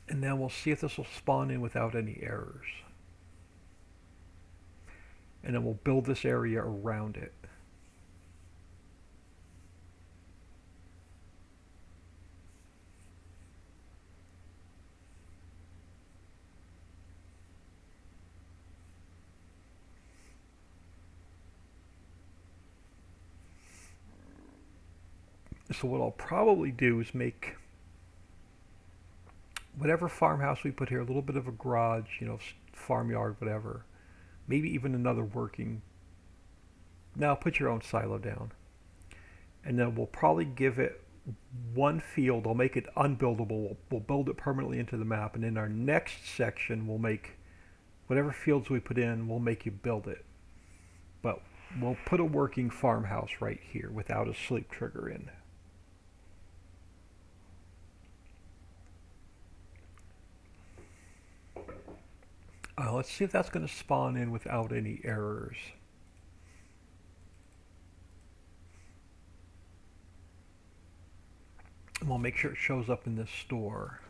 And then we'll see if this will spawn in without any errors. And then we'll build this area around it. So what I'll probably do is make whatever farmhouse we put here, a little bit of a garage, farmyard, whatever. Maybe even another working. Now put your own silo down. And then we'll probably give it one field. I'll make it unbuildable. We'll build it permanently into the map. And in our next section, we'll make whatever fields we put in, we'll make you build it. But we'll put a working farmhouse right here without a sleep trigger in. Let's see if that's going to spawn in without any errors. And we'll make sure it shows up in this store.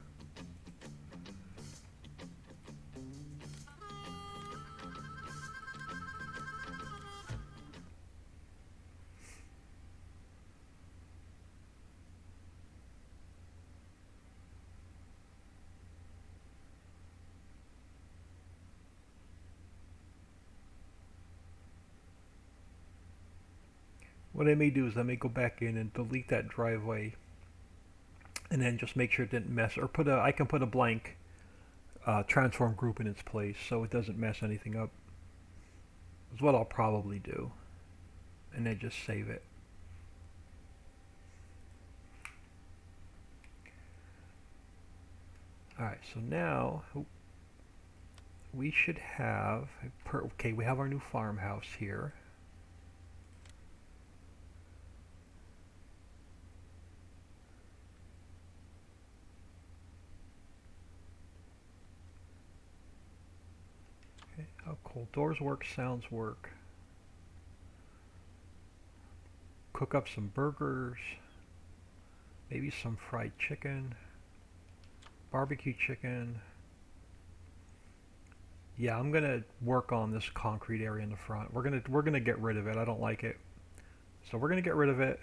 What I may do is I may go back in and delete that driveway and then just make sure it didn't mess, or I can put a blank transform group in its place so it doesn't mess anything up. Is what I'll probably do. And then just save it. Alright, so now we should have, okay, we have our new farmhouse here. Oh, cool. Doors work, sounds work. Cook up some burgers. Maybe some fried chicken. Barbecue chicken. Yeah, I'm gonna work on this concrete area in the front. We're gonna get rid of it. I don't like it. So we're gonna get rid of it.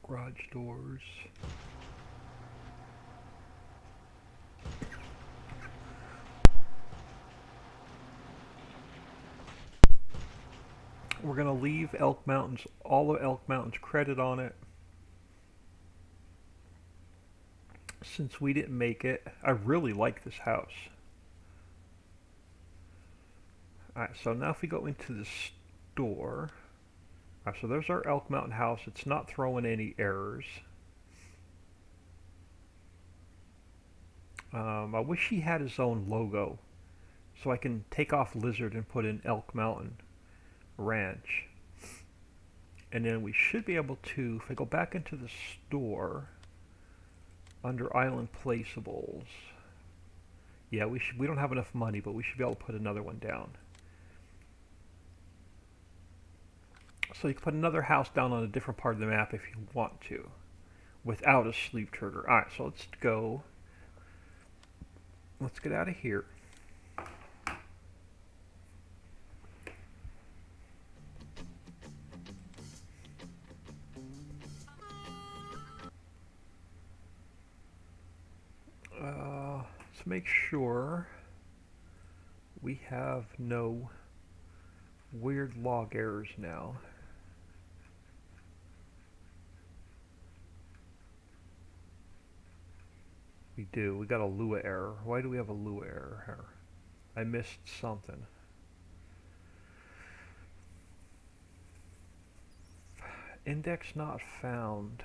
Garage doors. We're going to leave Elk Mountain's, all of Elk Mountain's credit on it. Since we didn't make it, I really like this house. Alright, so now if we go into the store. Alright, so there's our Elk Mountain house. It's not throwing any errors. I wish he had his own logo. So I can take off Lizard and put in Elk Mountain Ranch. And then we should be able to, if I go back into the store, under Island Placeables, yeah, we don't have enough money, but we should be able to put another one down. So you can put another house down on a different part of the map if you want to, without a sleep trigger. Alright, so let's go. Let's get out of here. Let's make sure we have no weird log errors now. We do. We got a Lua error. Why do we have a Lua error here? I missed something. Index not found.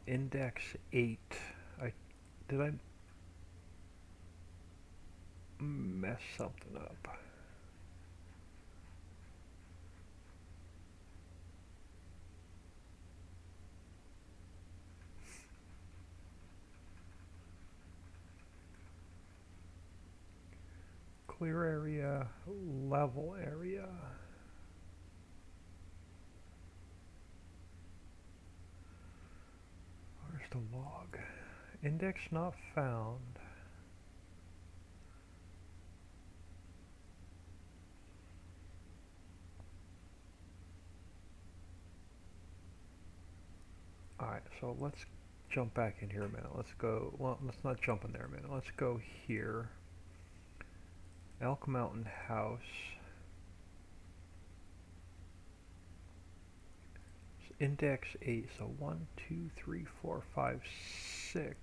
Index 8. Did I mess something up? Clear area, level area. Where's the log? Index not found. Alright, so let's jump back in here a minute. Let's go, well, let's not jump in there a minute. Let's go here. Elk Mountain House. Index 8, so 1, 2, 3, 4, 5, 6.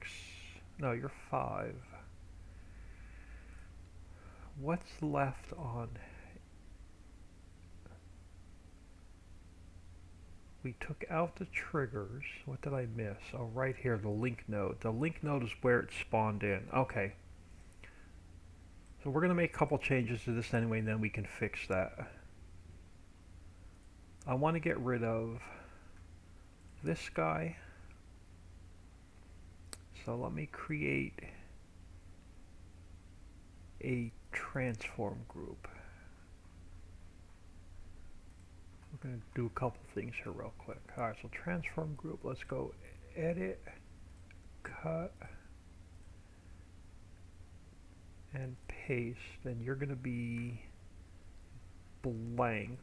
No, you're 5. What's left on? We took out the triggers. What did I miss? Oh, right here, the link node. The link node is where it spawned in. Okay. So we're going to make a couple changes to this anyway, and then we can fix that. I want to get rid of this guy. So let me create a transform group. We're going to do a couple things here real quick. Alright, so transform group, let's go edit, cut, and paste. And you're going to be blank.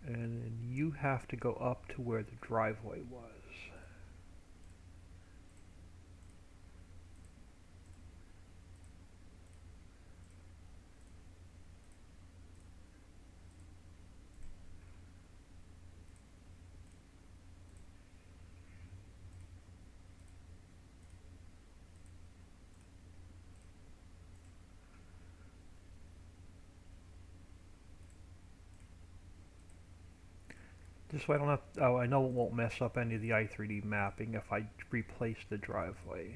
And then you have to go up to where the driveway was. This way I don't have, oh, I know it won't mess up any of the i3D mapping if I replace the driveway.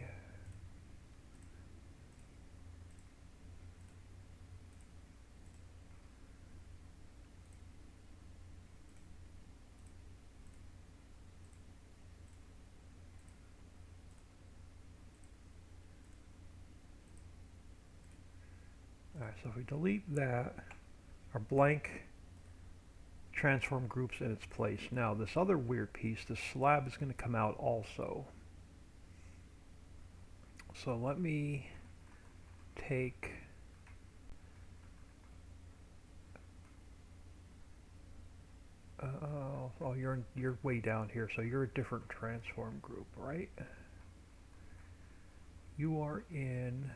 Alright, so if we delete that, our blank transform groups in its place. Now this other weird piece, the slab is going to come out also. So let me take oh, you're way down here, so you're a different transform group, right? You are in,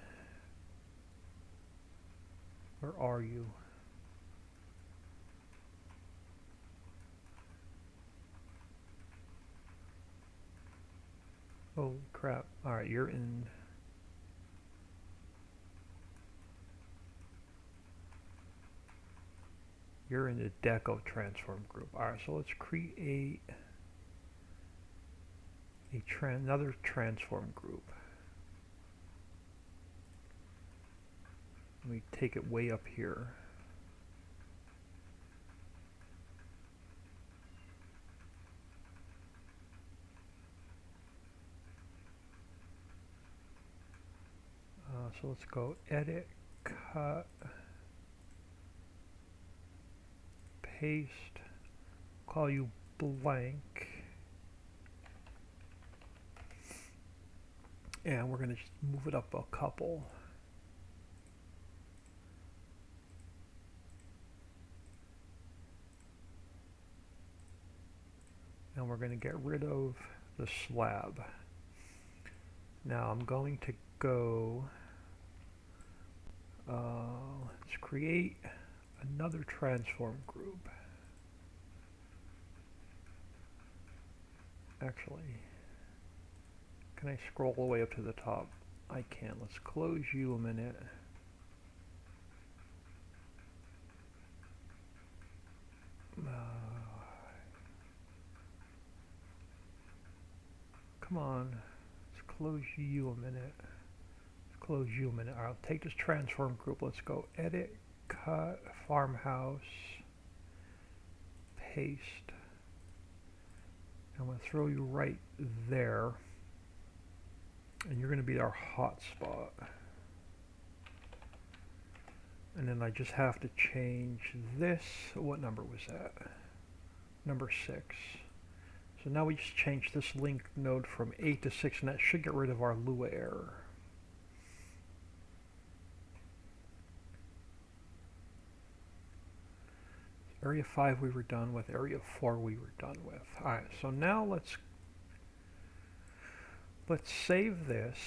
where are you? Holy crap. Alright, you're in... You're in the Deco transform group. Alright, so let's create another transform group. Let me take it way up here. So let's go edit, cut, paste, call you blank, and we're going to just move it up a couple. And we're going to get rid of the slab. Now I'm going to go, let's create another transform group. Actually, can I scroll all the way up to the top? I can. Let's close you a minute. Come on. Let's close you a minute. Let's close you a minute. I'll take this transform group. Let's go edit, cut, farmhouse, paste. I'm going to throw you right there. And you're going to be our hotspot. And then I just have to change this. What number was that? Number 6. So now we just change this link node from 8 to 6, and that should get rid of our Lua error. Area 5 we were done with, Area 4 we were done with. Alright, so now let's save this.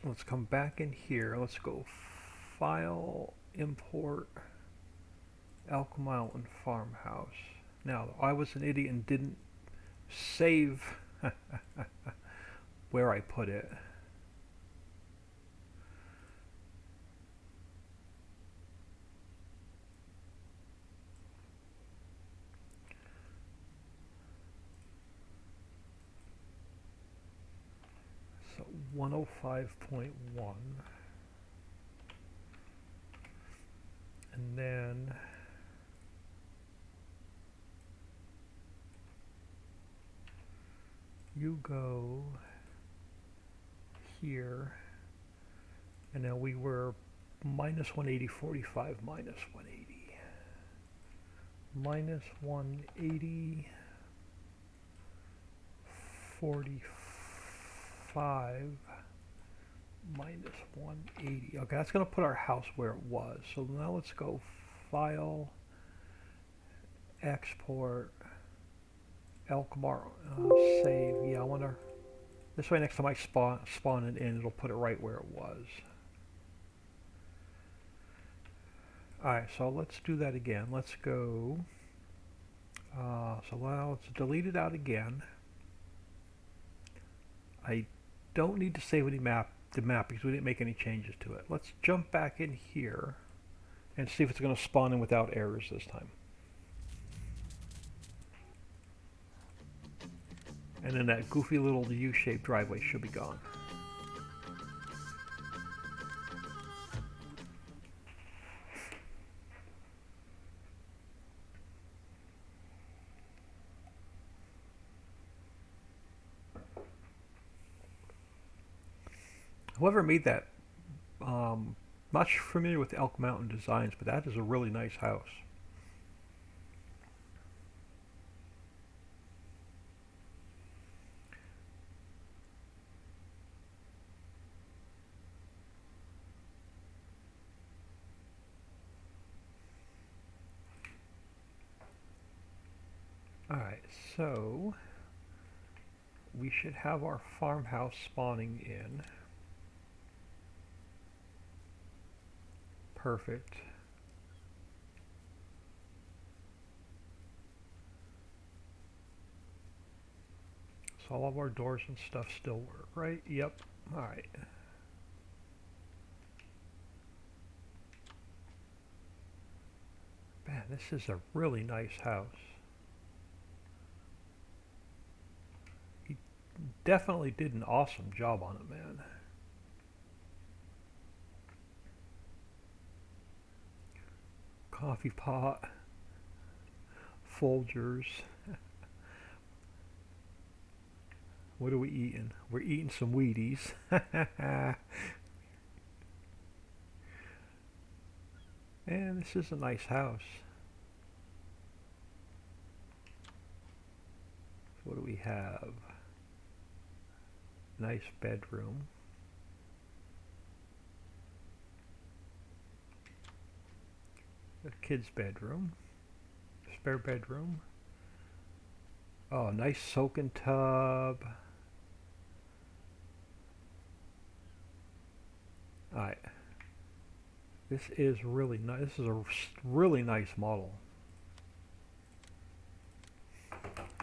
Let's come back in here. Let's go File, Import, Elk Mountain Farmhouse. Now, I was an idiot and didn't save where I put it. So 105.1. And then you go here, and now we were minus 180.45, minus 180, minus 180.45, minus 180. Okay, that's going to put our house where it was. So now let's go File, Export, Elk Mountain, save. Yeah, I want to. This way, next time I spawn it in, it'll put it right where it was. Alright, so let's do that again. Let's go. So now let's delete it out again. I don't need to save the map because we didn't make any changes to it. Let's jump back in here and see if it's going to spawn in without errors this time. And then that goofy little U-shaped driveway should be gone. Whoever made that, not familiar with Elk Mountain designs, but that is a really nice house. Alright, so we should have our farmhouse spawning in. Perfect. So all of our doors and stuff still work, right? Yep. Alright. Man, this is a really nice house. He definitely did an awesome job on it, man. Coffee pot, Folgers. What are we eating? We're eating some Wheaties. And this is a nice house. So what do we have? Nice bedroom. A kid's bedroom. Spare bedroom. Oh, nice soaking tub. Alright. This is really nice. This is a really nice model.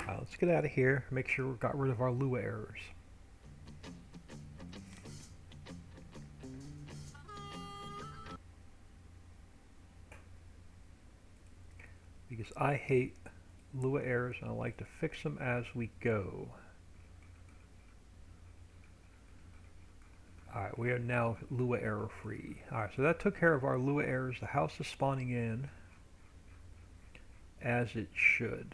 Let's get out of here. Make sure we got rid of our Lua errors. Because I hate Lua errors and I like to fix them as we go. Alright, we are now Lua error free. Alright, so that took care of our Lua errors. The house is spawning in as it should.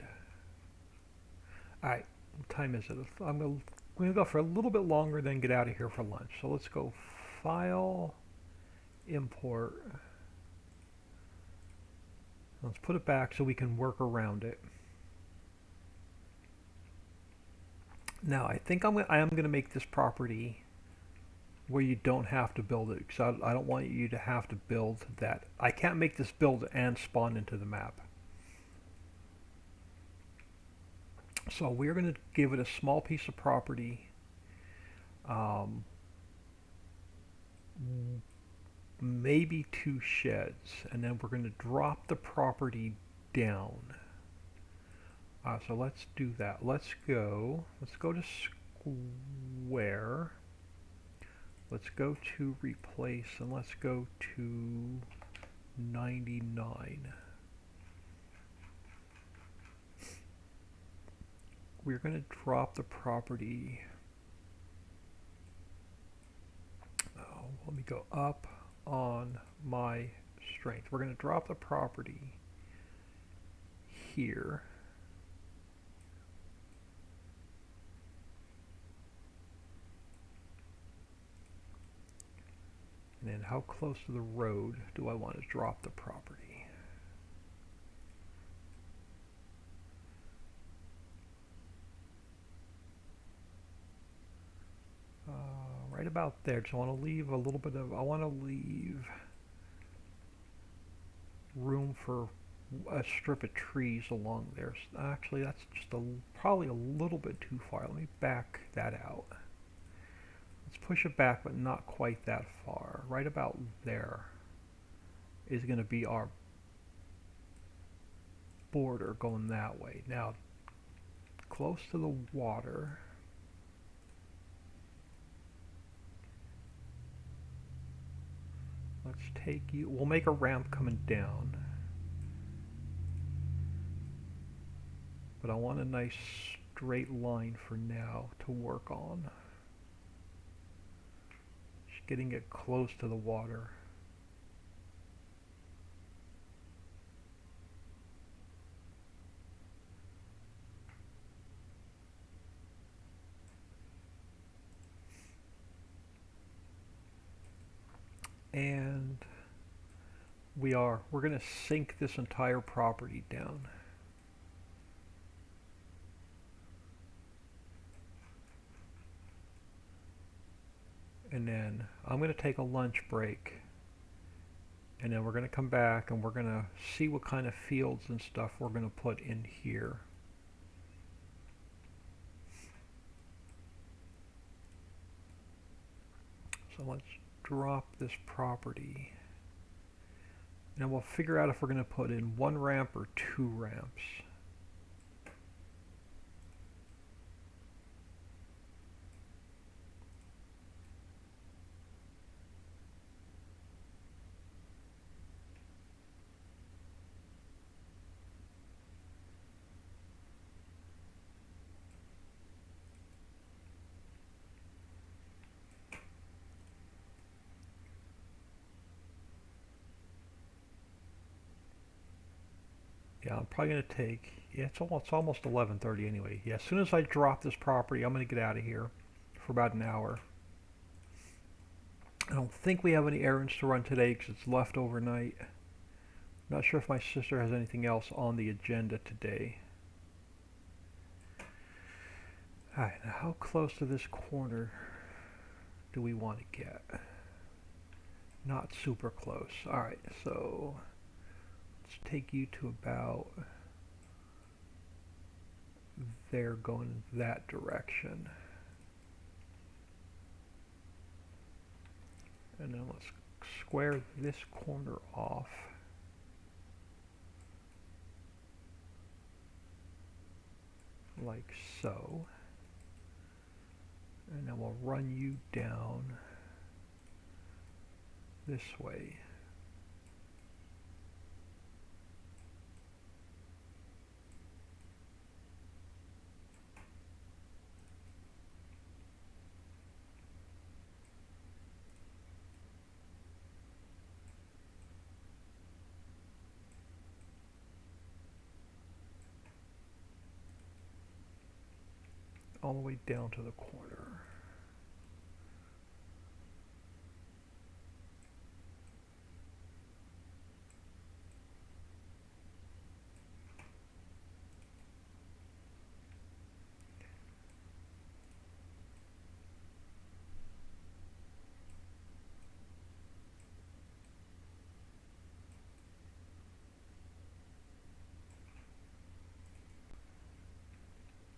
Alright, what time is it? I'm going to go for a little bit longer, then get out of here for lunch. So let's go File, Import. Let's put it back so we can work around it. Now, I think I am going to make this property where you don't have to build it, because I don't want you to have to build that. I can't make this build and spawn into the map. So we're going to give it a small piece of property. Maybe 2 sheds, and then we're going to drop the property down. So let's do that. Let's go to square. Let's go to replace, and let's go to 99. We're going to drop the property. Let me go up on my strength. We're going to drop the property here. And then how close to the road do I want to drop the property? Right about there. So I want to leave a little bit of, I want to leave room for a strip of trees along there. So actually, that's just probably a little bit too far. Let me back that out. Let's push it back, but not quite that far. Right about there is going to be our border going that way. Now, close to the water. Let's take you, we'll make a ramp coming down. But I want a nice straight line for now to work on. Just getting it close to the water. And we're going to sink this entire property down. And then I'm going to take a lunch break, and then we're going to come back and we're going to see what kind of fields and stuff we're going to put in here. So let's drop this property, and we'll figure out if we're going to put in 1 ramp or 2 ramps. Yeah, down. Probably going to take, yeah, it's almost 11:30 anyway. Yeah, as soon as I drop this property, I'm going to get out of here for about an hour. I don't think we have any errands to run today because it's left overnight. Not sure if my sister has anything else on the agenda today. Alright, now how close to this corner do we want to get? Not super close. Alright, so let's take you to about there, going that direction. And then let's square this corner off. Like so. And then we'll run you down this way. All the way down to the corner.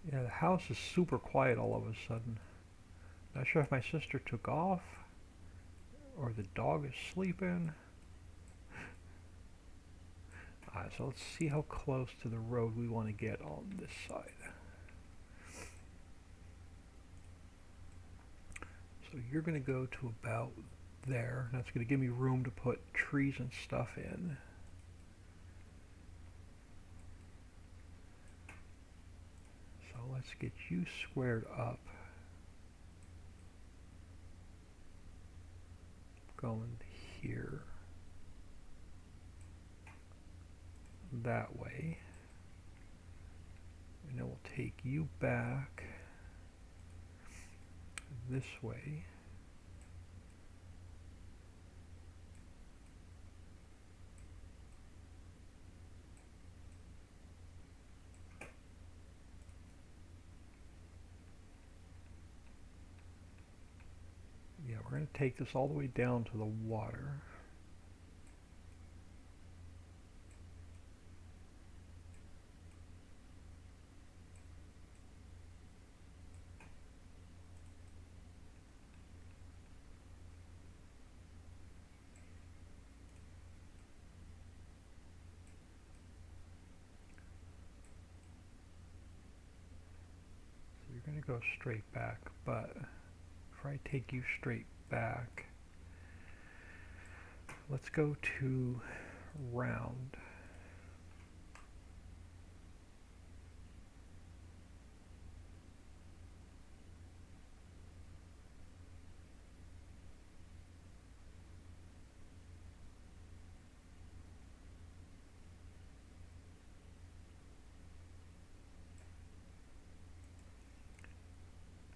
Yeah, the house is super quiet all of a sudden. Not sure if my sister took off or the dog is sleeping. Alright, so let's see how close to the road we want to get on this side. So you're going to go to about there. That's going to give me room to put trees and stuff in. So let's get you squared up. Going here. That way. And then we'll take you back this way. Yeah, we're going to take this all the way down to the water. So you're going to go straight back, but before I take you straight back, let's go to round.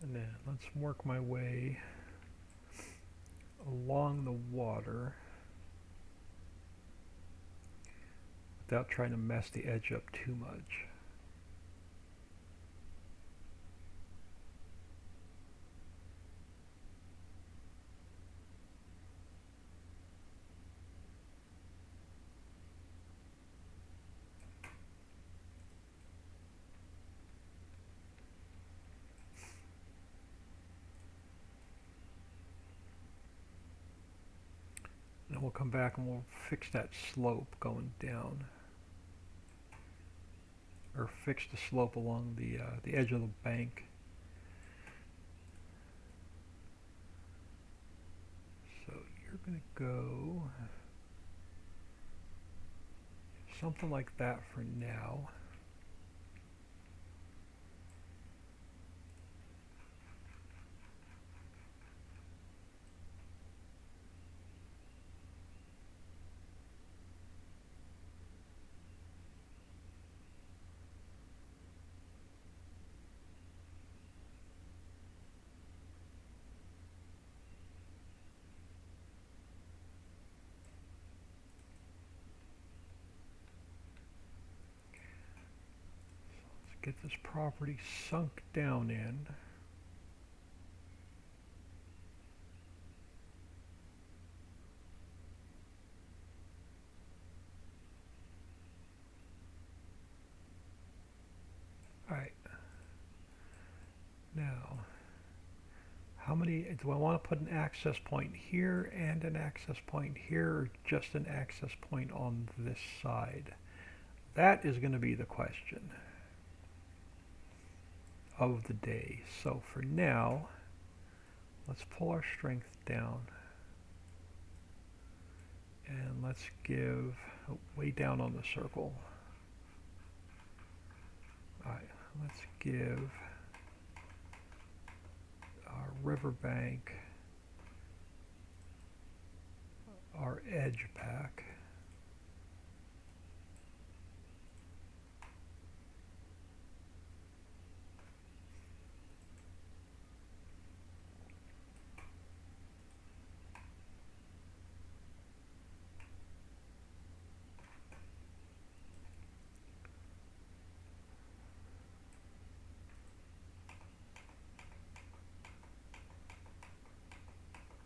And then let's work my way along the water without trying to mess the edge up too much. And we'll come back and we'll fix that slope going down, or fix the slope along the edge of the bank. So you're going to go something like that for now. get this property sunk down in. Alright. Now, how many, do I want to put an access point here and an access point here, or just an access point on this side? That is going to be the question of the day. So for now, let's pull our strength down. And let's give, way down on the circle. Alright, let's give our riverbank our edge back.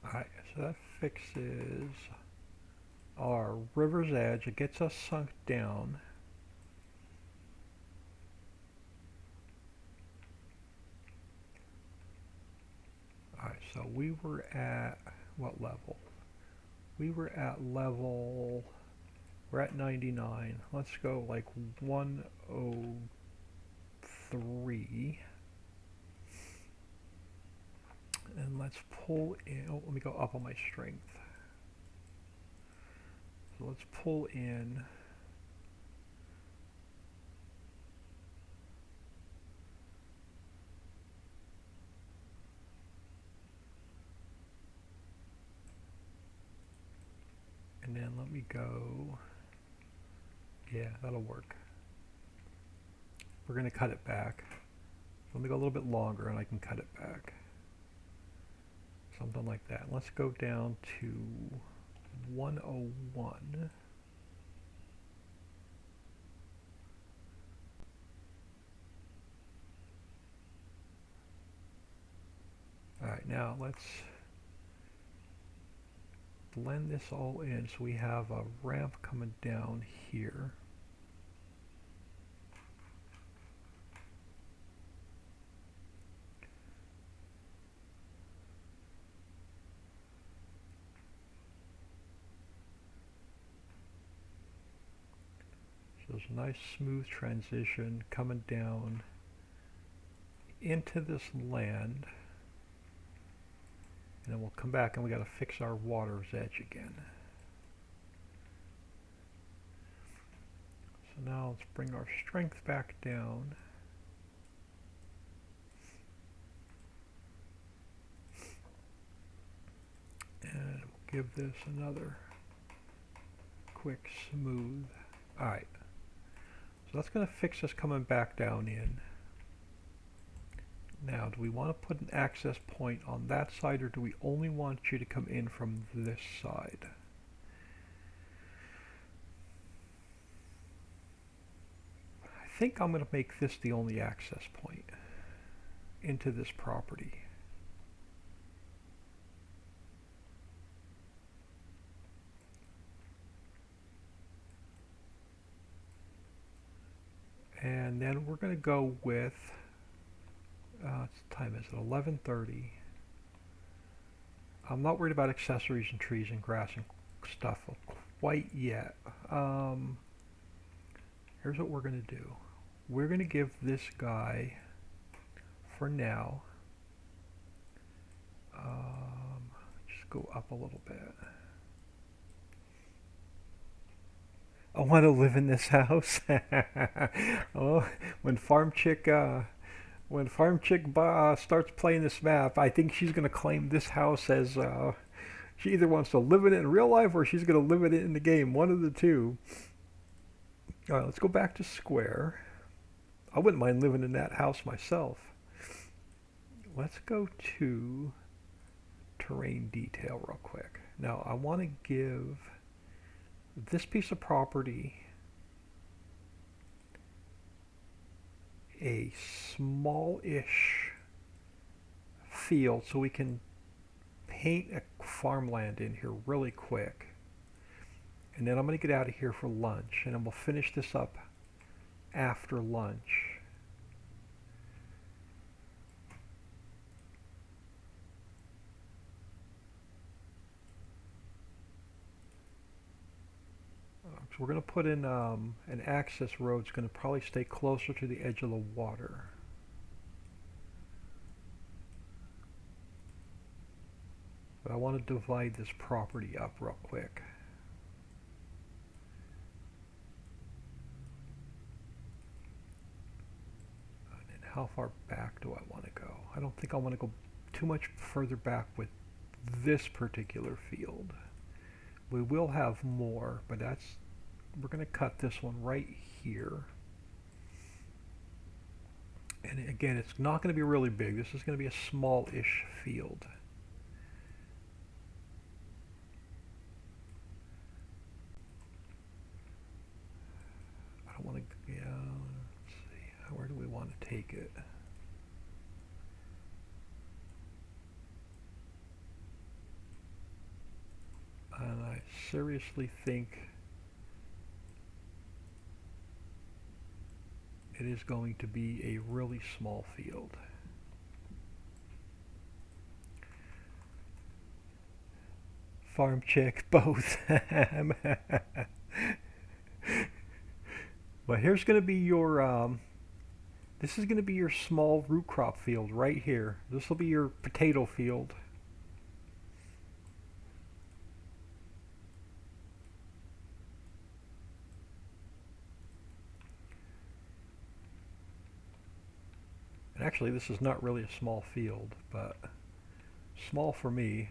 Alright, so that fixes our river's edge. It gets us sunk down. Alright, so we were at what level? We were at level, we're at 99. Let's go like 103. And let's pull in, oh, let me go up on my strength. So let's pull in and then let me go, yeah, that'll work. We're going to cut it back. Let me go a little bit longer and I can cut it back. Something like that. Let's go down to 101. Alright, now let's blend this all in so we have a ramp coming down here. So there's a nice smooth transition coming down into this land. And then we'll come back and we got to fix our water's edge again. So now let's bring our strength back down. And we'll give this another quick smooth. Alright. So that's going to fix us coming back down in. Now, do we want to put an access point on that side, or do we only want you to come in from this side? I think I'm going to make this the only access point into this property. And then we're going to go with what time is it? 11:30. I'm not worried about accessories and trees and grass and stuff quite yet. Here's what we're going to do. We're going to give this guy, for now, just go up a little bit. I want to live in this house. Oh, when Farm Chick starts playing this map, I think she's going to claim this house as, she either wants to live in it in real life or she's going to live in it in the game. One of the two. Alright, let's go back to square. I wouldn't mind living in that house myself. Let's go to terrain detail real quick. Now, I want to give this piece of property a small-ish field so we can paint a farmland in here really quick. And then I'm going to get out of here for lunch, and then we'll finish this up after lunch. So we're going to put in an access road. It's going to probably stay closer to the edge of the water. But I want to divide this property up real quick. And then how far back do I want to go? I don't think I want to go too much further back with this particular field. We will have more, but we're going to cut this one right here. And again, it's not going to be really big. This is going to be a small-ish field. I don't want to, yeah, let's see, where do we want to take it? And I seriously think it is going to be a really small field. Farm chick, both. But here's going to be your, this is going to be your small root crop field right here. This will be your potato field. And actually, this is not really a small field, but small for me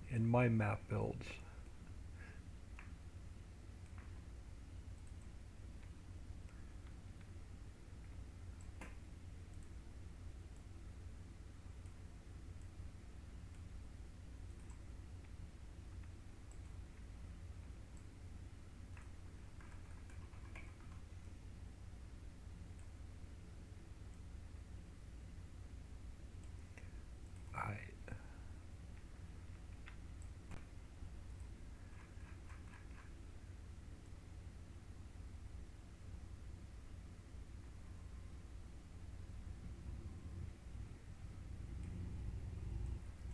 in my map builds.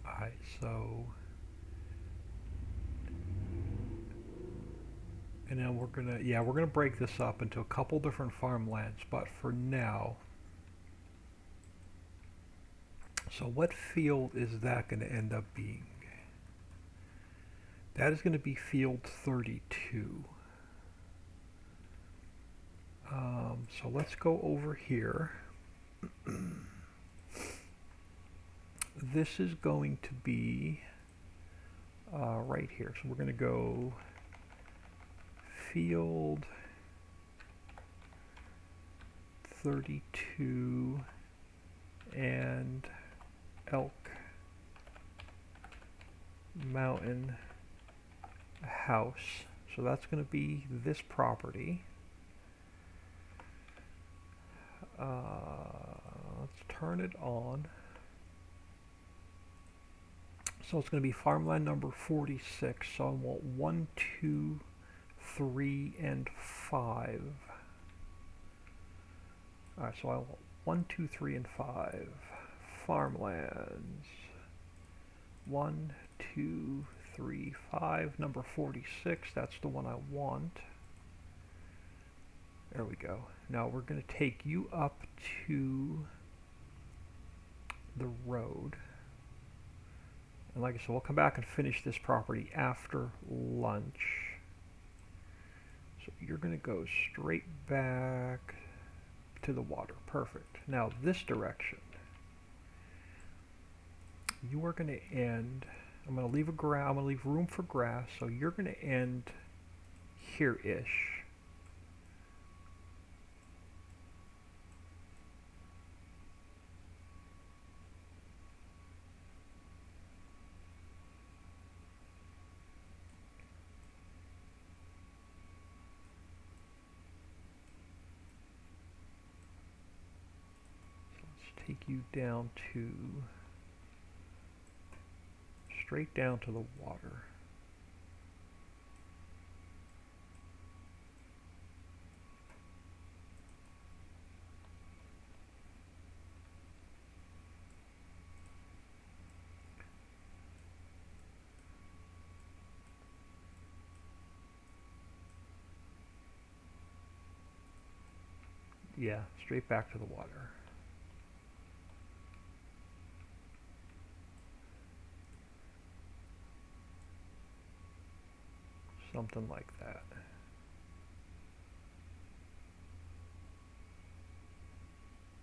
Alright, so, and then we're gonna break this up into a couple different farmlands, but for now, so what field is that going to end up being? That is going to be field 32. So let's go over here. This is going to be right here. So we're going to go field 32 and Elk Mountain House. So that's going to be this property. Let's turn it on. So it's going to be farmland number 46. So I want 1, 2, 3, and 5. Alright, so I want 1, 2, 3, and 5. Farmlands. 1, 2, 3, 5. Number 46, that's the one I want. There we go. Now we're going to take you up to the road. And like I said, we'll come back and finish this property after lunch. So you're going to go straight back to the water. Perfect. Now this direction, you are going to end, I'm going to leave I'm going to leave room for grass, so you're going to end here-ish. take you down to, straight down to the water. Yeah, straight back to the water. Something like that.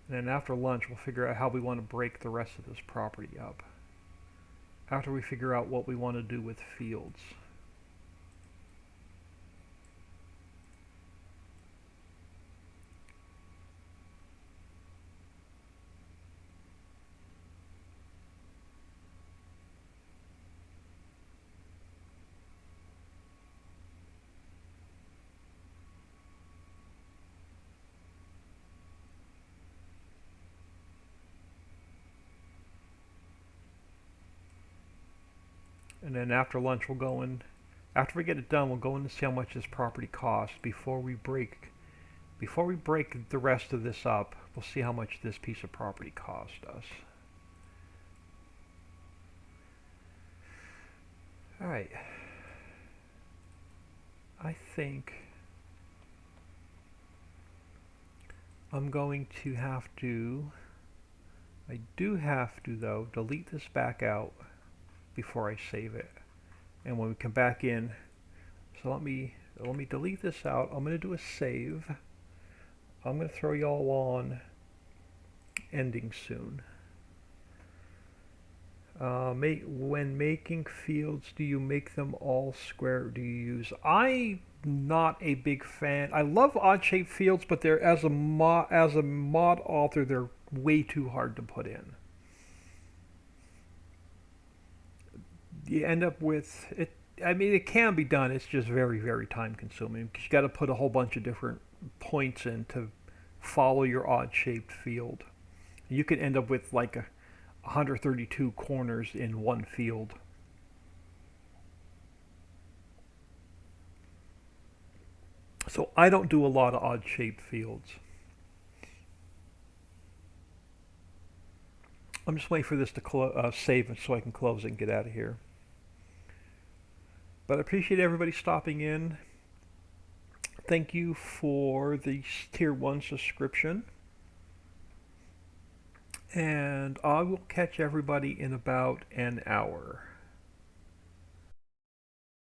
And then after lunch, we'll figure out how we want to break the rest of this property up. After we figure out what we want to do with fields. And then after lunch, we'll go in. After we get it done, we'll go in and see how much this property costs before we break the rest of this up. We'll see how much this piece of property cost us. All right. I think I'm going to have to. I do have to though delete this back out before I save it. And when we come back in, so let me delete this out. I'm going to do a save. I'm going to throw y'all on ending soon. When making fields, do you make them all square? Do you use? I'm not a big fan. I love odd-shaped fields, but they're as a mod author, they're way too hard to put in. You end up with it. I mean, it can be done. It's just very, very time consuming because you got to put a whole bunch of different points in to follow your odd shaped field. You could end up with like 132 corners in one field. So I don't do a lot of odd shaped fields. I'm just waiting for this to save it so I can close it and get out of here. But I appreciate everybody stopping in. Thank you for the Tier 1 subscription. And I will catch everybody in about an hour.